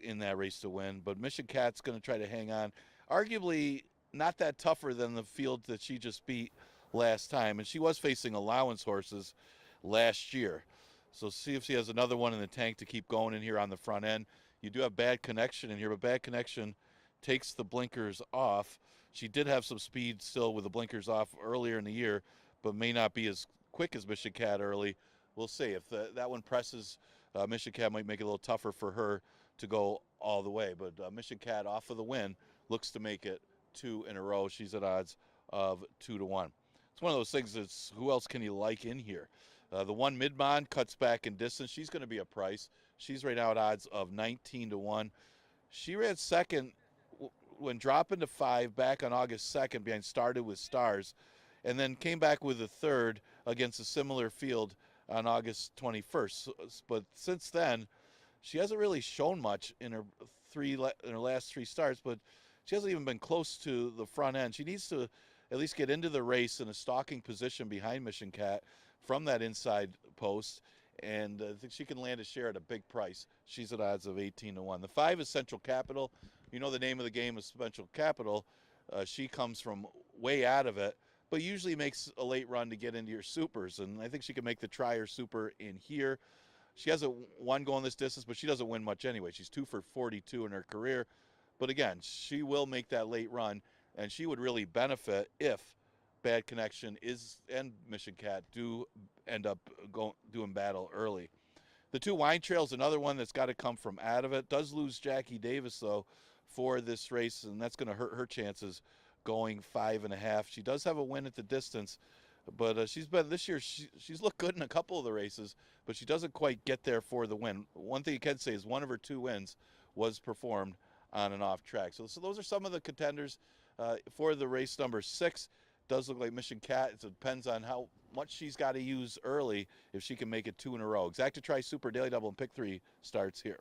in that race to win. But Mission Cat's going to try to hang on. Arguably not that tougher than the field that she just beat last time, and she was facing allowance horses last year. So see if she has another one in the tank to keep going in here on the front end. You do have Bad Connection in here, but Bad Connection takes the blinkers off. She did have some speed still with the blinkers off earlier in the year, but may not be as quick as Mission Cat early. We'll see. If that one presses, Mission Cat might make it a little tougher for her to go all the way. But Mission Cat off of the win looks to make it 2 in a row. She's at odds of 2 to 1. It's one of those things that's who else can you like in here? The one Midmond cuts back in distance. She's going to be a price. She's right now at odds of 19 to 1. She ran second when dropping to 5 back on August 2nd behind Started with Stars, and then came back with a third against a similar field on August 21st. But since then, she hasn't really shown much in her last 3 starts, but she hasn't even been close to the front end. She needs to at least get into the race in a stalking position behind Mission Cat from that inside post, and I think she can land a share at a big price. She's at odds of 18 to 1. The 5 is Central Capital. You know the name of the game is Central Capital. She comes from way out of it, but usually makes a late run to get into your supers, and I think she can make the Trier Super in here. She hasn't won going this distance, but she doesn't win much anyway. She's 2 for 42 in her career, but again, she will make that late run, and she would really benefit if Bad Connection and Mission Cat do end up doing battle early. The 2 Wine Trails, another one that's got to come from out of it. Does lose Jackie Davis, though, for this race, and that's going to hurt her chances going 5.5. She does have a win at the distance, but she's been this year, she's looked good in a couple of the races, but she doesn't quite get there for the win. One thing you can say is one of her 2 wins was performed on and off track. So those are some of the contenders for the race number 6. Does look like Mission Cat. It depends on how much she's got to use early if she can make it 2 in a row. Exacta Tri Super Daily Double and Pick 3 starts here.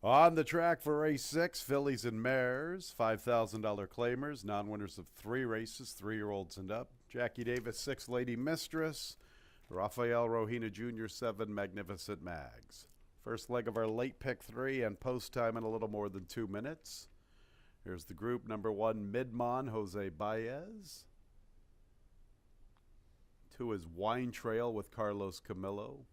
On the track for race 6, fillies and mares, $5,000 claimers, non-winners of 3 races, 3-year-olds and up. Jackie Davis, 6 Lady Mistress. Rafael Rohina Jr., 7 Magnificent Mags. First leg of our late pick 3 and post time in a little more than 2 minutes. Here's the group. Number 1, Midmon, Jose Baez. 2 is Wine Trail with Carlos Camillo.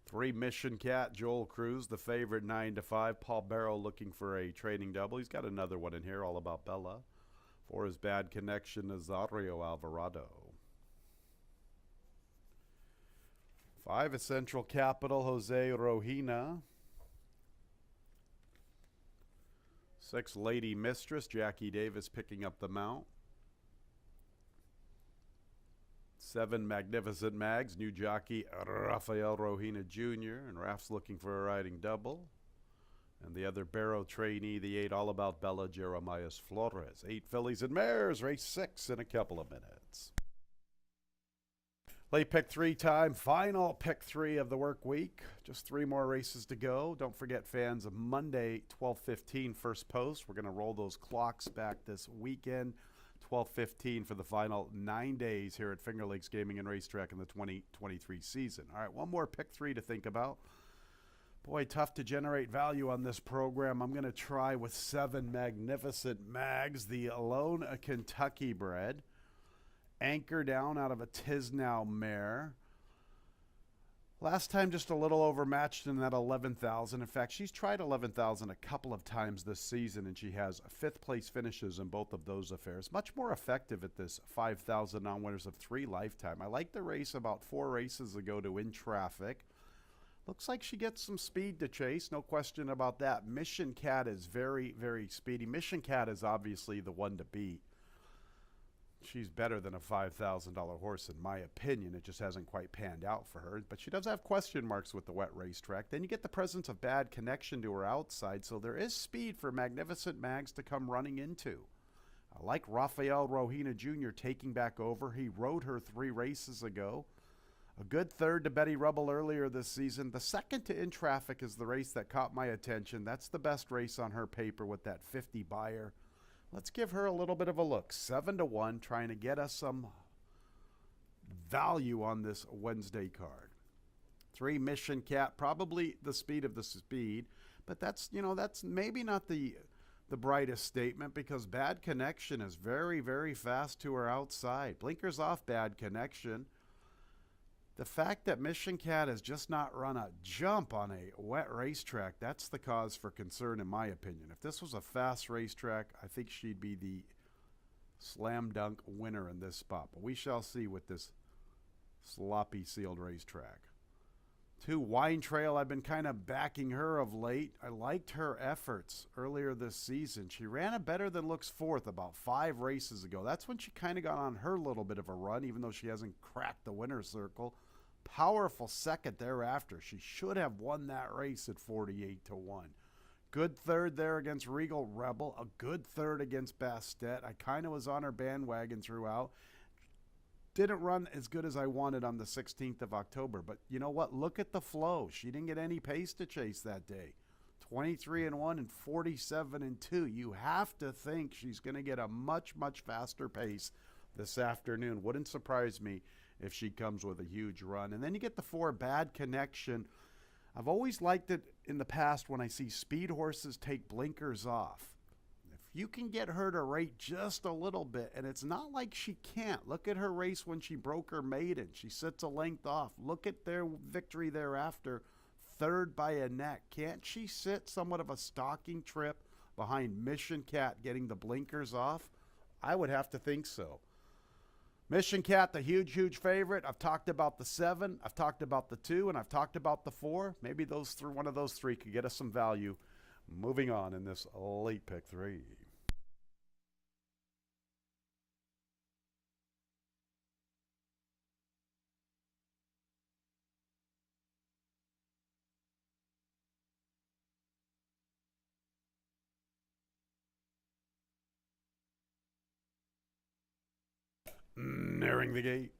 3, Mission Cat, Joel Cruz, the favorite, 9-5. Paul Barrow looking for a training double. He's got another one in here, all about Bella. 4 is Bad Connection, Nazario Alvarado. 5 is Central Capital, Jose Rohina. 6, Lady Mistress, Jackie Davis picking up the mount. 7, Magnificent Mags, new jockey Rafael Rohina Jr. And Raf's looking for a riding double. And the other Barrow trainee, the 8, All About Bella, Jeremias Flores. 8 fillies and mares, race 6 in a couple of minutes. Late pick 3 time, final pick 3 of the work week. Just 3 more races to go. Don't forget, fans, of Monday, 12:15 first post. We're going to roll those clocks back this weekend. 12:15 for the final 9 days here at Finger Lakes Gaming and Racetrack in the 2023 season. All right, one more pick 3 to think about. Boy, tough to generate value on this program. I'm going to try with 7 Magnificent Mags, the Alone a Kentucky bred. Anchor down out of a Tisnow mare. Last time just a little overmatched in that 11,000. In fact, she's tried 11,000 a couple of times this season, and she has 5th place finishes in both of those affairs. Much more effective at this 5,000 non-winners of 3 lifetime. I liked the race about 4 races ago to In Traffic. Looks like she gets some speed to chase, no question about that. Mission Cat is very, very speedy. Mission Cat is obviously the one to beat. She's better than a $5,000 horse in my opinion. It just hasn't quite panned out for her. But she does have question marks with the wet racetrack. Then you get the presence of Bad Connection to her outside, so there is speed for Magnificent Mags to come running into. I like Rafael Rohina Jr. taking back over. He rode her 3 races ago. A good third to Betty Rubble earlier this season. The second to In Traffic is the race that caught my attention. That's the best race on her paper with that 50 buyer. Let's give her a little bit of a look. 7-1, trying to get us some value on this Wednesday card. 3, Mission Cat, probably the speed of the speed, but that's maybe not the brightest statement, because Bad Connection is very, very fast to her outside. Blinkers off, Bad Connection. The fact that Mission Cat has just not run a jump on a wet racetrack, that's the cause for concern in my opinion. If this was a fast racetrack, I think she'd be the slam dunk winner in this spot. But we shall see with this sloppy sealed racetrack. 2, Wine Trail, I've been kind of backing her of late. I liked her efforts earlier this season. She ran a better than looks 4th about 5 races ago. That's when she kind of got on her little bit of a run, even though she hasn't cracked the winner's circle. Powerful second thereafter. She should have won that race at 48-1. Good third there against Regal Rebel. A good third against Bastet. I kind of was on her bandwagon throughout. Didn't run as good as I wanted on the 16th of October. But you know what? Look at the flow. She didn't get any pace to chase that day. 23-1 and 47-2. You have to think she's going to get a much, much faster pace this afternoon. Wouldn't surprise me if she comes with a huge run. And then you get the 4, Bad Connection. I've always liked it in the past when I see speed horses take blinkers off. If you can get her to rate just a little bit, and it's not like she can't. Look at her race when she broke her maiden. She sits a length off. Look at their victory thereafter, 3rd by a neck. Can't she sit somewhat of a stalking trip behind Mission Cat getting the blinkers off? I would have to think so. Mission Cat, the huge, huge favorite. I've talked about the 7, I've talked about the 2, and I've talked about the 4. Maybe one of those 3 could get us some value. Moving on in this late pick 3. Nearing the gate.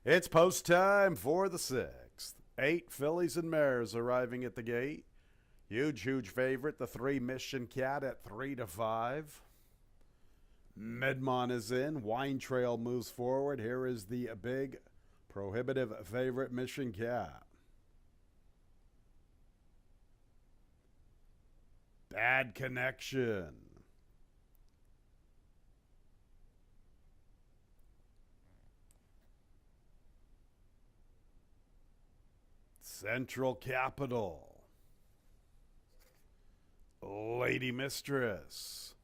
It's post time for the 6th. 8 fillies and mares arriving at the gate. Huge favorite, the 3 Mission Cat at 3-5. Midmont is in. Wine Trail moves forward. Here is the big prohibitive favorite, Mission Cat. Bad Connection. Central Capital. Lady Mistress.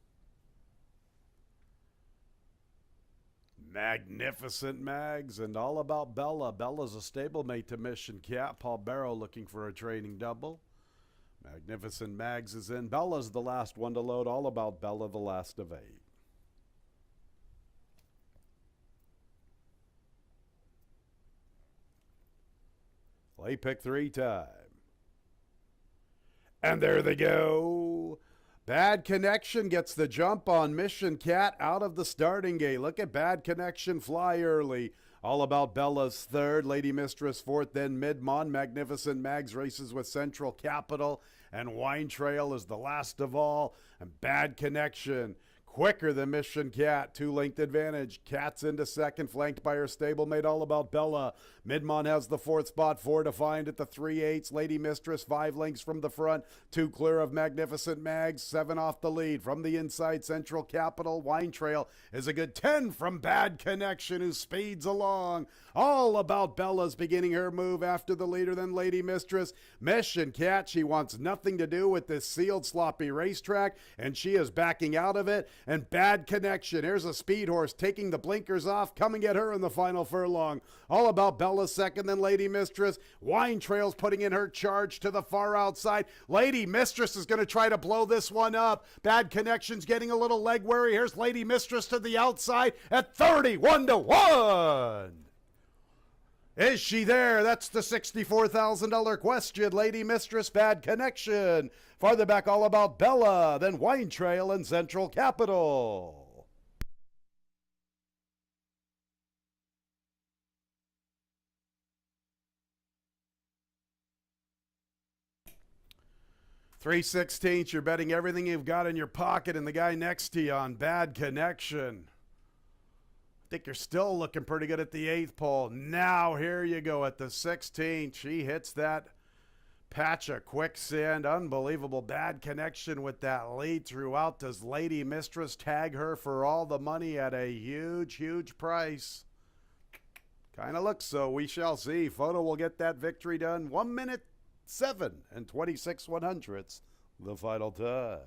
Magnificent Mags and All About Bella. Bella's a stablemate to Mission Cat. Paul Barrow looking for a training double. Magnificent Mags is in. Bella's the last one to load. All About Bella, the last of 8. Play pick 3 time. And there they go. Bad Connection gets the jump on Mission Cat out of the starting gate. Look at Bad Connection fly early. All About Bella's 3rd, Lady Mistress 4th, then Midmont. Magnificent Mags races with Central Capital, and Wine Trail is the last of all. And Bad Connection, quicker than Mission Cat, 2-length advantage. Cat's into 2nd, flanked by her stablemate All About Bella. Midmont has the 4th spot, 4 to find at the 3/8. Lady Mistress 5 lengths from the front, 2 clear of Magnificent Mags, 7 off the lead. From the inside, Central Capital. Wine Trail is a good 10 from Bad Connection, who speeds along. All About Bella's beginning her move after the leader, then Lady Mistress. Mission Cat, she wants nothing to do with this sealed sloppy racetrack, and she is backing out of it. And Bad Connection, here's a speed horse taking the blinkers off. Come and get her in the final furlong. All About Bella 2nd, then Lady Mistress. Wine Trail's putting in her charge to the far outside. Lady Mistress is going to try to blow this one up. Bad Connection's getting a little leg weary. Here's Lady Mistress to the outside at 31-1. Is she there? That's the $64,000 question. Lady Mistress, Bad Connection. Farther back, All About Bella, then Wine Trail and Central Capital. $3.16, you're betting everything you've got in your pocket and the guy next to you on Bad Connection. I think you're still looking pretty good at the 8th pole. Now, here you go at the 16th. She hits that patch of quicksand. Unbelievable. Bad Connection with that lead throughout. Does Lady Mistress tag her for all the money at a huge price? Kind of looks so. We shall see. Photo will get that victory done. 1 minute 7 and 26/100ths, the final time.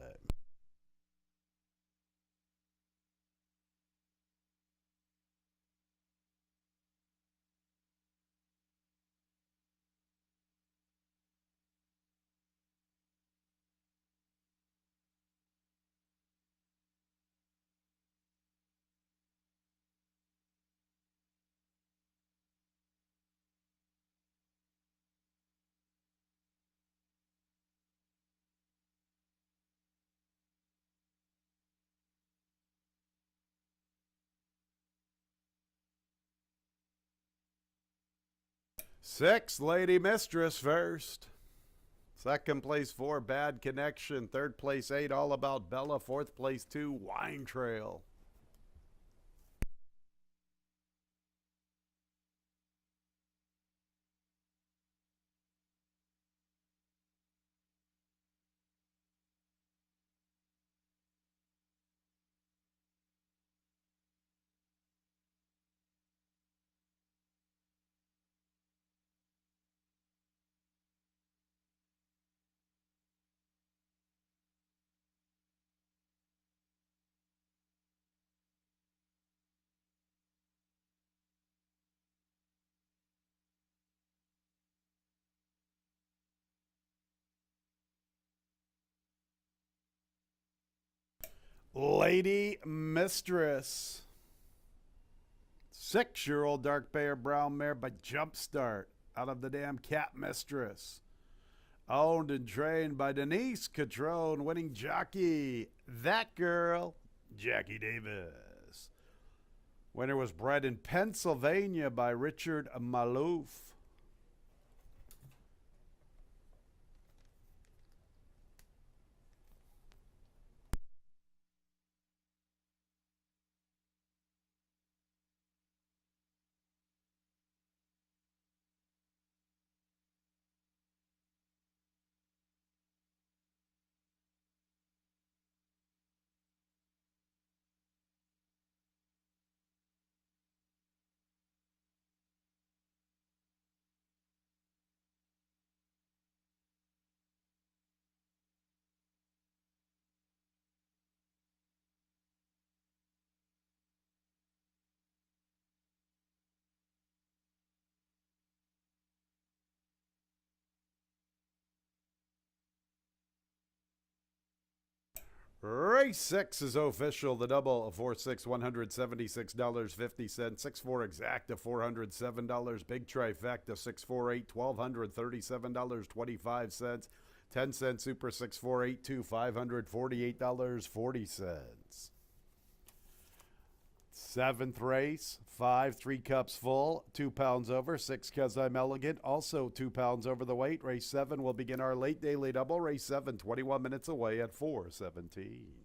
Six, Lady Mistress first. 2nd place 4, Bad Connection. 3rd place 8, All About Bella. 4th place 2, Wine Trail. Lady Mistress. 6-year-old dark bear brown mare by Jumpstart out of the damn Cat Mistress. Owned and trained by Denise Catrone, winning jockey. That girl, Jackie Davis. Winner was bred in Pennsylvania by Richard Malouf. Race 6 is official. The double of 4-6, $176.50. 6-4 exacta, $407. Big trifecta, 6-4-8, $1,237.25. 10-cent super 6-4-8-2, $548.40. Seventh race, 5, 3 cups full, 2 pounds over, 6 'cause I'm elegant, also 2 pounds over the weight. Race 7 will begin our late daily double. Race 7, 21 minutes away at 4:17.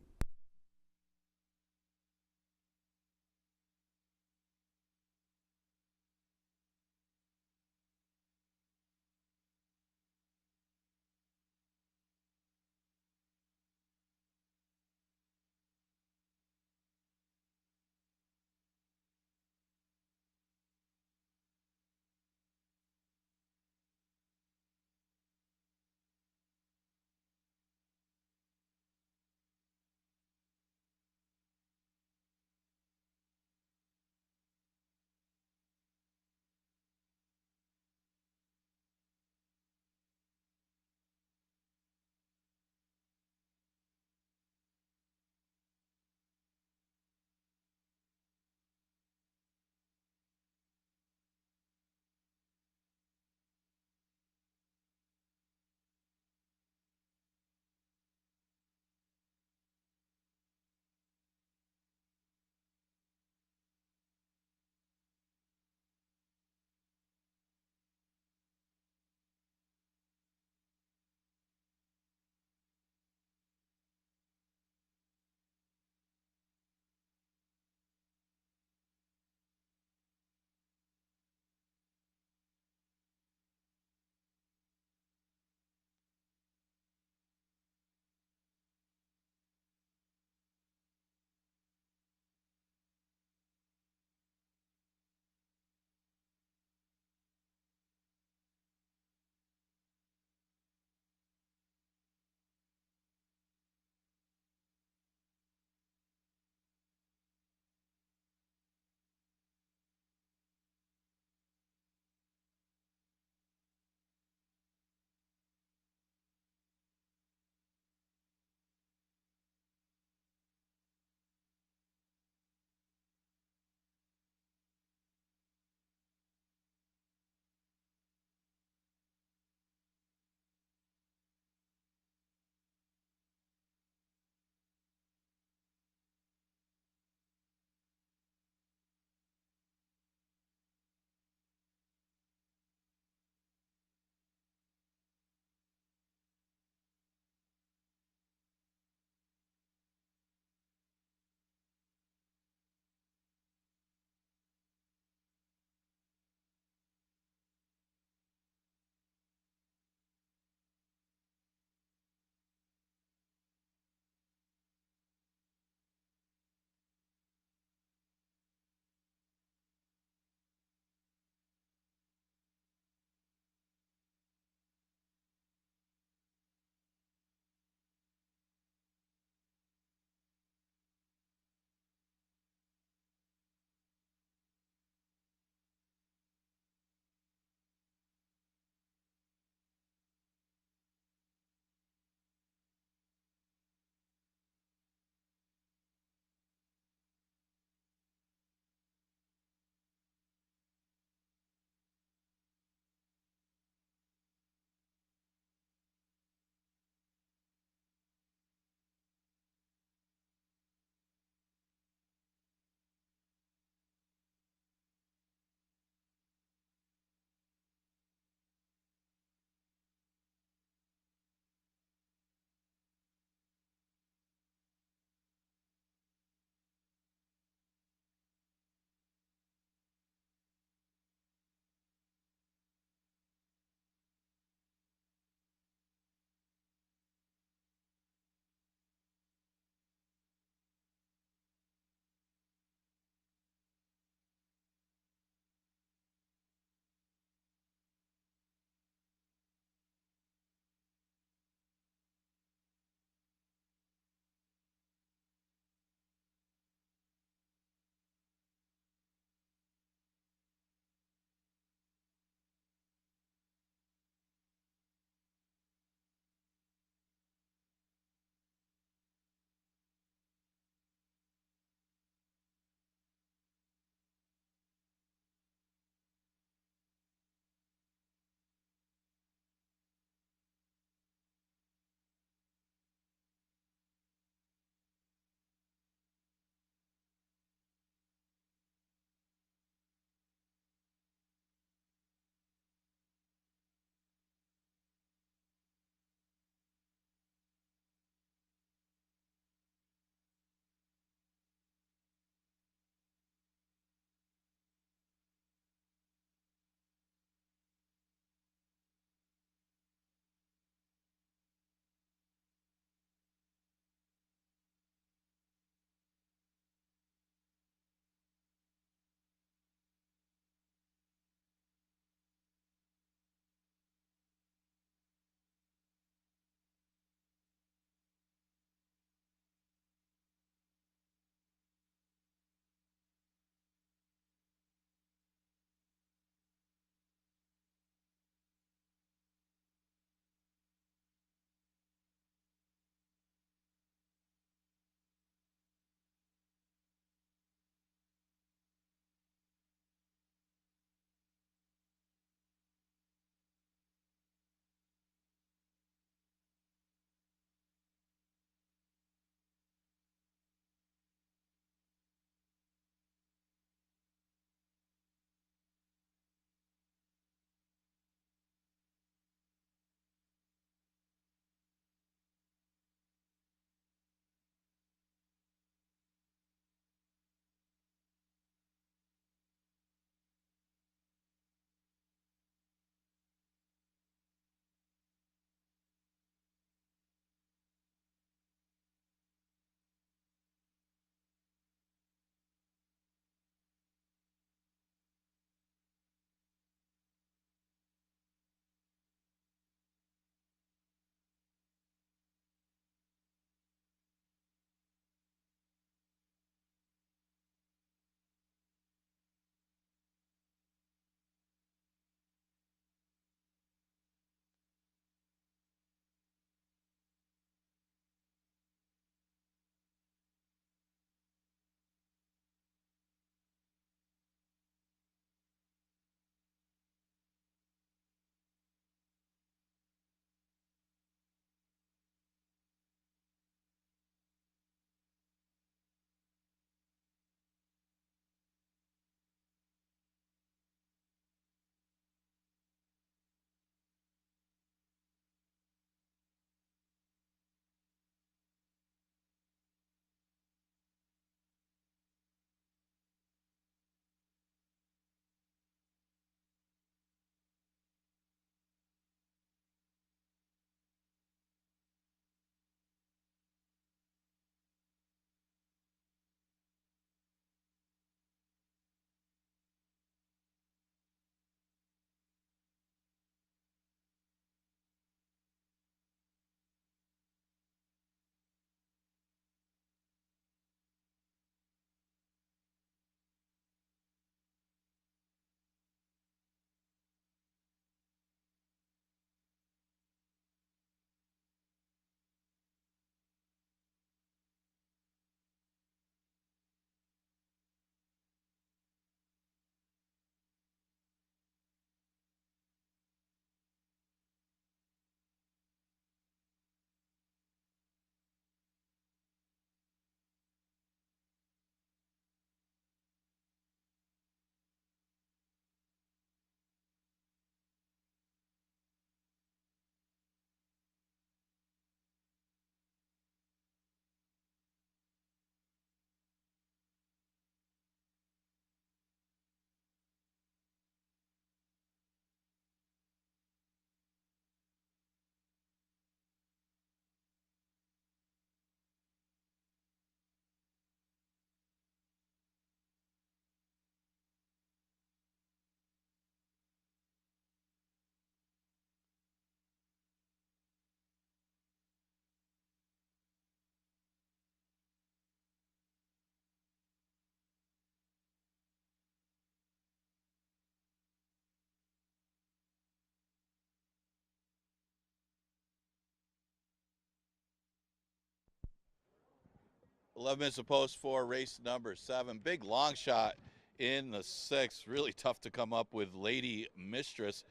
11 minutes of post for race number 7. Big long shot in the 6th. Really tough to come up with Lady Mistress.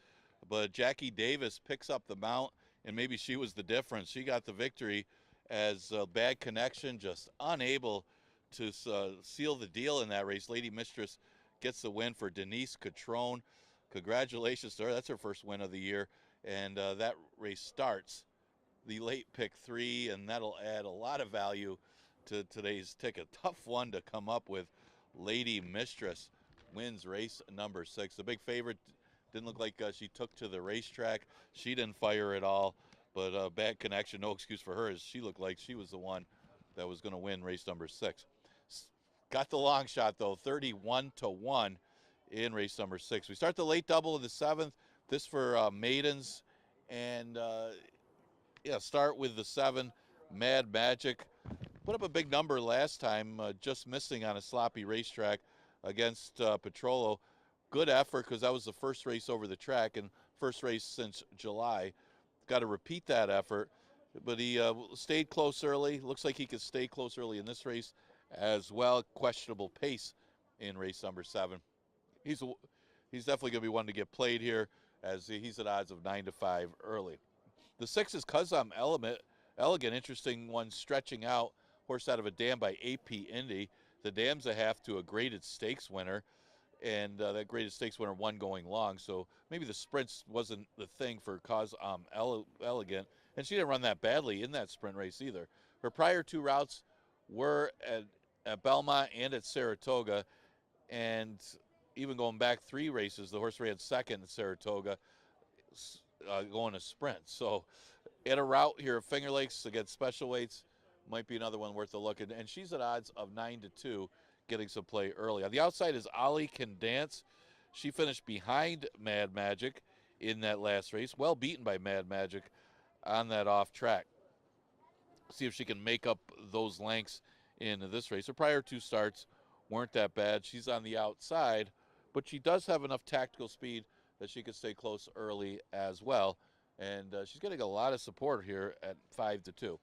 But Jackie Davis picks up the mount, and maybe she was the difference. She got the victory as Bad Connection just unable to seal the deal in that race. Lady Mistress gets the win for Denise Catrone. Congratulations to her. That's her first win of the year. And that race starts the late pick 3, and that'll add a lot of value to today's ticket. Tough one to come up with. Lady Mistress wins race number 6. The big favorite didn't look like she took to the racetrack. She didn't fire at all, but Bad Connection, no excuse for her, as she looked like she was the one that was going to win race number 6. Got the long shot, though, 31-1 in race number 6. We start the late double of the 7th. This for maidens, and start with the 7, Mad Magic. Put up a big number last time, just missing on a sloppy racetrack against Petrolo. Good effort, because that was the first race over the track and first race since July. Got to repeat that effort, but he stayed close early. Looks like he could stay close early in this race as well. Questionable pace in race number 7. He's definitely going to be one to get played here, as he's at odds of 9-5 early. The 6 is Kazam Elegant, interesting one, stretching out. Horse out of a dam by AP Indy. The dam's a half to a graded stakes winner, and that graded stakes winner won going long, so maybe the sprints wasn't the thing for Kazam Elegant, and she didn't run that badly in that sprint race either. Her prior 2 routes were at Belmont and at Saratoga, and even going back 3 races, the horse ran second at Saratoga, going a sprint. So at a route here at Finger Lakes against special weights, might be another one worth a look at. And she's at odds of 9-2, getting some play early. On the outside is Ollie Can Dance. She finished behind Mad Magic in that last race. Well beaten by Mad Magic on that off track. See if she can make up those lengths in this race. Her prior 2 starts weren't that bad. She's on the outside, but she does have enough tactical speed that she could stay close early as well. And she's getting a lot of support here at 5-2.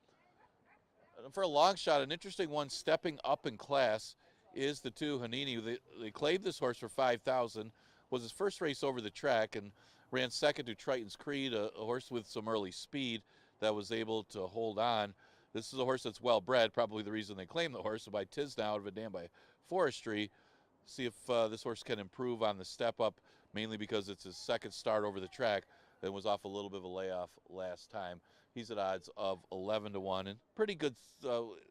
For a long shot, an interesting one stepping up in class is the 2 Hanini. They claimed this horse for $5,000. Was his first race over the track and ran second to Triton's Creed, a horse with some early speed that was able to hold on. This is a horse that's well bred, probably the reason they claim the horse. So by Tisdale out of a dam by Forestry. See if this horse can improve on the step up, mainly because it's his second start over the track and was off a little bit of a layoff last time. He's at odds of 11-1, and pretty good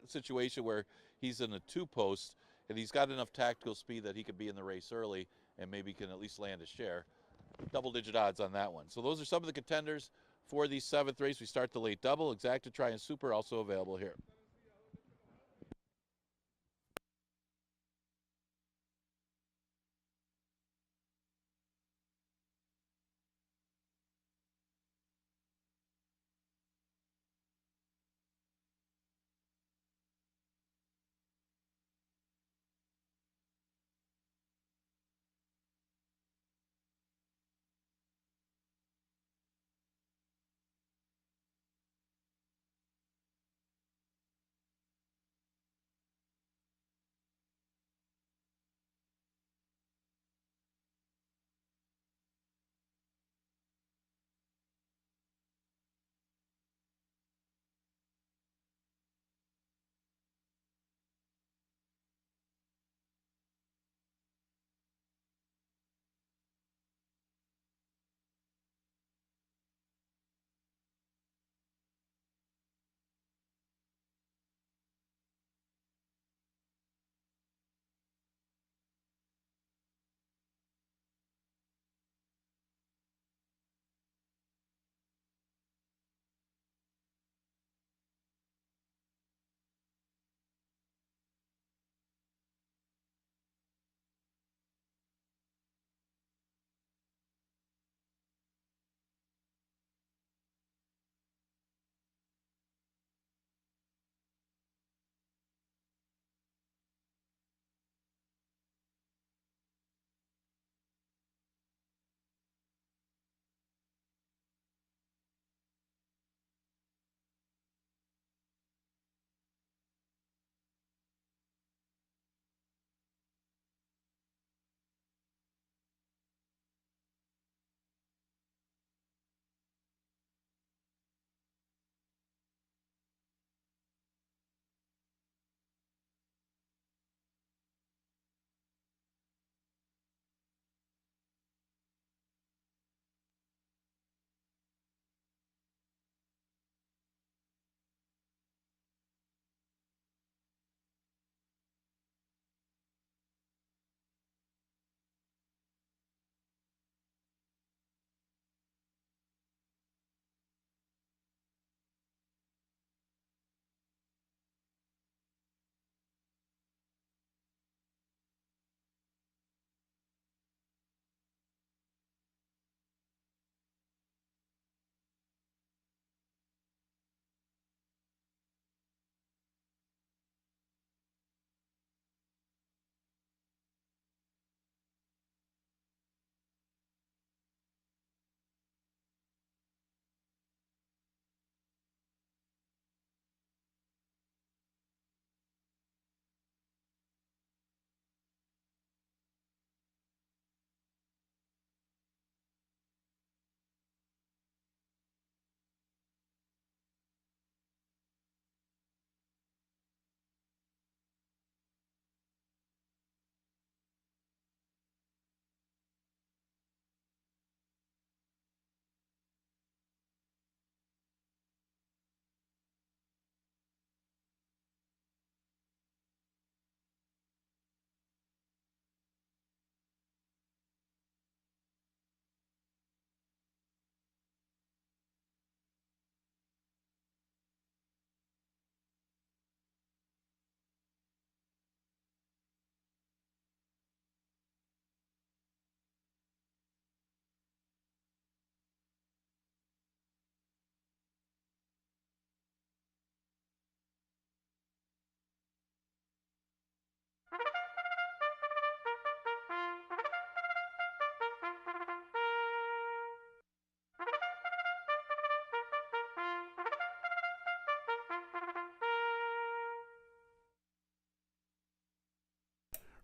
situation where he's in a 2-post, and he's got enough tactical speed that he could be in the race early and maybe can at least land a share. Double-digit odds on that one. So those are some of the contenders for the 7th race. We start the late double. Exacta Try and Super also available here.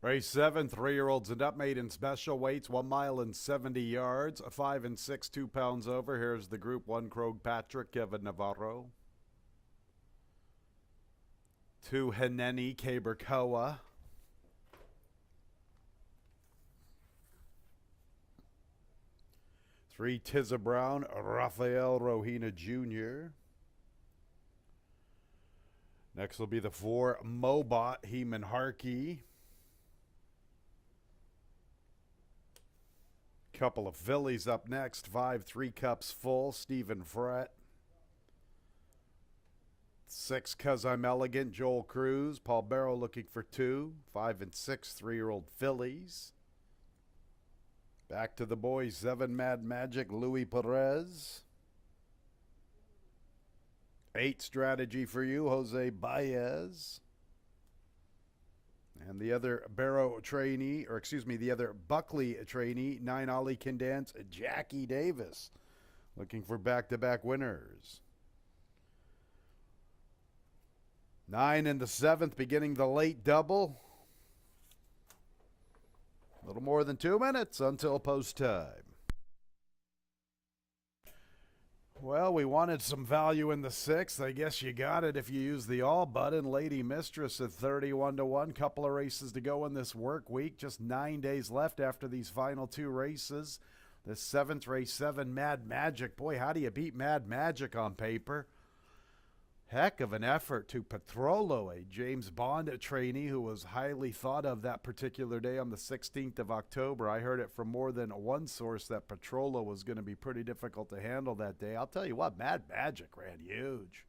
Race 7, 3-year-olds and up, maiden special weights, 1 mile and 70 yards, 5 and 6, 2 pounds over. Here's the Group 1 Krog Patrick, Kevin Navarro. 2 Hineni, Kaberkoa. 3 Tizza Brown, Rafael Rohina Jr. Next will be the 4 Mobot, Heeman Harkey. Couple of fillies up next. 5 3 Cups Full, Stephen Frett. 6 Cuz I'm Elegant, Joel Cruz. Paul Barrow looking for 2. 5 and 6 3-year-old fillies. Back to the boys. 7 Mad Magic, Louis Perez. 8 Strategy for You, Jose Baez. And the other Barrow trainee, or excuse me, the other Buckley trainee, 9 Ollie Condance, Jackie Davis. Looking for back-to-back winners. 9 in the 7th, beginning the late double. A little more than 2 minutes until post time. Well, we wanted some value in the 6th. I guess you got it if you use the all button. Lady Mistress at 31 to 1. Couple of races to go in this work week. Just 9 days left after these final 2 races. The 7th race, 7 Mad Magic. Boy, how do you beat Mad Magic on paper? Heck of an effort to Petrolo, a James Bond trainee who was highly thought of that particular day on the 16th of October. I heard it from more than one source that Petrolo was going to be pretty difficult to handle that day. I'll tell you what, Mad Magic ran huge.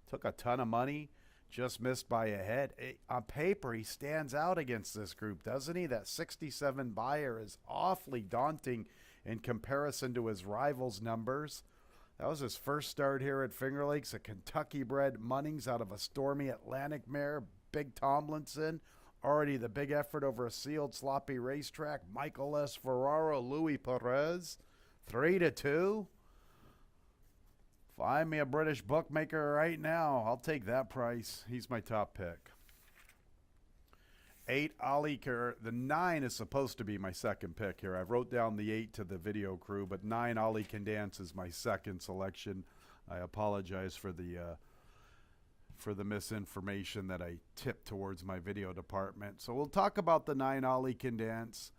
Took a ton of money, just missed by a head. On paper, he stands out against this group, doesn't he? That 67 buyer is awfully daunting in comparison to his rivals' numbers. That was his first start here at Finger Lakes, a Kentucky-bred Munnings out of a stormy Atlantic mare, Big Tomlinson. Already the big effort over a sealed, sloppy racetrack. Michael S. Ferraro, Louis Perez, 3 to 2. Find me a British bookmaker right now. I'll take that price. He's my top pick. 8 Ali Kerr. The 9 is supposed to be my second pick here. I wrote down the 8 to the video crew, but 9 Ali Condance is my second selection. I apologize for the misinformation that I tipped towards my video department. So we'll talk about the 9 Ali Condance.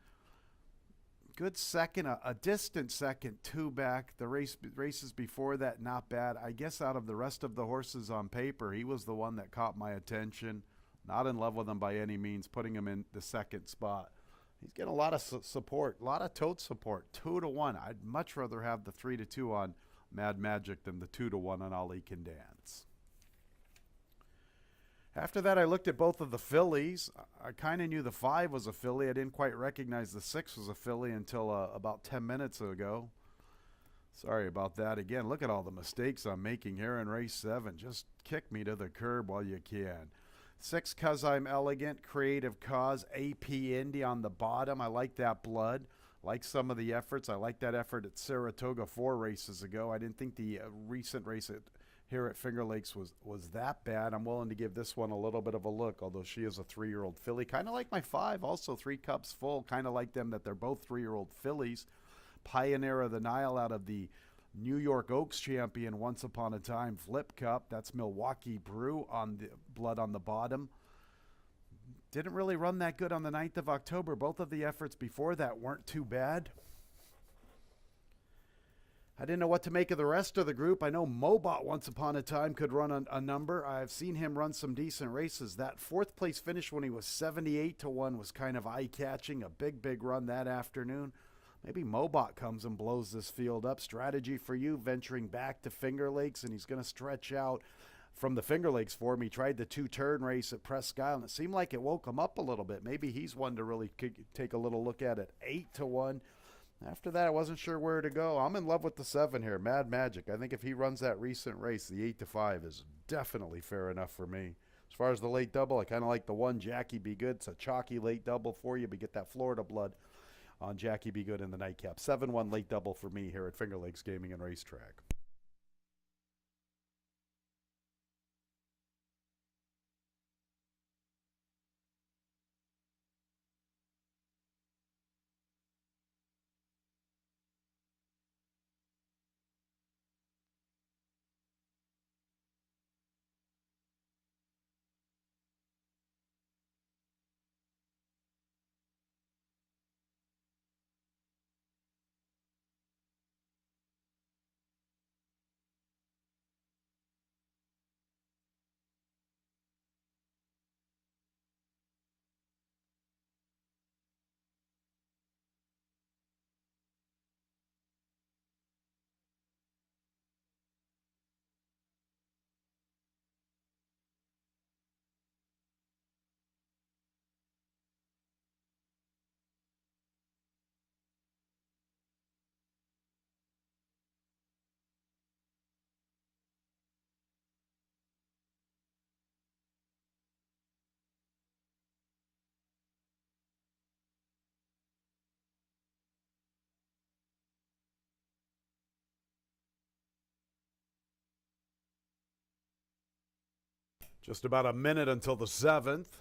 Good second, a distant second, 2 back. The races before that, not bad. I guess out of the rest of the horses on paper, he was the one that caught my attention. Not in love with him by any means, putting him in the second spot. He's getting a lot of support, a lot of tote support, 2 to 1. I'd much rather have the 3 to 2 on Mad Magic than the 2 to 1 on Ali Condance. After that, I looked at both of the fillies. I kind of knew the 5 was a filly. I didn't quite recognize the 6 was a filly until about 10 minutes ago. Sorry about that. Again, look at all the mistakes I'm making here in race 7. Just kick me to the curb while you can. 6 Cuz I'm Elegant, Creative Cause, AP Indy on the bottom. I like that blood. Like some of the efforts. I like that effort at Saratoga 4 races ago. I didn't think the recent race here at Finger Lakes was that bad. I'm willing to give this one a little bit of a look, although she is a 3-year-old filly. Kind of like my 5, also 3 Cups Full. Kind of like them that they're both 3-year-old fillies. Pioneer of the Nile out of the New York Oaks champion once upon a time, Flip Cup. That's Milwaukee Brew on the blood on the bottom. Didn't really run that good on the 9th of October. Both of the efforts before that weren't too bad. I didn't know what to make of the rest of the group. I know Mobot once upon a time could run a number. I've seen him run some decent races. That 4th place finish when he was 78 to 1 was kind of eye-catching. A big run that afternoon. Maybe Mobot comes and blows this field up. Strategy for You, venturing back to Finger Lakes, and he's going to stretch out from the Finger Lakes form. He tried the 2-turn race at Presque Isle, and it seemed like it woke him up a little bit. Maybe he's one to really take a little look at it. 8 to 1. After that, I wasn't sure where to go. I'm in love with the 7 here, Mad Magic. I think if he runs that recent race, the 8 to 5 is definitely fair enough for me. As far as the late double, I kind of like the 1, Jackie Be Good. It's a chalky late double for you, but get that Florida blood on Jackie Be Good in the nightcap. 7-1 late double for me here at Finger Lakes Gaming and Racetrack. Just about a minute until the 7th.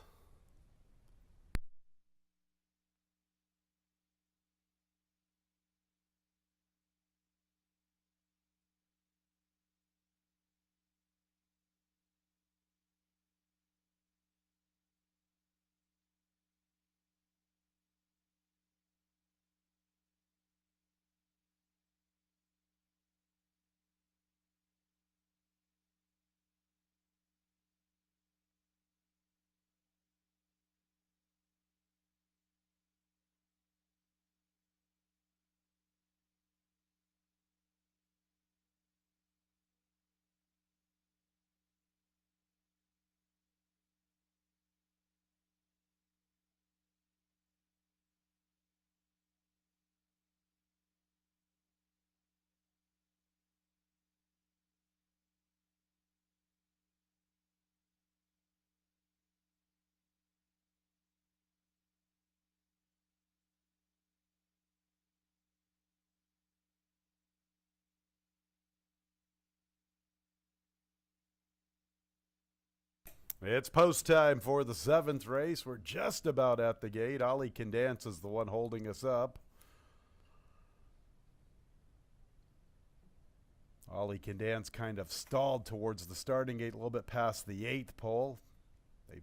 It's post time for the 7th race. We're just about at the gate. Ollie Can Dance is the one holding us up. Ollie Can Dance kind of stalled towards the starting gate a little bit past the 8th pole. They've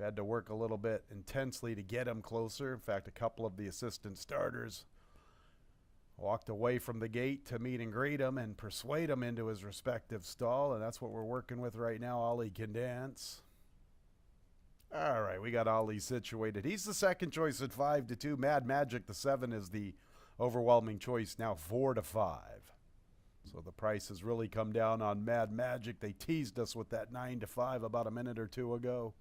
had to work a little bit intensely to get him closer. In fact, a couple of the assistant starters walked away from the gate to meet and greet him and persuade him into his respective stall, and that's what we're working with right now. Ollie Can Dance. All right, we got Ollie situated. He's the second choice at 5-2. Mad Magic, the 7, is the overwhelming choice now 4-5. So the price has really come down on Mad Magic. They teased us with that 9-5 about a minute or two ago.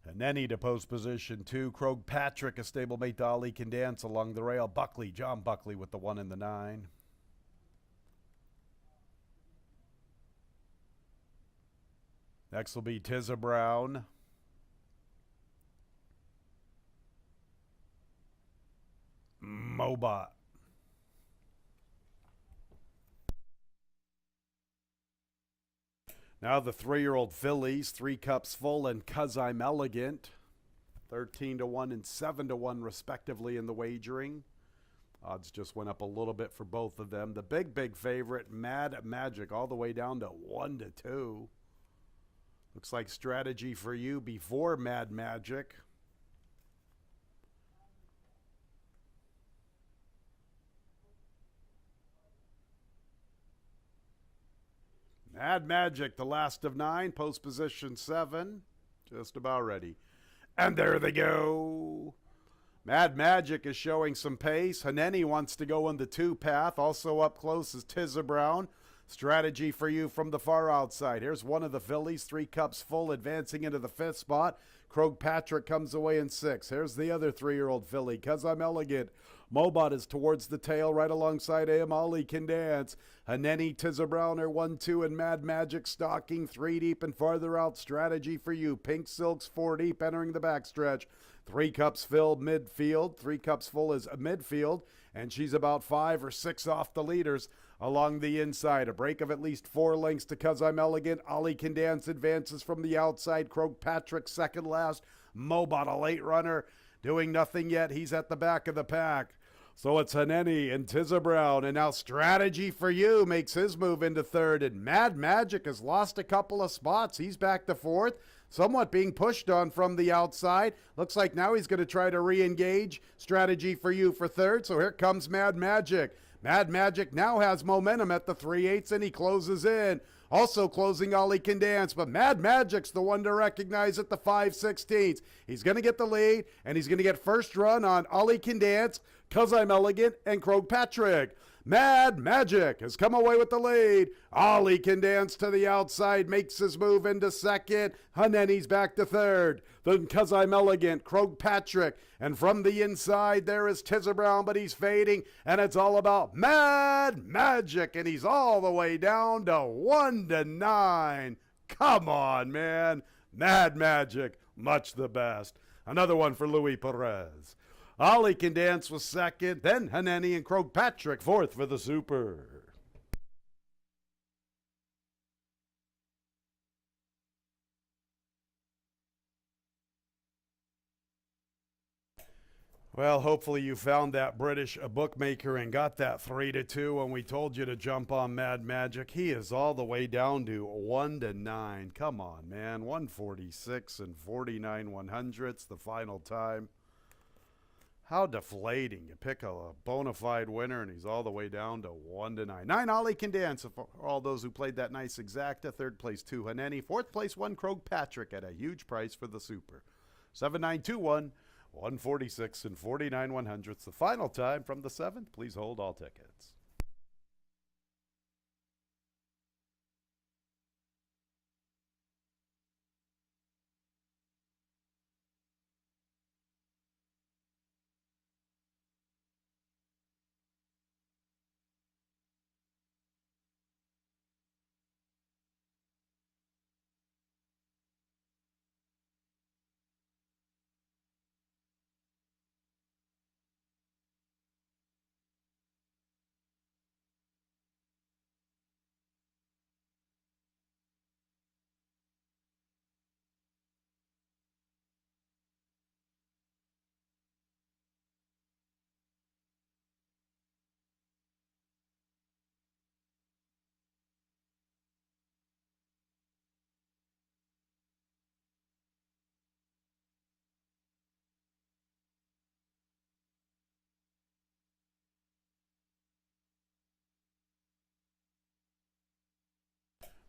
And then he to post position 2. Krog Patrick, a stablemate to Ollie Can Dance along the rail. Buckley, John Buckley with the 1 and the 9. Next will be Tizza Brown. Mobot. Now the 3-year-old fillies, 3 cups full, and 'Cause I'm Elegant, 13-1 and 7-1 respectively in the wagering. Odds just went up a little bit for both of them. The big favorite, Mad Magic, all the way down to 1-2. Looks like strategy for you before Mad Magic. Mad Magic, the last of 9, post position 7. Just about ready. And there they go. Mad Magic is showing some pace. Haneni wants to go in the 2 path. Also up close is Tizza Brown. Strategy for you from the far outside. Here's one of the fillies, 3 cups full, advancing into the 5th spot. Krog Patrick comes away in 6. Here's the other 3-year-old filly, 'Cause I'm Elegant. Mobot is towards the tail, right alongside him. Ollie Can Dance. Haneni, Tizza Brown are 1-2, and Mad Magic stalking 3 deep and farther out. Strategy for you. Pink Silks 4 deep, entering the backstretch. 3 cups filled midfield. 3 cups full is midfield, and she's about 5 or 6 off the leaders along the inside. A break of at least 4 lengths to 'Cause I'm Elegant. Ollie Can Dance advances from the outside. Krog Patrick second last. Mobot, a late runner, doing nothing yet. He's at the back of the pack. So it's Haneni and Tizza Brown, and now Strategy for You makes his move into 3rd, and Mad Magic has lost a couple of spots. He's back to 4th, somewhat being pushed on from the outside. Looks like now he's going to try to re-engage. Strategy for You for 3rd, so here comes Mad Magic. Mad Magic now has momentum at the 3/8, and he closes in. Also closing Ollie Can Dance, but Mad Magic's the one to recognize at the 5/16. He's going to get the lead, and he's going to get first run on Ollie Can Dance, 'Cause I'm Elegant, and Krog Patrick. Mad Magic has come away with the lead. Ollie Can Dance to the outside, makes his move into 2nd. Haneni's back to 3rd. Then 'Cause I'm Elegant, Krog Patrick. And from the inside, there is Tizza Brown, but he's fading. And it's all about Mad Magic. And he's all the way down to 1-9. Come on, man. Mad Magic, much the best. Another one for Louis Perez. Ollie Can Dance was 2nd, then Haneni and Krog Patrick 4th for the Super. Well, hopefully you found that British bookmaker and got that 3-2 when we told you to jump on Mad Magic. He is all the way down to 1-9. Come on, man. 146 and 49/100ths the final time. How deflating. You pick a bona fide winner and he's all the way down to 1-9. 9 Ollie can dance for all those who played that nice exacta. Third place 2 Haneni. Fourth place 1 Krog Patrick at a huge price for the super. 7921. 146 and 49/100ths the final time from the 7th. Please hold all tickets.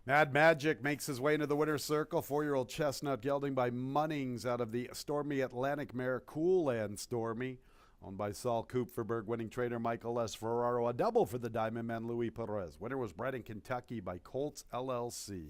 Mad Magic makes his way into the winner's circle. 4-year-old Chestnut gelding by Munnings out of the Stormy Atlantic mare Cool and Stormy, owned by Saul Kupferberg. Winning trainer Michael S. Ferraro. A double for the Diamond Man Louis Perez. Winner was bred in Kentucky by Colts LLC.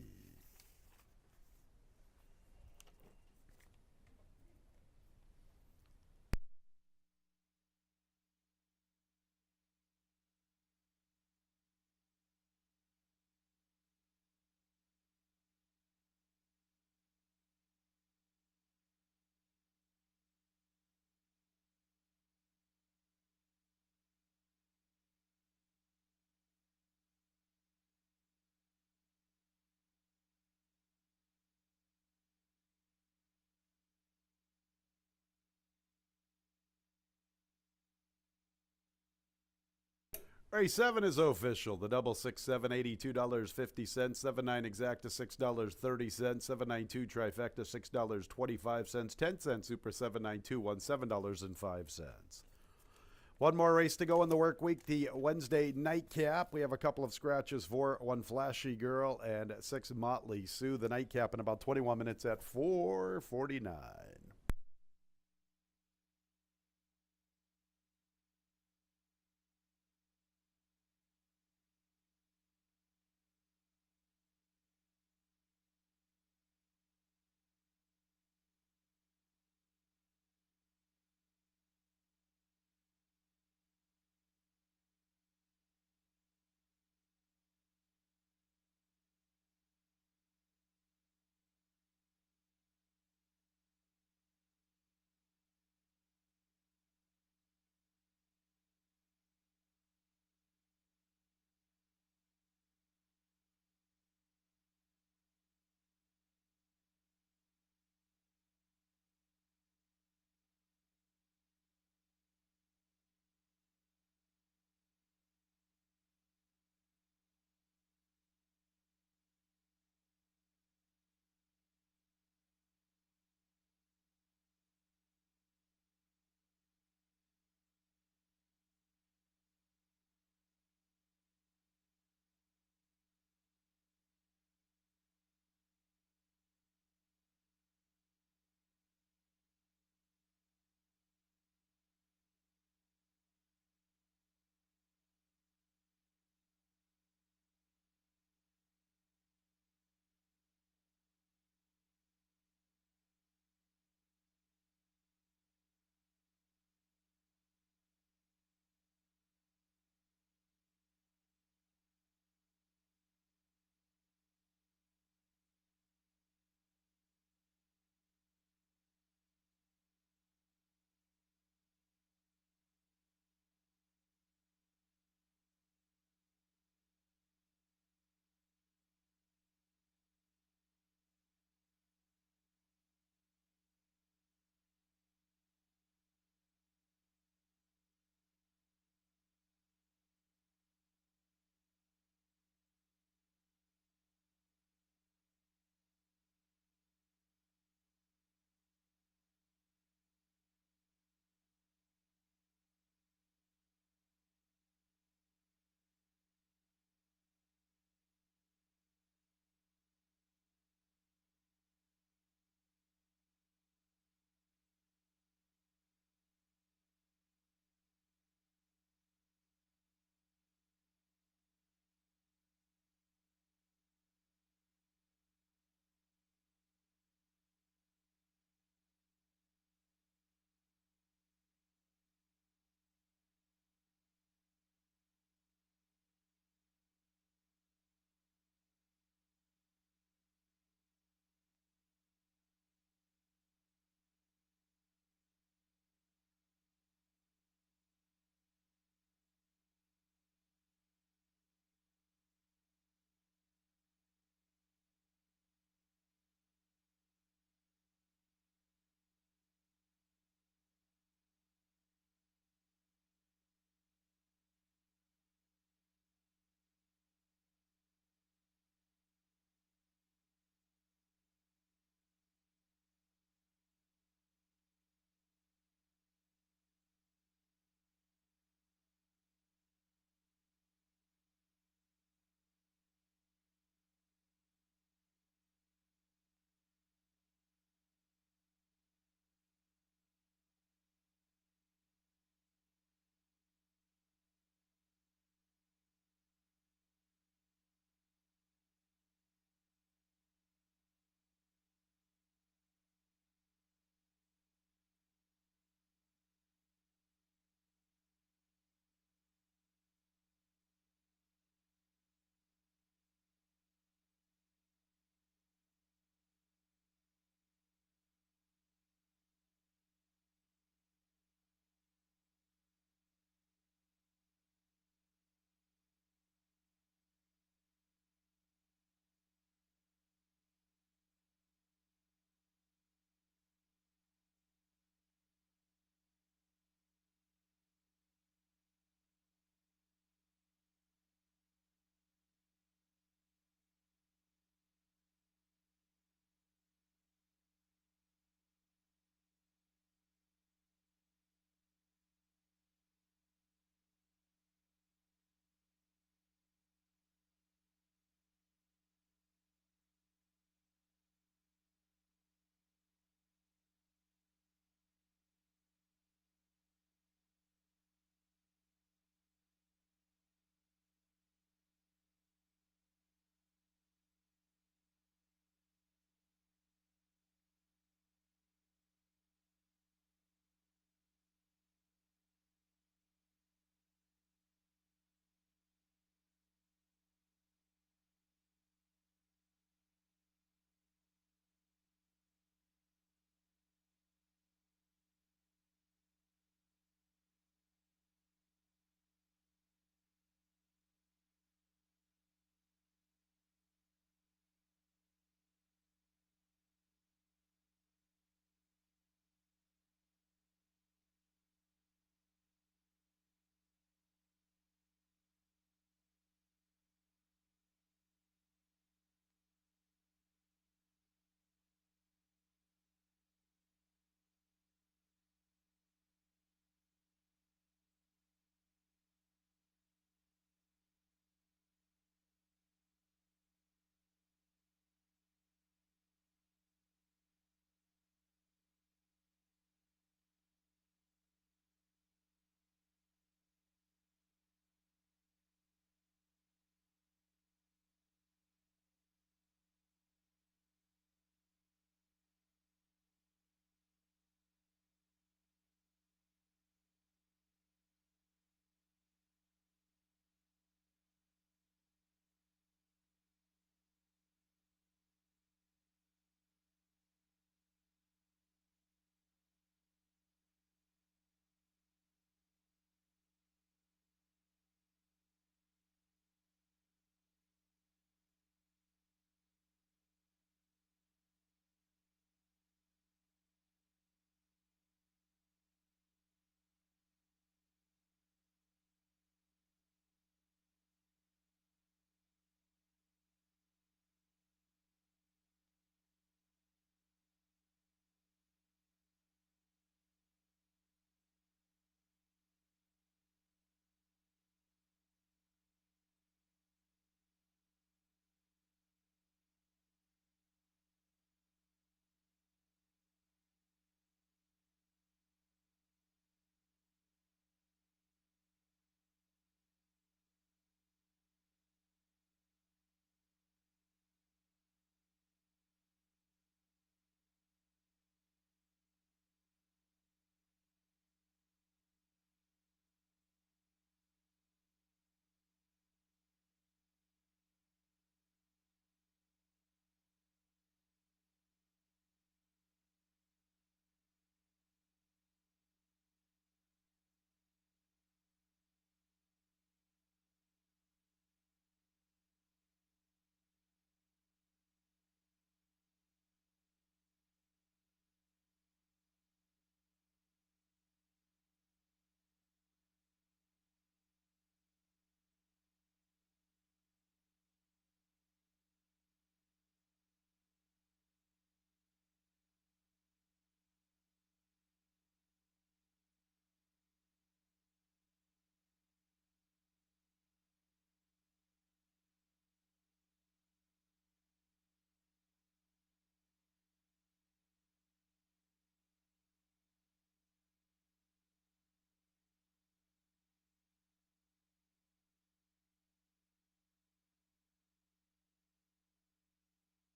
Race 7 is official. The double 6-7, $82.50. 7-9 exacta, $6.30. 792 trifecta, $6.25. 10-cent super 792 $7.05. One more race to go in the work week, the Wednesday nightcap. We have a couple of scratches for 1 Flashy Girl and 6 Motley Sue. The nightcap in about 21 minutes at 4:49.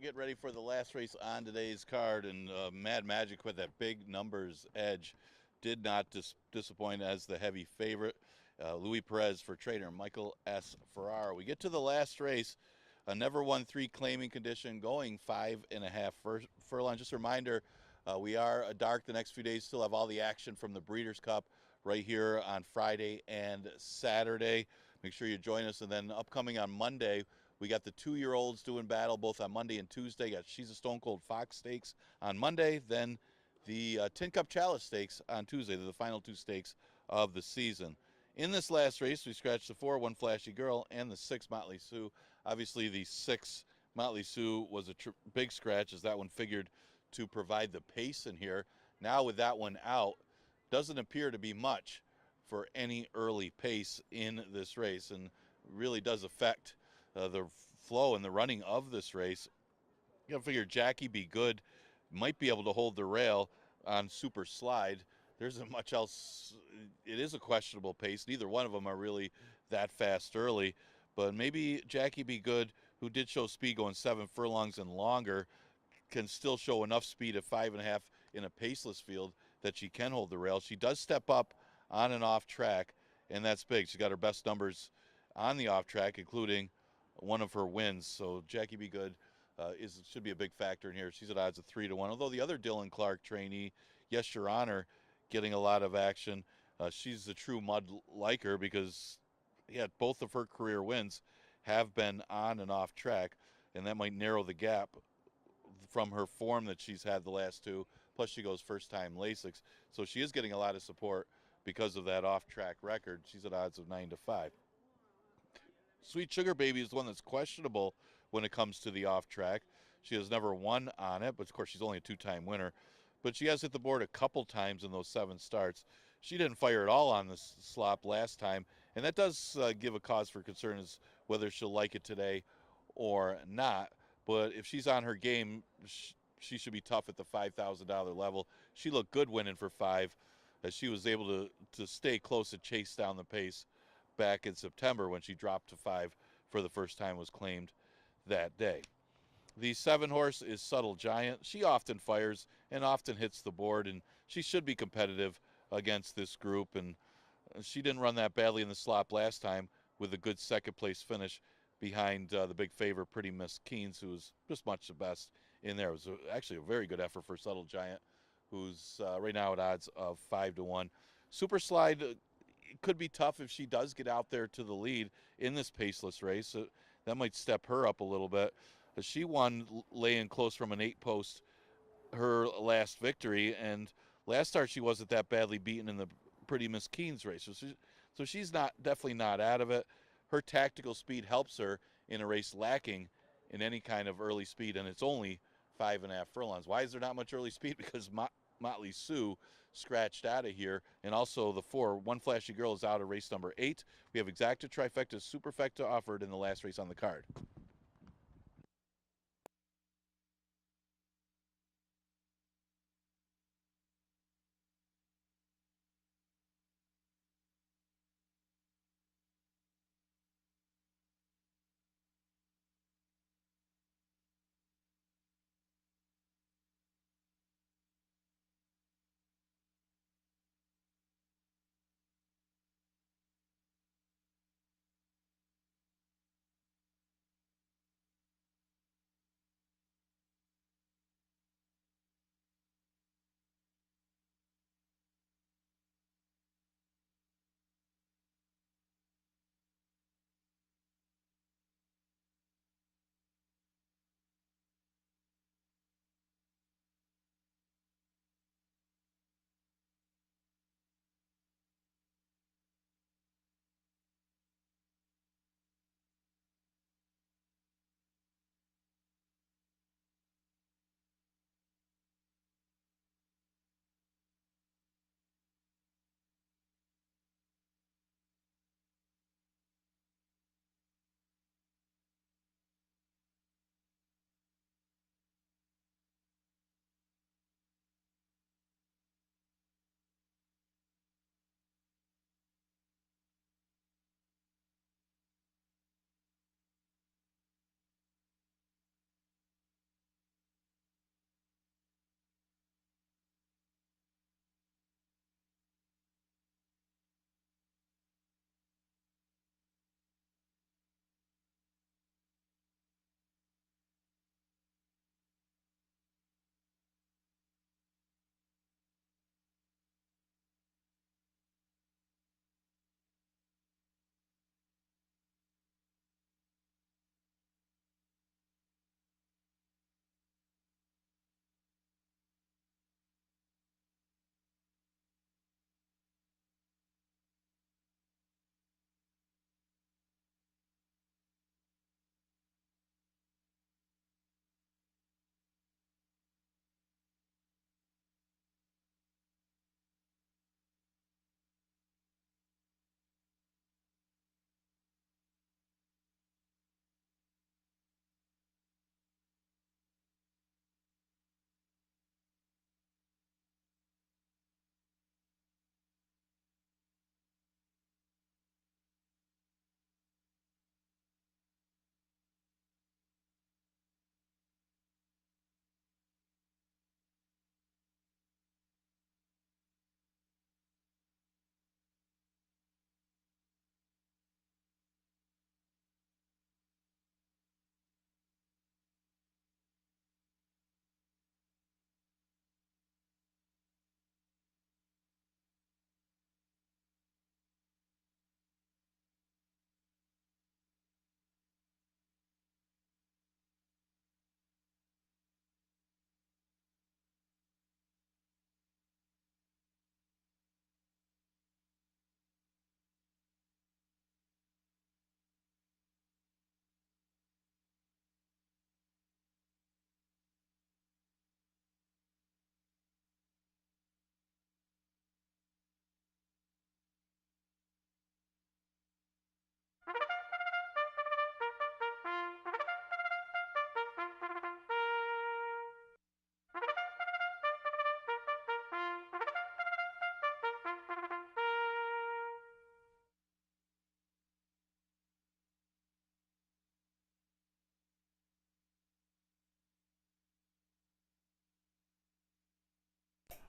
Get ready for the last race on today's card, and Mad Magic with that big numbers edge did not disappoint as the heavy favorite. Louis Perez for trainer Michael S. Farrar. We get to the last race, a never won 3 claiming condition, going 5.5 furlongs. Just a reminder, we are dark the next few days. Still have all the action from the Breeders' Cup right here on Friday and Saturday. Make sure you join us, and then upcoming on Monday, we got the 2-year-olds doing battle both on Monday and Tuesday. Got She's a Stone Cold Fox Stakes on Monday, then the Tin Cup Chalice Stakes on Tuesday. They're the final 2 stakes of the season. In this last race, we scratched the 4, One Flashy Girl, and the 6, Motley Sue. Obviously, the 6, Motley Sue, was a big scratch, as that one figured to provide the pace in here. Now with that one out, doesn't appear to be much for any early pace in this race, and really does affect the flow and the running of this race. You gotta figure Jackie Be Good might be able to hold the rail on Super Slide. There isn't much else. It is a questionable pace. Neither one of them are really that fast early, but maybe Jackie Be Good, who did show speed going 7 furlongs and longer, can still show enough speed at 5.5 in a paceless field that she can hold the rail. She does step up on and off track, and that's big. She got her best numbers on the off track, including one of her wins. So Jackie Be Good should be a big factor in here. She's at odds of 3-1. Although the other Dylan Clark trainee, Yes Your Honor, getting a lot of action. She's the true mud liker because both of her career wins have been on and off track, and that might narrow the gap from her form that she's had the last 2. Plus she goes first time Lasix. So she is getting a lot of support because of that off track record. She's at odds of 9-5. Sweet Sugar Baby is the one that's questionable when it comes to the off track. She has never won on it, but of course she's only a 2-time winner. But she has hit the board a couple times in those 7 starts. She didn't fire at all on the slop last time, and that does give a cause for concern as whether she'll like it today or not. But if she's on her game, she should be tough at the $5,000 level. She looked good winning for 5, as she was able to stay close and chase down the pace back in September when she dropped to 5 for the first time, was claimed that day. The 7 horse is Subtle Giant. She often fires and often hits the board, and she should be competitive against this group. And she didn't run that badly in the slop last time with a good second place finish behind the big favorite, Pretty Miss Keynes, who was just much the best in there. It was actually a very good effort for Subtle Giant, who's right now at odds of 5-1. Super Slide, it could be tough if she does get out there to the lead in this paceless race. That might step her up a little bit. She won laying close from an 8-post her last victory, and last start she wasn't that badly beaten in the Pretty Miss Keynes race. So she's definitely not out of it. Her tactical speed helps her in a race lacking in any kind of early speed, and it's only 5.5 furlongs. Why is there not much early speed? Because Motley Sue scratched out of here, and also the 4, One Flashy Girl, is out of race number 8. We have exacta, trifecta, superfecta offered in the last race on the card.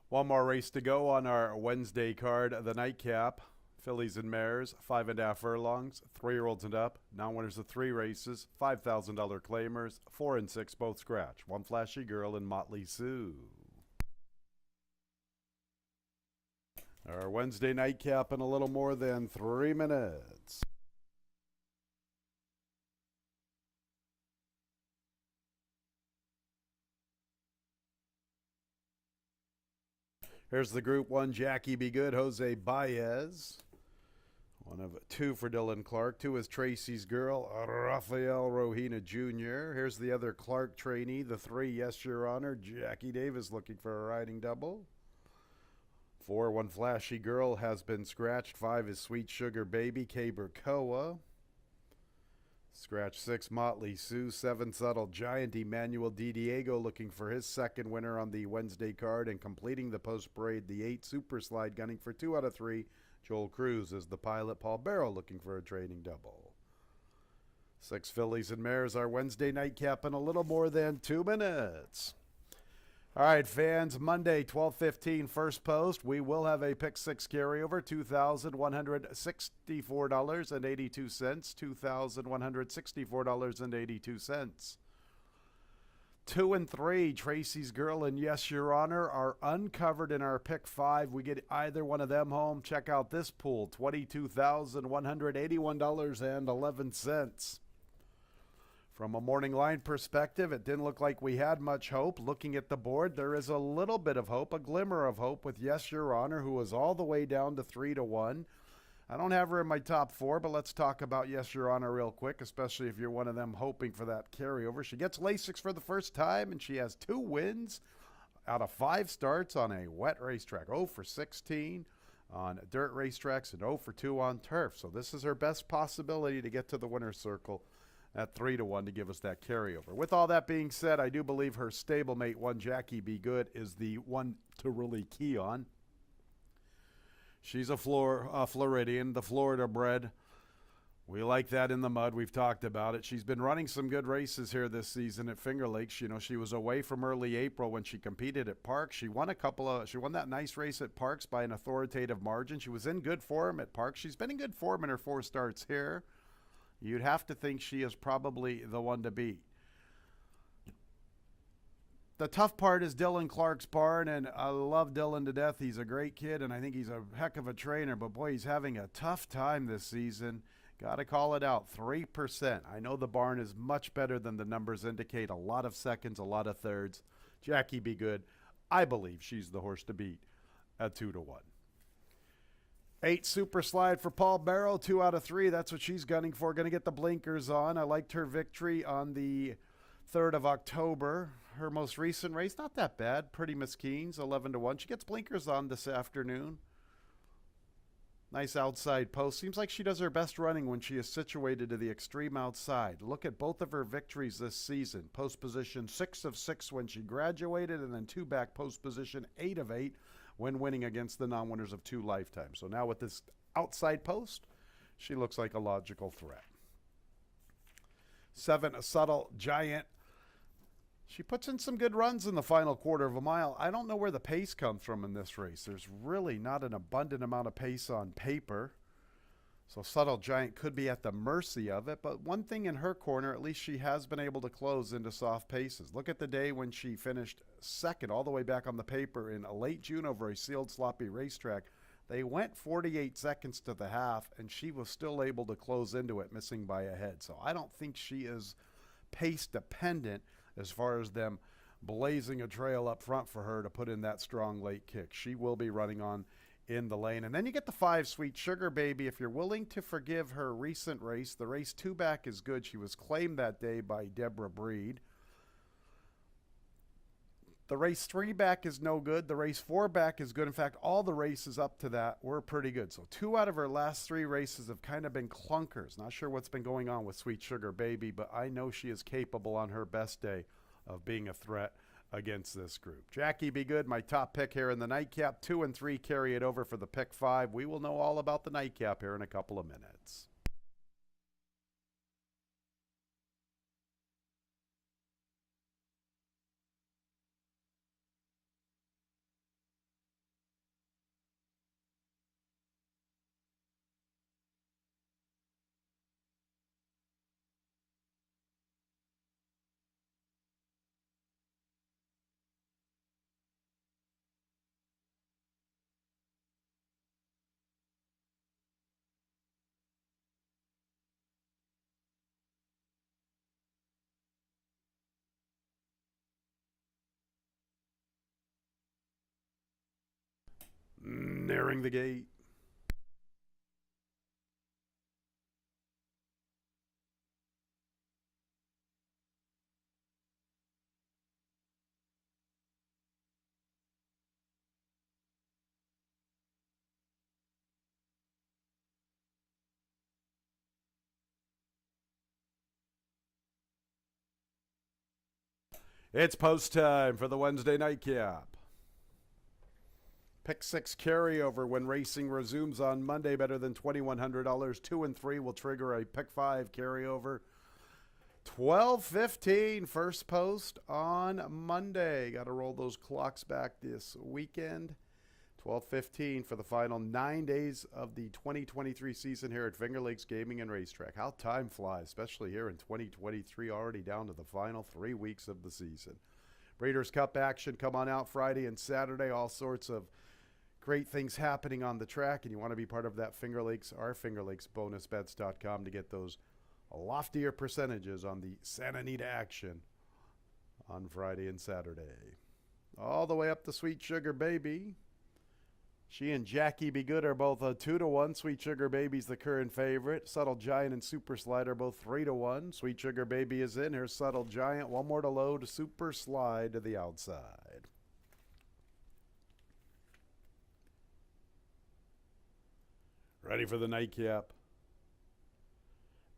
One more race to go on our Wednesday card, the nightcap. Fillies and mares, 5.5 furlongs, 3-year-olds and up. Non-winners of 3 races, $5,000 claimers, 4 and 6 both scratch. One Flashy Girl and Motley Sue. Our Wednesday nightcap in a little more than 3 minutes. Here's the Group 1, Jackie Be Good, Jose Baez. 1 of 2 for Dylan Clark. 2 is Tracy's Girl, Rafael Rohina Jr. Here's the other Clark trainee, the 3, Yes, Your Honor, Jackie Davis looking for a riding double. 4, One Flashy Girl has been scratched. 5 is Sweet Sugar Baby, Caber Koa. Scratch 6, Motley Sue. 7, Subtle Giant, Emmanuel Di Diego looking for his second winner on the Wednesday card. And completing the post parade, the 8, Super Slide, gunning for 2 out of 3. Joel Cruz is the pilot. Paul Barrow looking for a trading double. 6 fillies and mares, our Wednesday nightcap in a little more than 2 minutes. All right, fans, Monday, 12:15, first post. We will have a pick 6 carryover, $2,164.82. $2,164.82. 2 and 3, Tracy's Girl and Yes, Your Honor, are uncovered in our pick 5. We get either one of them home. Check out this pool, $22,181.11. From a morning line perspective, it didn't look like we had much hope. Looking at the board, there is a little bit of hope, a glimmer of hope with Yes, Your Honor, who was all the way down to 3-1. I don't have her in my top 4, but let's talk about Yes, Your Honor real quick, especially if you're one of them hoping for that carryover. She gets Lasix for the first time, and she has 2 wins out of 5 starts on a wet racetrack. 0 for 16 on dirt racetracks and 0 for 2 on turf. So this is her best possibility to get to the winner's circle at 3-1 to give us that carryover. With all that being said, I do believe her stablemate, 1 Jackie Be Good, is the one to really key on. She's a Floridian, the Florida bred. We like that in the mud. We've talked about it. She's been running some good races here this season at Finger Lakes. You know, she was away from early April when she competed at Parks. She won that nice race at Parks by an authoritative margin. She was in good form at Parks. She's been in good form in her 4 starts here. You'd have to think she is probably the one to beat. The tough part is Dylan Clark's barn, and I love Dylan to death. He's a great kid, and I think he's a heck of a trainer, but boy, he's having a tough time this season. Got to call it out, 3%. I know the barn is much better than the numbers indicate. A lot of seconds, a lot of thirds. Jackie Be Good. I believe she's the horse to beat at 2-1. 8 Super Slide for Paul Barrow, 2 out of 3. That's what she's gunning for. Going to get the blinkers on. I liked her victory on the 3rd of October. Her most recent race, not that bad. Pretty Miss Keen's, 11-1. She gets blinkers on this afternoon. Nice outside post. Seems like she does her best running when she is situated to the extreme outside. Look at both of her victories this season. Post position 6 of 6 when she graduated, and then 2 back post position 8 of 8 when winning against the non-winners of 2 lifetimes. So now with this outside post, she looks like a logical threat. 7, a Subtle Giant. She puts in some good runs in the final quarter of a mile. I don't know where the pace comes from in this race. There's really not an abundant amount of pace on paper. So Subtle Giant could be at the mercy of it. But one thing in her corner, at least she has been able to close into soft paces. Look at the day when she finished second all the way back on the paper in a late June over a sealed sloppy racetrack. They went 48 seconds to the half, and she was still able to close into it, missing by a head. So I don't think she is pace dependent as far as them blazing a trail up front for her to put in that strong late kick. She will be running on in the lane. And then you get the 5 Sweet Sugar Baby. If you're willing to forgive her recent race, the race 2 back is good. She was claimed that day by Deborah Breed. The race 3 back is no good. The race 4 back is good. In fact, all the races up to that were pretty good. So 2 out of her last 3 races have kind of been clunkers. Not sure what's been going on with Sweet Sugar Baby, but I know she is capable on her best day of being a threat against this group. Jackie Be Good, my top pick here in the nightcap. 2 and 3 carry it over for the pick 5. We will know all about the nightcap here in a couple of minutes. nearing the gate. It's post time for the Wednesday nightcap. Pick 6 carryover when racing resumes on Monday. Better than $2,100. 2 and 3 will trigger a pick 5 carryover. 12:15 first post on Monday. Got to roll those clocks back this weekend. 12:15 for the final 9 days of the 2023 season here at Finger Lakes Gaming and Racetrack. How time flies, especially here in 2023, already down to the final 3 weeks of the season. Breeders' Cup action come on out Friday and Saturday. All sorts of great things happening on the track, and you want to be part of that Finger Lakes, our Finger Lakes bonusbets.com to get those loftier percentages on the Santa Anita action on Friday and Saturday. All the way up to Sweet Sugar Baby. She and Jackie Be Good are both a 2-1. Sweet Sugar Baby's the current favorite. Subtle Giant and Super Slide are both 3-1. Sweet Sugar Baby is in. Here's Subtle Giant. One more to load. Super Slide to the outside. Ready for the nightcap.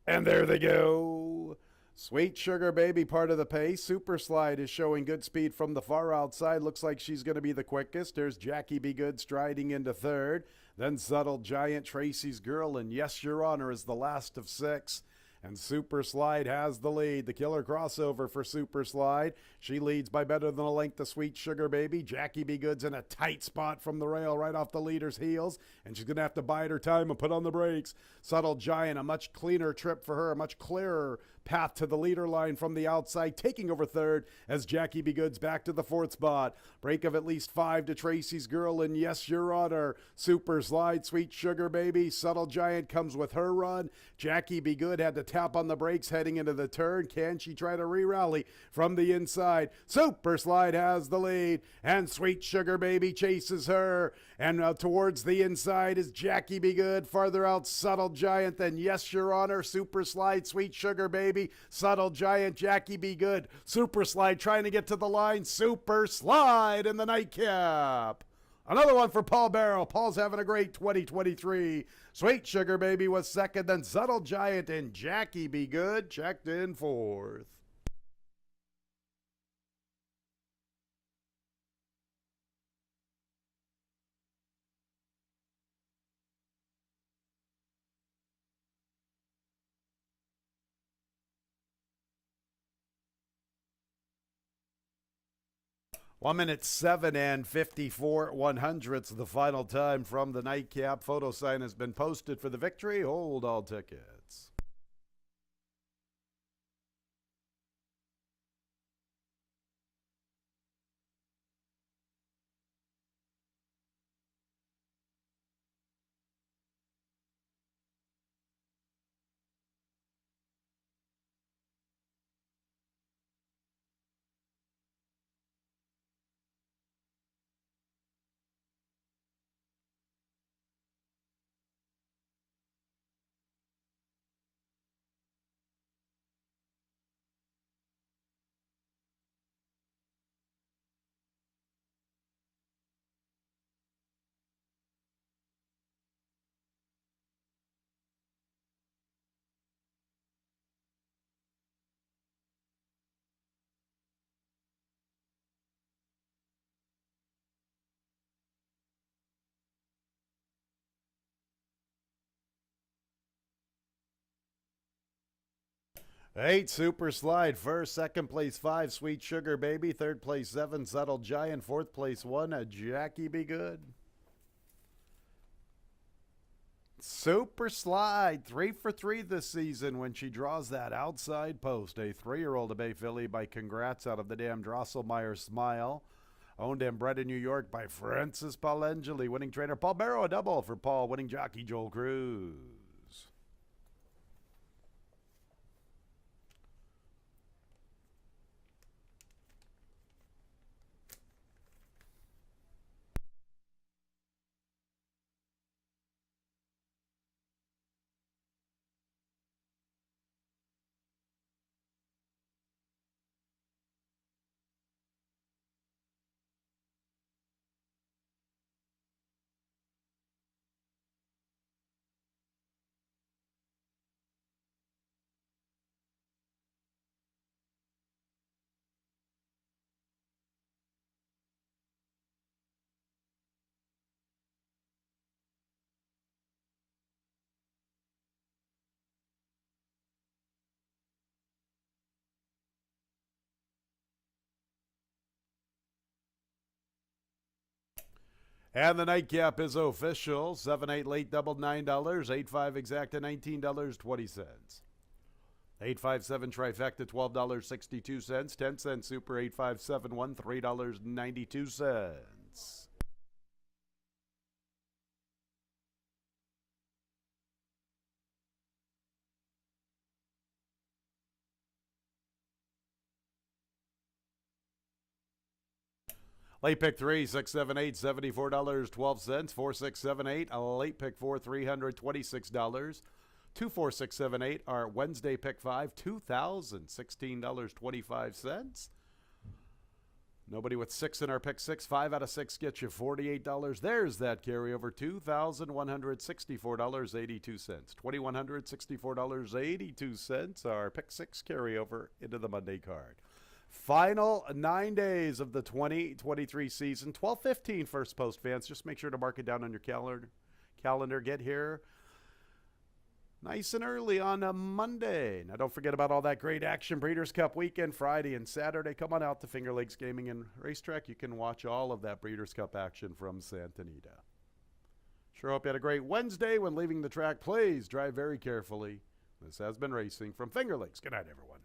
And there they go. Sweet Sugar Baby part of the pace. Super Slide is showing good speed from the far outside. Looks like she's going to be the quickest. There's Jackie Be Good striding into third. Then Subtle Giant, Tracy's Girl, and Yes, Your Honor is the last of 6. And Super Slide has the lead. The killer crossover for Super Slide. She leads by better than a length to Sweet Sugar Baby. Jackie Be Good's in a tight spot from the rail right off the leader's heels. And she's going to have to bide her time and put on the brakes. Subtle Giant, a much cleaner trip for her. A much clearer path to the leader line from the outside. Taking over third as Jackie Be Good's back to the 4th spot. Break of at least 5 to Tracy's Girl and Yes, Your Honor. Super Slide, Sweet Sugar Baby. Subtle Giant comes with her run. Jackie Be Good had to tap on the brakes heading into the turn. Can she try to re-rally from the inside? Super Slide has the lead, and Sweet Sugar Baby chases her. And towards the inside is Jackie Be Good. Farther out, Subtle Giant, then Yes, Your Honor. Super Slide, Sweet Sugar Baby. Subtle Giant, Jackie Be Good. Super Slide trying to get to the line. Super Slide in the nightcap. Another one for Paul Barrow. Paul's having a great 2023. Sweet Sugar Baby was second, then Subtle Giant and Jackie Be Good checked in 4th. One minute 7 and 54 100ths, the final time from the nightcap. Photo sign has been posted for the victory. Hold all tickets. Eight, Super Slide first, second place 5, Sweet Sugar Baby, third place 7, Subtle Giant, fourth place 1, Jackie Be Good. Super Slide, 3 for 3 this season when she draws that outside post. A 3-year-old Bay filly by Congrats out of the damn Drosselmeyer Smile. Owned and bred in New York by Francis Palangeli. Winning trainer Paul Barrow, a double for Paul. Winning jockey Joel Cruz. And the nightcap is official. 7-8 late double $9, 8-5 exacta $19.20. 857 trifecta $12.62, 10-cent super 8571 $3.92. Late pick 3, 6, 7, 8, $74.12. 4, 6, 7, 8. Late pick 4, $326. 2, 4, 6, 7, 8. Our Wednesday pick 5, $2,016.25. Nobody with 6 in our pick 6. 5 out of 6 gets you $48. There's that carryover, $2,164.82. $2,164.82. Our pick 6 carryover into the Monday card. Final 9 days of the 2023 season. 12:15 First Post fans. Just make sure to mark it down on your calendar. Get here nice and early on a Monday. Now, don't forget about all that great action. Breeders' Cup weekend, Friday and Saturday. Come on out to Finger Lakes Gaming and Racetrack. You can watch all of that Breeders' Cup action from Santa Anita. Sure hope you had a great Wednesday. When leaving the track, please drive very carefully. This has been Racing from Finger Lakes. Good night, everyone.